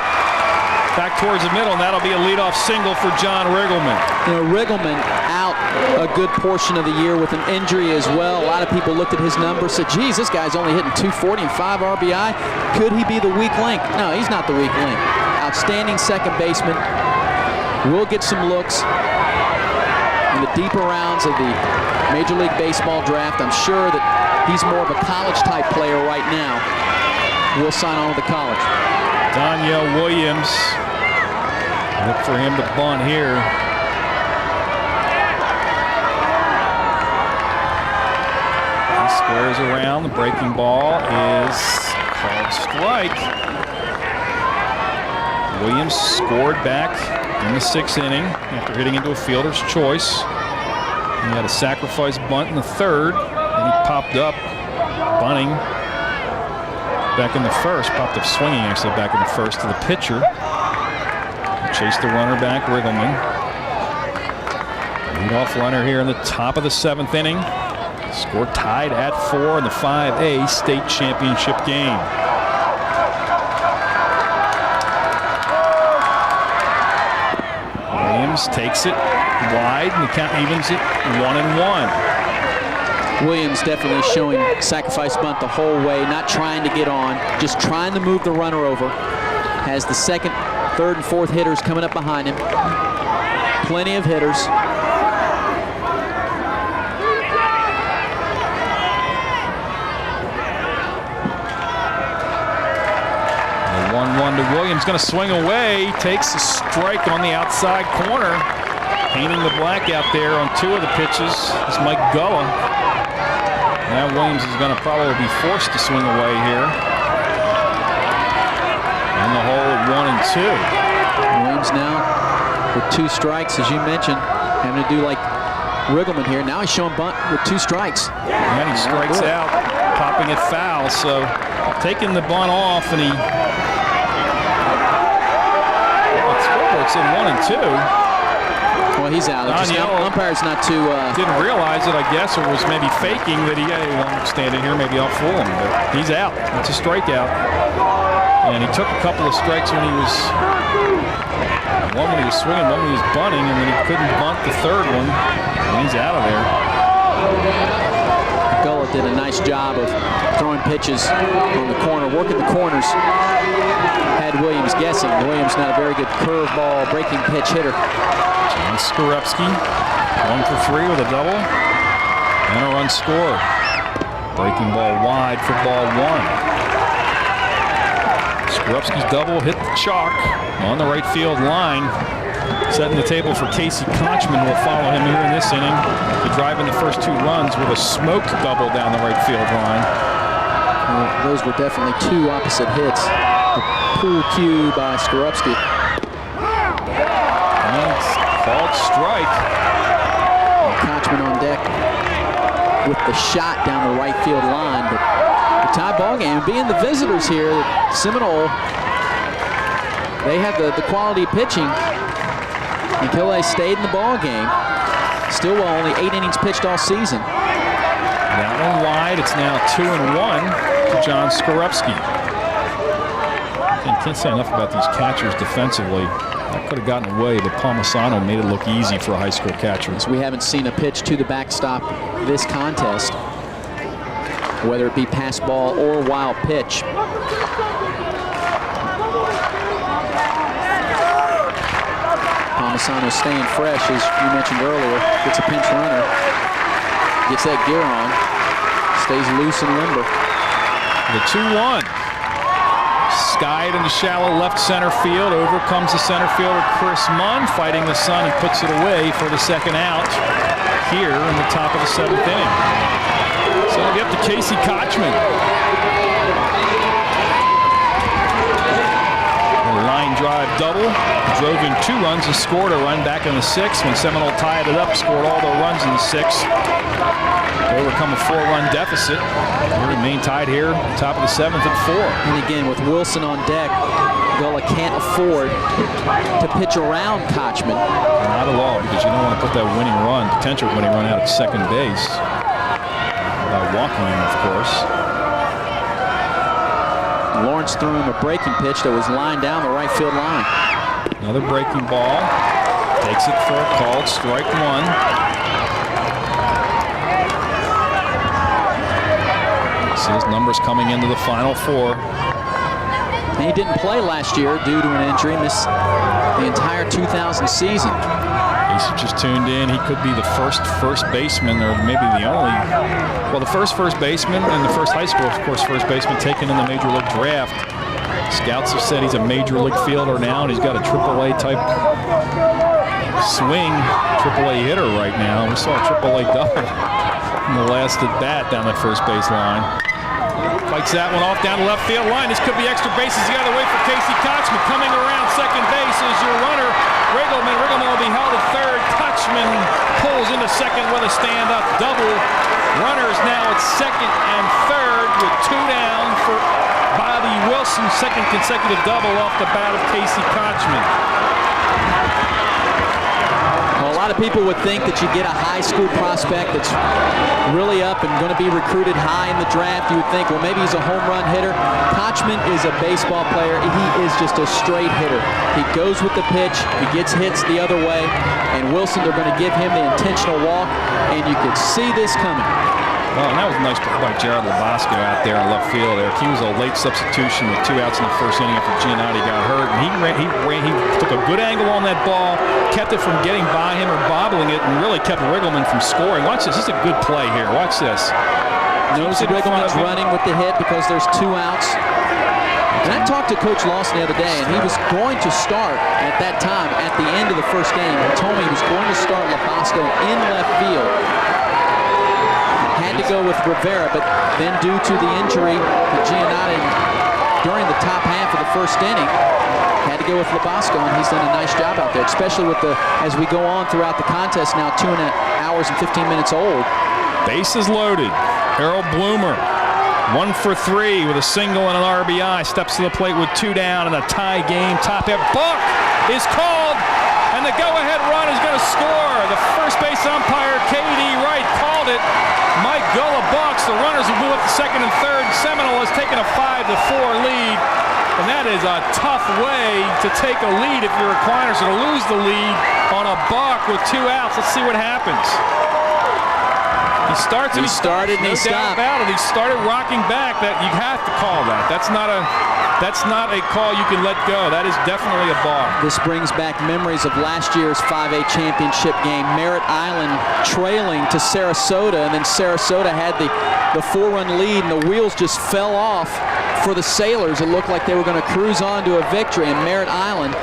back towards the middle, and that'll be a leadoff single for John Riggleman. You know, Riggleman out a good portion of the year with an injury as well. A lot of people looked at his numbers, said, geez, this guy's only hitting 240 and 5 RBI. Could he be the weak link? No, he's not the weak link. Outstanding second baseman. Will get some looks in the deeper rounds of the Major League Baseball draft. I'm sure that he's more of a college-type player right now. We'll sign on with the college. Danielle Williams. Look for him to bunt here. He squares around. The breaking ball is called strike. Williams scored back in the 6th inning after hitting into a fielder's choice. He had a sacrifice bunt in the 3rd, and he popped up bunting back in the 1st. Popped up swinging actually back in the 1st to the pitcher. Chased the runner back, Riggleman. Leadoff runner here in the top of the 7th inning. Score tied at 4 in the 5A state championship game. Williams takes it wide, and the count evens it 1-1. Williams definitely showing sacrifice bunt the whole way, not trying to get on, just trying to move the runner over. Has the 2nd, 3rd, and 4th hitters coming up behind him. Plenty of hitters. The 1-1 to Williams, going to swing away, takes a strike on the outside corner. Painting the black out there on 2 of the pitches is Mike Gullah. Now Williams is going to probably be forced to swing away here. In the hole at 1-2. Williams now with 2 strikes, as you mentioned, having to do like Riggleman here. Now he's showing bunt with 2 strikes. And he strikes out, popping it foul. So taking the bunt off, and it's in 1-2. Well, he's out. Umpire's not too... Didn't realize it, I guess, or was maybe faking that he won't stand in here. Maybe I'll fool him, but he's out. It's a strikeout. And he took a couple of strikes when he was... One when he was swinging, one when he was bunting, and then he couldn't bunt the third one. And he's out of there. Gullah did a nice job of throwing pitches on the corner, working the corners. Had Williams guessing. Williams not a very good curveball, breaking pitch hitter. John Skorupski, 1 for 3 with a double, and a run scored. Breaking ball wide for ball 1. Skorupski's double hit the chalk on the right field line, setting the table for Casey Kotchman, who will follow him here in this inning to drive in the first 2 runs with a smoked double down the right field line. Well, those were definitely 2 opposite hits. The pool cue by Skorupski. And it's called strike. And Kotchman on deck with the shot down the right field line, but the tie ball game. Being the visitors here, Seminole, they have the quality pitching. Until they stayed in the ball game. Still only 8 innings pitched all season. That one wide. It's now 2-1 to John Skorupski. Can't say enough about these catchers defensively. That could have gotten away, but Palmisano made it look easy for a high school catcher. So we haven't seen a pitch to the backstop this contest, whether it be pass ball or wild pitch. Palmisano staying fresh, as you mentioned earlier. Gets a pinch runner, gets that gear on, stays loose and limber. The 2-1. Skied into shallow left center field. Over comes the center fielder Chris Munn, fighting the sun, and puts it away for the second out here in the top of the 7th inning. So it'll get up to Casey Kotchman. Line drive double, drove in 2 runs and scored a run back in the 6th when Seminole tied it up, scored all their runs in the 6th. They overcome a 4-run deficit. They remain tied here, top of the 7th at 4. And again, with Wilson on deck, Gullah can't afford to pitch around Kotchman. Not at all, because you don't want to put that potential winning run out at second base without walking him, of course. Lawrence threw him a breaking pitch that was lined down the right field line. Another breaking ball. Takes it for a called strike 1. See his numbers coming into the final 4. And he didn't play last year due to an injury, missed the entire 2000 season. He's just tuned in. He could be the first baseman, or maybe the only. Well, the first baseman and the first high school, of course, first baseman taken in the Major League draft. Scouts have said he's a Major League fielder now, and he's got a AAA type swing, AAA hitter right now. We saw a AAA double in the last at bat down the first base line. Fights that one off down the left field line. This could be extra bases the other way for Casey Kotchman. Coming around second base is your runner, Riggleman. Riggleman will be held at third. Kotchman pulls into second with a stand-up double. Runners now at second and third with 2 down for Bobby Wilson. Second consecutive double off the bat of Casey Kotchman. Well, a lot of people would think that you get a high school prospect that's really up and going to be recruited high in the draft. You would think, well, maybe he's a home run hitter. Kotchman is a baseball player. He is just a straight hitter. He goes with the pitch. He gets hits the other way. And Wilson, they're going to give him the intentional walk, and you could see this coming. Well, and that was a nice play by Jared Labasco out there in left field there. He was a late substitution with 2 outs in the first inning after Giannotti got hurt. And he took a good angle on that ball, kept it from getting by him or bobbling it, and really kept Riggleman from scoring. Watch this. This is a good play here. Watch this. Notice Riggleman's running with the hit because there's 2 outs. And I talked to Coach Lawson the other day, and he was going to start at that time at the end of the first game. He told me he was going to start Labasco in left field. Had to go with Rivera, but then due to the injury to Giannotti during the top half of the first inning, had to go with Labasco, and he's done a nice job out there, especially with as we go on throughout the contest, now 2 hours and 15 minutes old. Bases loaded. Errol Bloomer, 1 for 3 with a single and an RBI, steps to the plate with 2 down in a tie game. Top half. Buck is called. and the go-ahead run is going to score. The first base umpire, K.D. Wright, called it. Mike Gullah balks. The runners will move up to second and third. Seminole has taken a 5-4 lead. And that is a tough way to take a lead if you're Aquinas, or to lose the lead on a balk with 2 outs. Let's see what happens. He started and he stopped. About it. He started rocking back. That you have to call that. That's not a call you can let go. That is definitely a balk. This brings back memories of last year's 5A championship game. Merritt Island trailing to Sarasota, and then Sarasota had the 4-run lead, and the wheels just fell off for the Sailors. It looked like they were going to cruise on to a victory, and Merritt Island,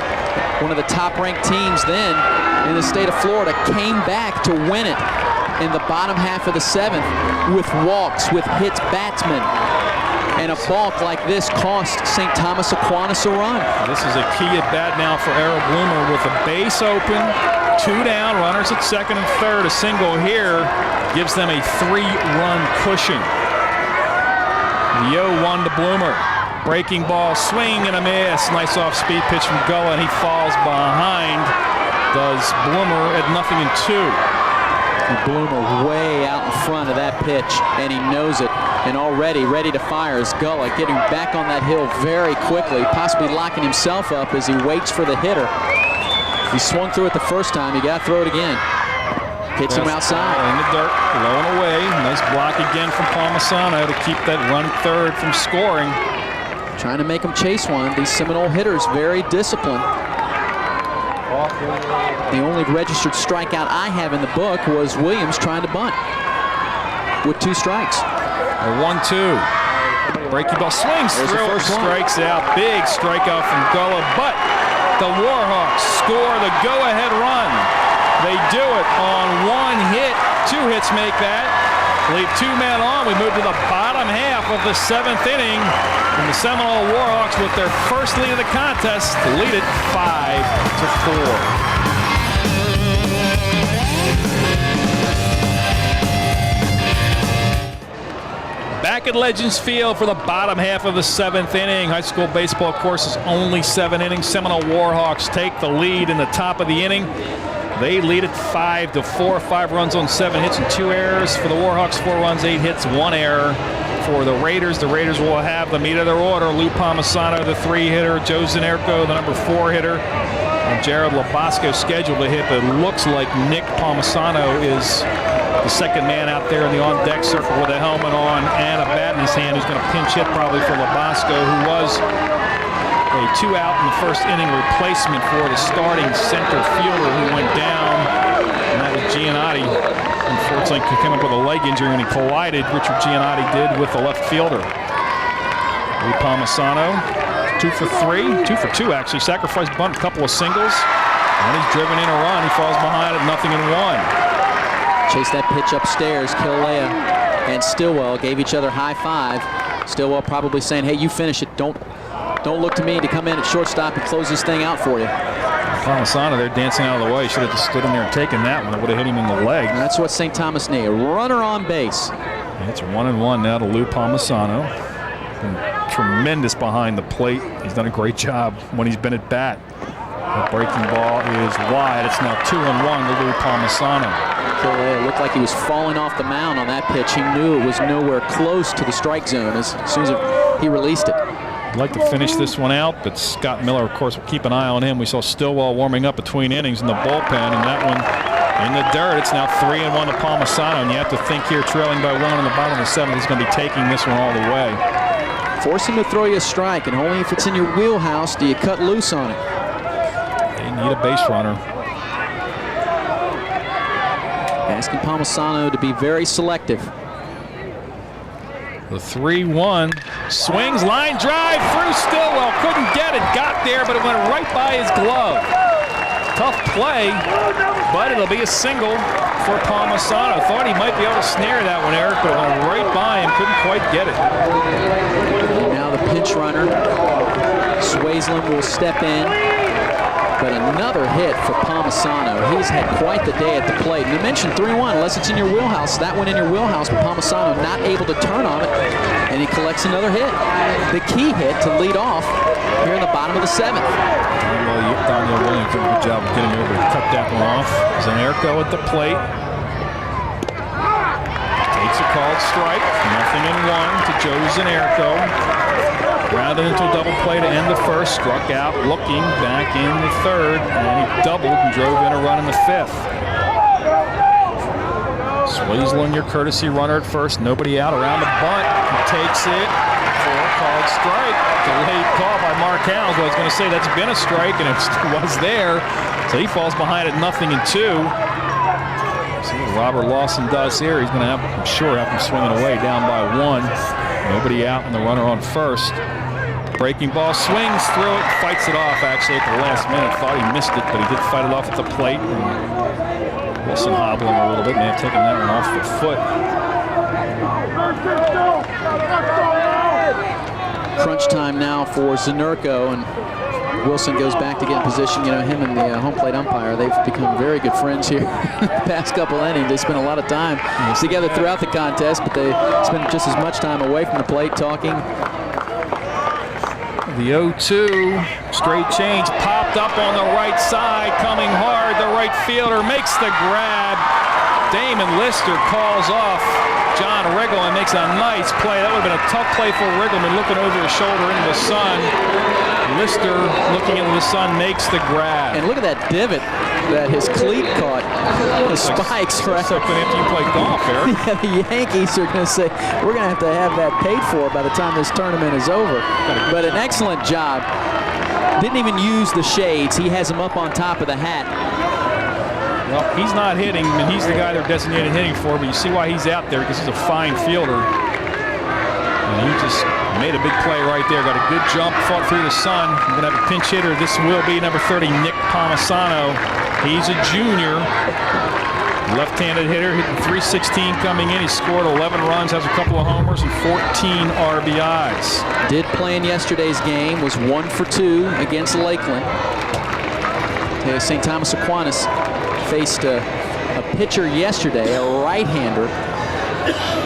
one of the top-ranked teams then in the state of Florida, came back to win it in the bottom half of the 7th with walks, with hits batsmen. And a balk like this cost St. Thomas Aquinas a run. This is a key at bat now for Errol Bloomer with a base open, 2 down, runners at second and third. A single here gives them a 3-run cushion. The 0-1 to Bloomer. Breaking ball, swing and a miss. Nice off-speed pitch from Gullah, and he falls behind. Does Bloomer at 0-2. Bloomer way out in front of that pitch, and he knows it, and already ready to fire is Gullah, getting back on that hill very quickly, possibly locking himself up as he waits for the hitter. He swung through it the first time. You got to throw it again. Hits him outside. In the dirt, low and away. Nice block again from Palmisano to keep that run third from scoring. Trying to make him chase one. These Seminole hitters very disciplined. The only registered strikeout I have in the book was Williams trying to bunt with 2 strikes. A 1-2. Breaking ball swings through, strikes out. Big strikeout from Gullah, but the Warhawks score the go-ahead run. They do it on 1 hit. 2 hits make that. Leave 2 men on. We move to the bottom half of the 7th inning. And the Seminole Warhawks, with their first lead of the contest, lead it 5-4. Back at Legends Field for the bottom half of the 7th inning. High school baseball, of course, is only 7 innings. Seminole Warhawks take the lead in the top of the inning. They lead it 5-4. 5 runs on 7 hits and 2 errors. For the Warhawks, 4 runs, 8 hits, 1 error. For the Raiders will have the meat of their order. Lou Palmisano, the 3-hitter. Joe Zanerko, the number 4-hitter. And Jared Labasco scheduled to hit, but it looks like Nick Palmisano is the second man out there in the on-deck circle with a helmet on and a bat in his hand, who's going to pinch hit probably for Labasco, who was a 2-out in the first inning replacement for the starting center fielder who went down, and that was Giannotti. Unfortunately, he came up with a leg injury when he collided. Richard Giannotti did with the left fielder. Lee Palmisano, 2 for 3, 2 for 2 actually. Sacrifice bunt, a couple of singles, and he's driven in a run. He falls behind at 0-1. Chase that pitch upstairs. Kilea and Stillwell gave each other high five. Stillwell probably saying, "Hey, you finish it. Don't look to me to come in at shortstop and close this thing out for you." Palmisano, they're dancing out of the way. Should have just stood in there and taken that one. It would have hit him in the leg. And that's what St. Thomas need. A runner on base. It's 1-1 now to Lou Palmisano. Been tremendous behind the plate. He's done a great job when he's been at bat. The breaking ball is wide. It's now 2-1 to Lou Palmisano. It looked like he was falling off the mound on that pitch. He knew it was nowhere close to the strike zone as soon as he released it. I'd like to finish this one out, but Scott Miller, of course, will keep an eye on him. We saw Stillwell warming up between innings in the bullpen, and that one in the dirt. It's now 3-1 to Palmisano, and you have to think here, trailing by 1 in the bottom of the 7th, he's going to be taking this one all the way. Force him to throw you a strike, and only if it's in your wheelhouse do you cut loose on it. They need a base runner. Asking Palmisano to be very selective. The 3-1 swings, line drive through Stillwell. Couldn't get it, got there, but it went right by his glove. Tough play, but it'll be a single for Palmisano. Thought he might be able to snare that one, Eric, but it went right by him. Couldn't quite get it. Now the pinch runner, Swaisland, will step in. But another hit for Palmisano. He's had quite the day at the plate. And I mentioned 3-1, unless it's in your wheelhouse. That one in your wheelhouse, but Palmisano not able to turn on it, and he collects another hit. The key hit to lead off here in the bottom of the 7th. Daniel Williams did a good job of getting over to cut that one off. Zanerko at the plate. Takes a called strike. 0-1 to Joe Zanerko. Grounded into a double play to end the first. Struck out, looking back in the 3rd, and he doubled and drove in a run in the 5th. Swayzlin, your courtesy runner at first. Nobody out around the bunt. He takes it for a called strike. Delayed call by Mark Howells. I was going to say that's been a strike, and it was there. So he falls behind at 0-2. See what Robert Lawson does here. He's going to have, I'm sure, have him swinging away down by 1. Nobody out and the runner on first. Breaking ball, swings through it, fights it off actually at the last minute. Thought he missed it, but he did fight it off at the plate. And Wilson hobbling a little bit, may have taken that one off the foot. Crunch time now for Zanerko, and Wilson goes back to get in position. You know, him and the home plate umpire, they've become very good friends here the past couple innings. They spent a lot of time together throughout the contest, but they spend just as much time away from the plate talking. The 0-2, straight change, popped up on the right side, coming hard. The right fielder makes the grab. Damon Lister calls off John Riggleman, makes a nice play. That would have been a tough play for Riggleman, looking over his shoulder into the sun. Lister, looking into the sun, makes the grab. And look at that divot that his cleat caught. The spikes, right? Something after you play golf, Eric. Yeah, the Yankees are going to say, we're going to have that paid for by the time this tournament is over. But an excellent job. Didn't even use the shades. He has them up on top of the hat. Well, he's not hitting, and he's the guy they're designated hitting for, but you see why he's out there, because he's a fine fielder. And he just made a big play right there. Got a good jump, fought through the sun. We're going to have a pinch hitter. This will be number 30, Nick Palmisano. He's a junior. Left-handed hitter, hitting .316 coming in. He scored 11 runs, has a couple of homers, and 14 RBIs. Did play in yesterday's game, was 1 for 2 against Lakeland. St. Thomas Aquinas faced a pitcher yesterday, a right-hander,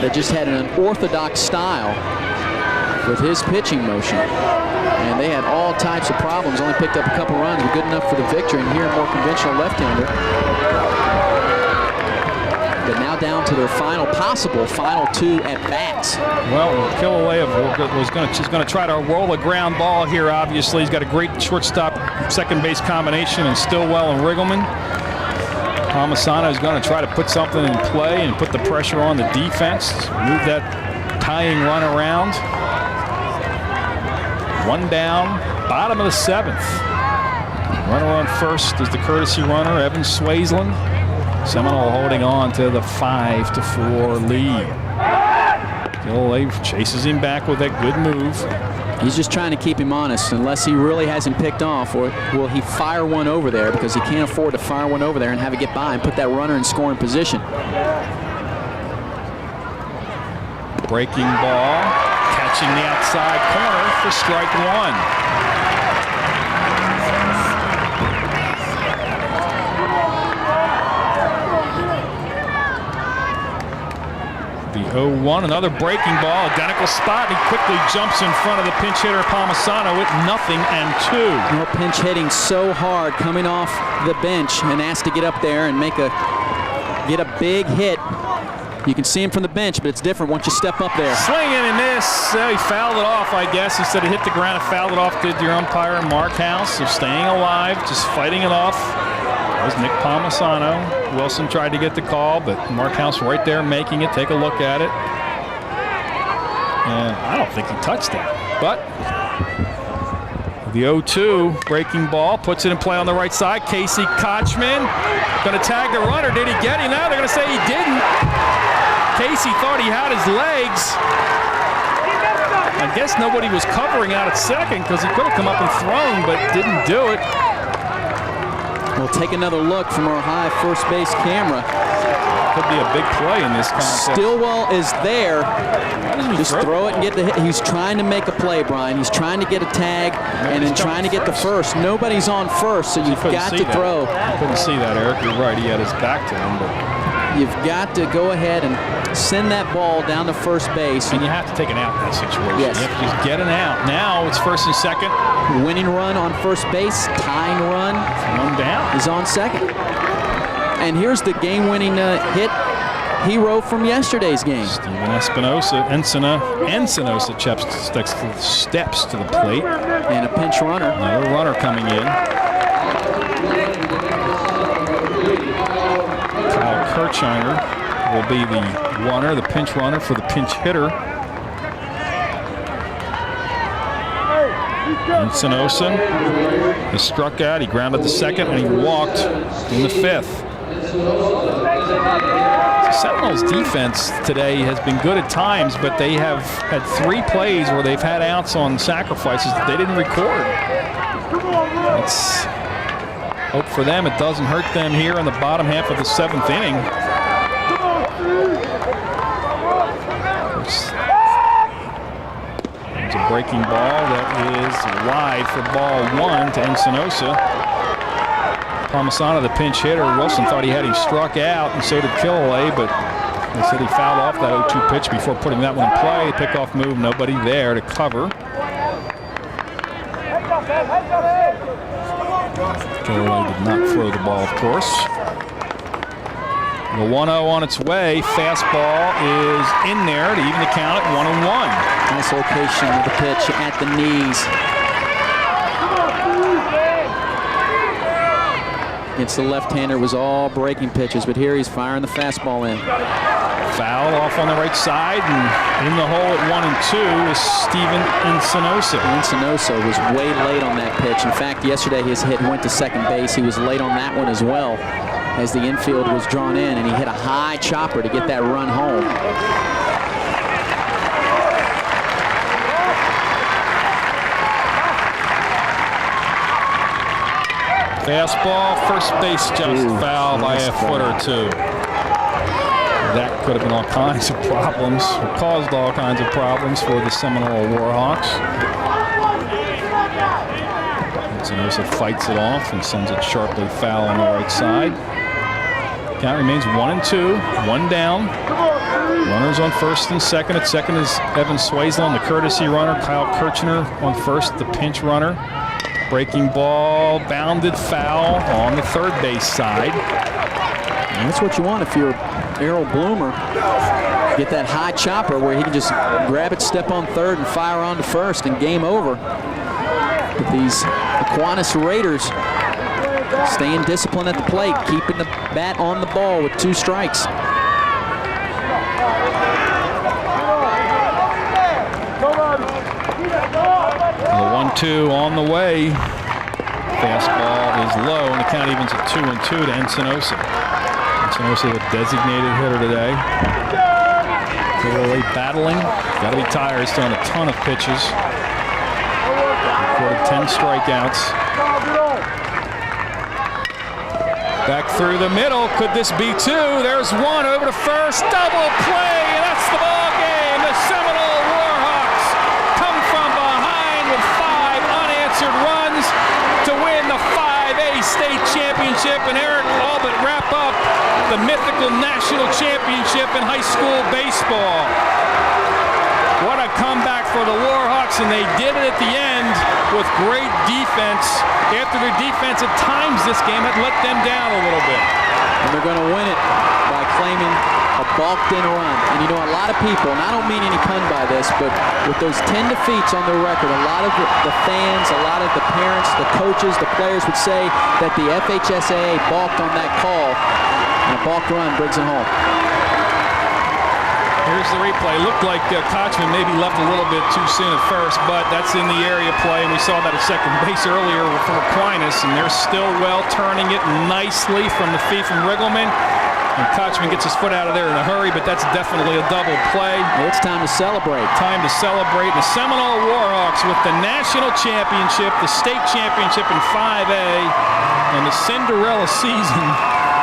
that just had an unorthodox style with his pitching motion. And they had all types of problems, only picked up a couple runs, but good enough for the victory. And here, a more conventional left-hander. But now down to their final 2 at-bats. Well, Kilauea was going to try to roll a ground ball here, obviously. He's got a great shortstop, second base combination, and Stillwell and Riggleman. Palmisano is going to try to put something in play and put the pressure on the defense. Move that tying run around. 1 down, bottom of the 7th. Runner on first is the courtesy runner, Evan Swayzlin. Seminole holding on to the 5-4 lead. Kilauea chases him back with that good move. He's just trying to keep him honest, unless he really has him picked off, or will he fire one over there, because he can't afford to fire one over there and have it get by and put that runner in scoring position. Breaking ball, catching the outside corner for strike 1. The 0-1, another breaking ball, identical spot. He quickly jumps in front of the pinch hitter Palmisano with 0-2. You know, pinch hitting so hard, coming off the bench and asked to get up there and get a big hit. You can see him from the bench, but it's different once you step up there. Swing and a miss. He fouled it off, I guess. He said he hit the ground and fouled it off. Did your umpire, Mark House. So staying alive, just fighting it off. That was Nick Palmisano. Wilson tried to get the call, but Mark House right there making it. Take a look at it. And I don't think he touched that. But the 0-2 breaking ball puts it in play on the right side. Casey Kotchman going to tag the runner. Did he get him? Now they're going to say he didn't. Casey thought he had his legs. I guess nobody was covering out at second, because he could have come up and thrown, but didn't do it. We'll take another look from our high first base camera. Could be a big play in this contest. Stillwell is there. Just throw it and get the hit. He's trying to make a play, Brian. He's trying to get a tag and then trying to get the first. Nobody's on first, so you've got to throw. I couldn't see that, Eric. You're right. He had his back to him, but You've got to go ahead and send that ball down to first base. And you have to take an out in that situation. Yes. You have to just get an out. Now it's first and second. Winning run on first base, tying run One down. is on second. And here's the game-winning hit hero from yesterday's game. Steven Encinosa steps to the plate. And a pinch runner. Another runner coming in. Kyle Kirchheimer will be the runner, the pinch runner for the pinch hitter. Encinosa has struck out. He grounded the second and he walked in the fifth. Seminoles defense today has been good at times, but they have had 3 plays where they've had outs on sacrifices that they didn't record. Let's hope for them it doesn't hurt them here in the bottom half of the 7th inning. There's a breaking ball that is wide for ball 1 to Encinosa. Palmisano, the pinch hitter. Wilson thought he had him struck out, and so did Killalay, but they said he fouled off that 0-2 pitch before putting that one in play. The pickoff move, nobody there to cover. Killalay did not throw the ball, of course. The 1-0 on its way. Fastball is in there to even the count at 1-1. Nice location of the pitch at the knees. Against the left-hander was all breaking pitches, but here he's firing the fastball in. Foul off on the right side, and in the hole at 1-2 is Steven Encinosa. Encinosa was way late on that pitch. In fact, yesterday his hit went to second base. He was late on that one as well as the infield was drawn in, and he hit a high chopper to get that run home. Fastball, first base just foul by a foot or 2. That could have been all kinds of problems, or caused all kinds of problems for the Seminole Warhawks. Encinosa fights it off and sends it sharply foul on the right side. Count remains 1-2, 1 down. Runners on first and second. At second is Evan Swayzlin, the courtesy runner. Kyle Kirchner on first, the pinch runner. Breaking ball, bounded foul on the third base side. And that's what you want if you're Errol Bloomer. Get that high chopper where he can just grab it, step on third, and fire on to first, and game over. But these Aquinas Raiders staying disciplined at the plate, keeping the bat on the ball with 2 strikes. The 1-2 on the way. Fastball is low, and the count evens at 2-2 to Encinosa. Encinosa, the designated hitter today. Clearly battling. Got to be tired. He's thrown a ton of pitches. Recorded 10 strikeouts. Back through the middle. Could this be 2? There's 1 over to first. Double play, and that's the ball game. The Seminole Warhawks come from behind with 5 unanswered runs to win the 5A state championship, and Eric all but wrap up the mythical national championship in high school baseball. What a comeback for the Warhawks, and they did it at the end with great defense after their defense at times this game had let them down a little bit. And they're going to win it by claiming a balked-in run. And you know, a lot of people, and I don't mean any pun by this, but with those 10 defeats on their record, a lot of the fans, a lot of the parents, the coaches, the players would say that the FHSAA balked on that call, and a balked run brings it home. Here's the replay. Looked like Kotchman maybe left a little bit too soon at first, but that's in the area play, and we saw that at second base earlier from Aquinas, and they're still well turning it nicely from the feed from Riggleman. And Kotchman gets his foot out of there in a hurry, but that's definitely a double play. Well, it's time to celebrate. Time to celebrate. The Seminole Warhawks with the national championship, the state championship in 5A, and the Cinderella season.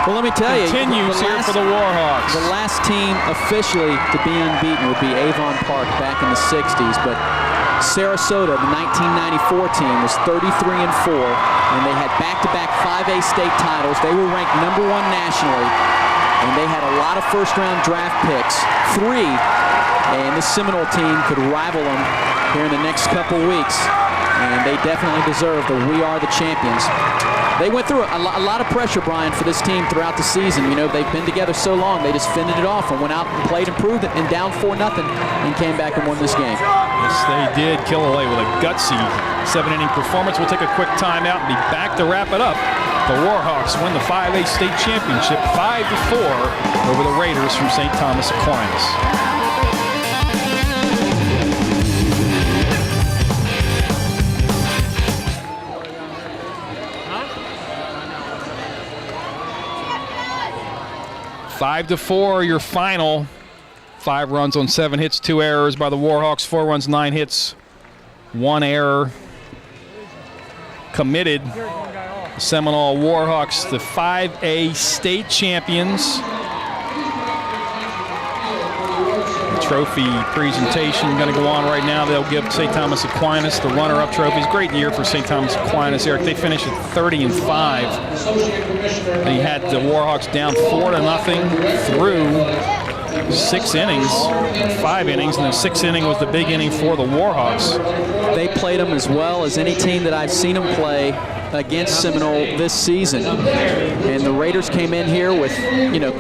Well, let me tell you, continues here for the Warhawks. The last team officially to be unbeaten would be Avon Park back in the 60s, but Sarasota, the 1994 team, was 33-4, and they had back-to-back 5A state titles. They were ranked #1 nationally, and they had a lot of first-round draft picks, 3, and this Seminole team could rival them here in the next couple weeks, and they definitely deserve the "We Are the Champions." They went through a lot of pressure, Brian, for this team throughout the season. You know, they've been together so long, they just fended it off and went out and played and proved it, and down 4-0 and came back and won this game. Yes, they did. Killalay with a gutsy 7-inning performance. We'll take a quick timeout and be back to wrap it up. The Warhawks win the 5A state championship 5-4 over the Raiders from St. Thomas Aquinas. 5-4, your final. 5 runs on 7 hits, 2 errors by the Warhawks. 4 runs, 9 hits, 1 error committed. The Seminole Warhawks, the 5A state champions. The trophy presentation going to go on right now. They'll give St. Thomas Aquinas the runner-up trophies. Great year for St. Thomas Aquinas, Eric. They finished at 30-5. They had the Warhawks down 4-0 through 6 innings, 5 innings, and the 6th inning was the big inning for the Warhawks. They played them as well as any team that I've seen them play against Seminole this season. And the Raiders came in here with, you know,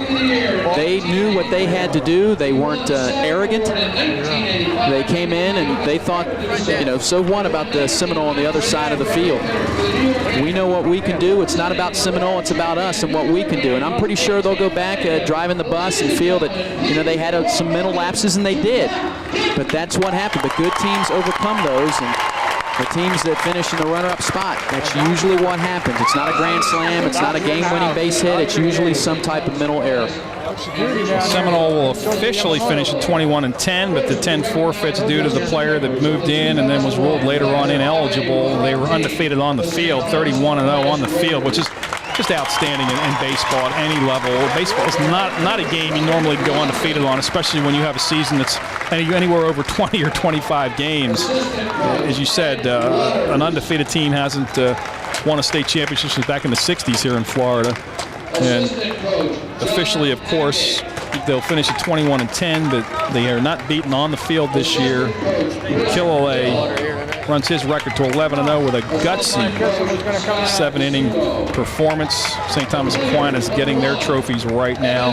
they knew what they had to do. They weren't arrogant. They came in and they thought, you know, so what about the Seminole on the other side of the field? We know what we can do. It's not about Seminole, it's about us and what we can do. And I'm pretty sure they'll go back driving the bus and feel that, you know, they had some mental lapses, and they did. But that's what happened. The good teams overcome those, and the teams that finish in the runner-up spot, that's usually what happens. It's not a grand slam, it's not a game-winning base hit, it's usually some type of mental error. Seminole will officially finish at 21-10, but the 10 forfeits due to the player that moved in and then was ruled later on ineligible. They were undefeated on the field, 31-0 on the field, which is just outstanding in baseball at any level. Baseball is not a game you normally go undefeated on, especially when you have a season that's anywhere over 20 or 25 games. As you said, an undefeated team hasn't won a state championship since back in the 60s here in Florida. And officially, of course, they'll finish at 21-10, but they are not beaten on the field this year. Killalay runs his record to 11-0 with a gutsy 7-inning performance. St. Thomas Aquinas getting their trophies right now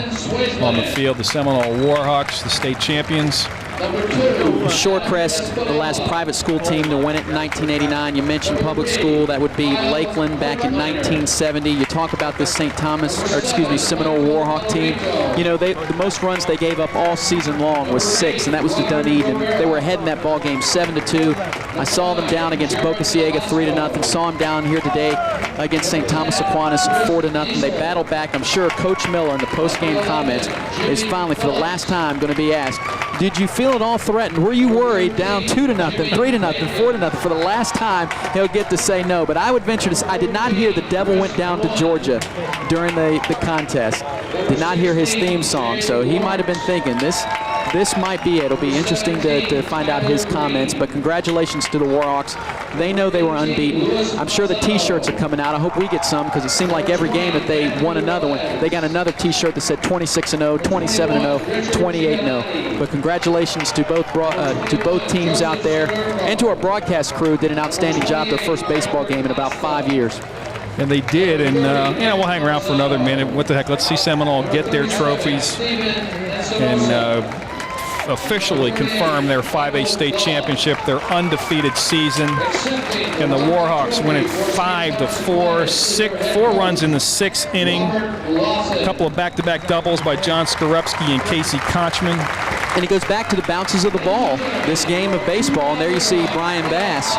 on the field. The Seminole Warhawks, the state champions. Shorecrest, the last private school team to win it in 1989. You mentioned public school, that would be Lakeland back in 1970. You talk about this Seminole Warhawk team. You know, the most runs they gave up all season long was 6, and that was to Dunedin. They were ahead in that ball game 7-2. I saw them down against Boca Ciega 3-0. Saw them down here today against St. Thomas Aquinas 4-0. They battled back. I'm sure Coach Miller in the post-game comments is finally, for the last time, going to be asked, did you feel at all threatened? Were you worried down 2-0, 3-0, 4-0? For the last time, he'll get to say no. But I would venture to say, I did not hear the Devil Went Down to Georgia during the contest. Did not hear his theme song. So he might have been thinking, this might be it. It'll be interesting to find out his comments. But congratulations to the Warhawks. They know they were unbeaten. I'm sure the T-shirts are coming out. I hope we get some, because it seemed like every game that they won another one, they got another T-shirt that said 26-0, 27-0, 28-0. But congratulations to both teams out there, and to our broadcast crew. Did an outstanding job their first baseball game in about 5 years. And they did, and we'll hang around for another minute. What the heck? Let's see Seminole get their trophies and officially confirm their 5A state championship, their undefeated season. And the Warhawks win it 5-4, 4 runs in the 6th inning. A couple of back-to-back doubles by John Skorupski and Casey Kotchman. And he goes back to the bounces of the ball, this game of baseball. And there you see Brian Bass,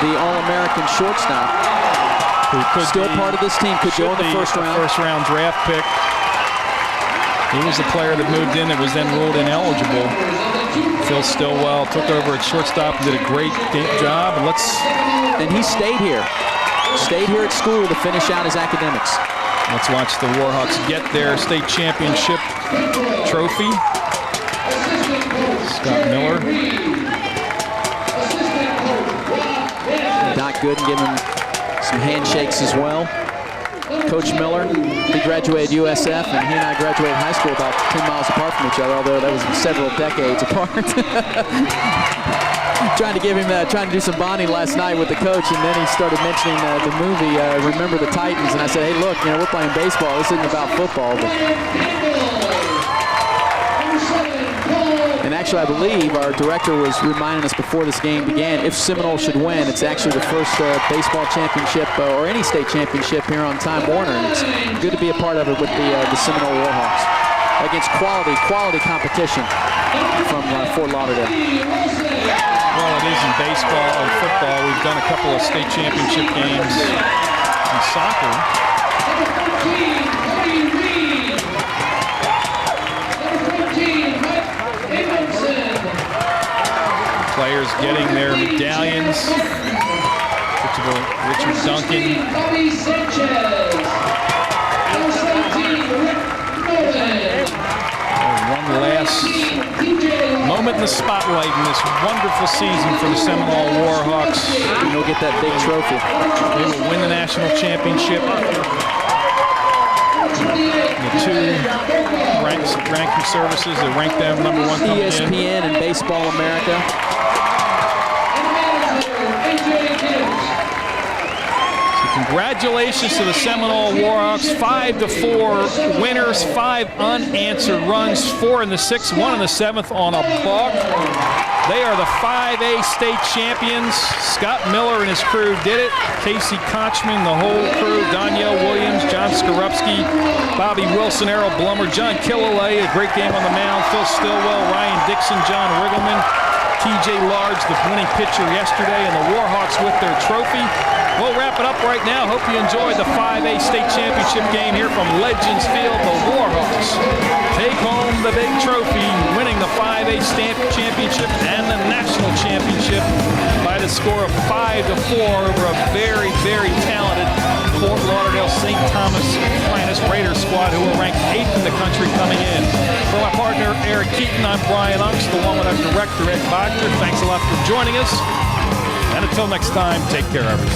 the All-American shortstop, who could still part of this team, could go in the first round. First-round draft pick. He was the player that moved in that was then ruled ineligible. Phil Stillwell took over at shortstop and did a great job. And he stayed here at school to finish out his academics. Let's watch the Warhawks get their state championship trophy. Scott Miller. Doc Gooden giving him some handshakes as well. Coach Miller, he graduated USF, and he and I graduated high school about 10 miles apart from each other, although that was several decades apart. Trying to do some bonding last night with the coach, and then he started mentioning the movie Remember the Titans, and I said, hey, look, we're playing baseball. This isn't about football. And actually, I believe our director was reminding us before this game began, if Seminole should win, it's actually the first baseball championship or any state championship here on Time Warner, and it's good to be a part of it with the Seminole Warhawks against quality competition from Fort Lauderdale. Well, it is in baseball and football. We've done a couple of state championship games in soccer. Players getting their medallions. Richard Duncan. One last moment in the spotlight in this wonderful season for the Seminole Warhawks. And they'll get that big trophy. They will win the national championship. The two ranking services that rank them #1 coming in. ESPN and Baseball America. Congratulations to the Seminole Warhawks, 5-4 winners, 5 unanswered runs, 4 in the 6th, 1 in the 7th on a balk. They are the 5A state champions. Scott Miller and his crew did it. Casey Kotchman, the whole crew, Danielle Williams, John Skorupski, Bobby Wilson, Errol Blummer, John Killalay, a great game on the mound, Phil Stillwell, Ryan Dixon, John Riggleman, TJ Large, the winning pitcher yesterday, and the Warhawks with their trophy. We'll wrap it up right now. Hope you enjoyed the 5A state championship game here from Legends Field. The Warhawks take home the big trophy, winning the 5A state championship and the national championship by the score of 5-4 over a very, very talented Fort Lauderdale St. Thomas Aquinas Raiders squad, who were ranked 8th in the country coming in. For my partner Eric Keaton, I'm Brian Unks, the one with our director Ed Bogner. Thanks a lot for joining us. And until next time, take care, everyone.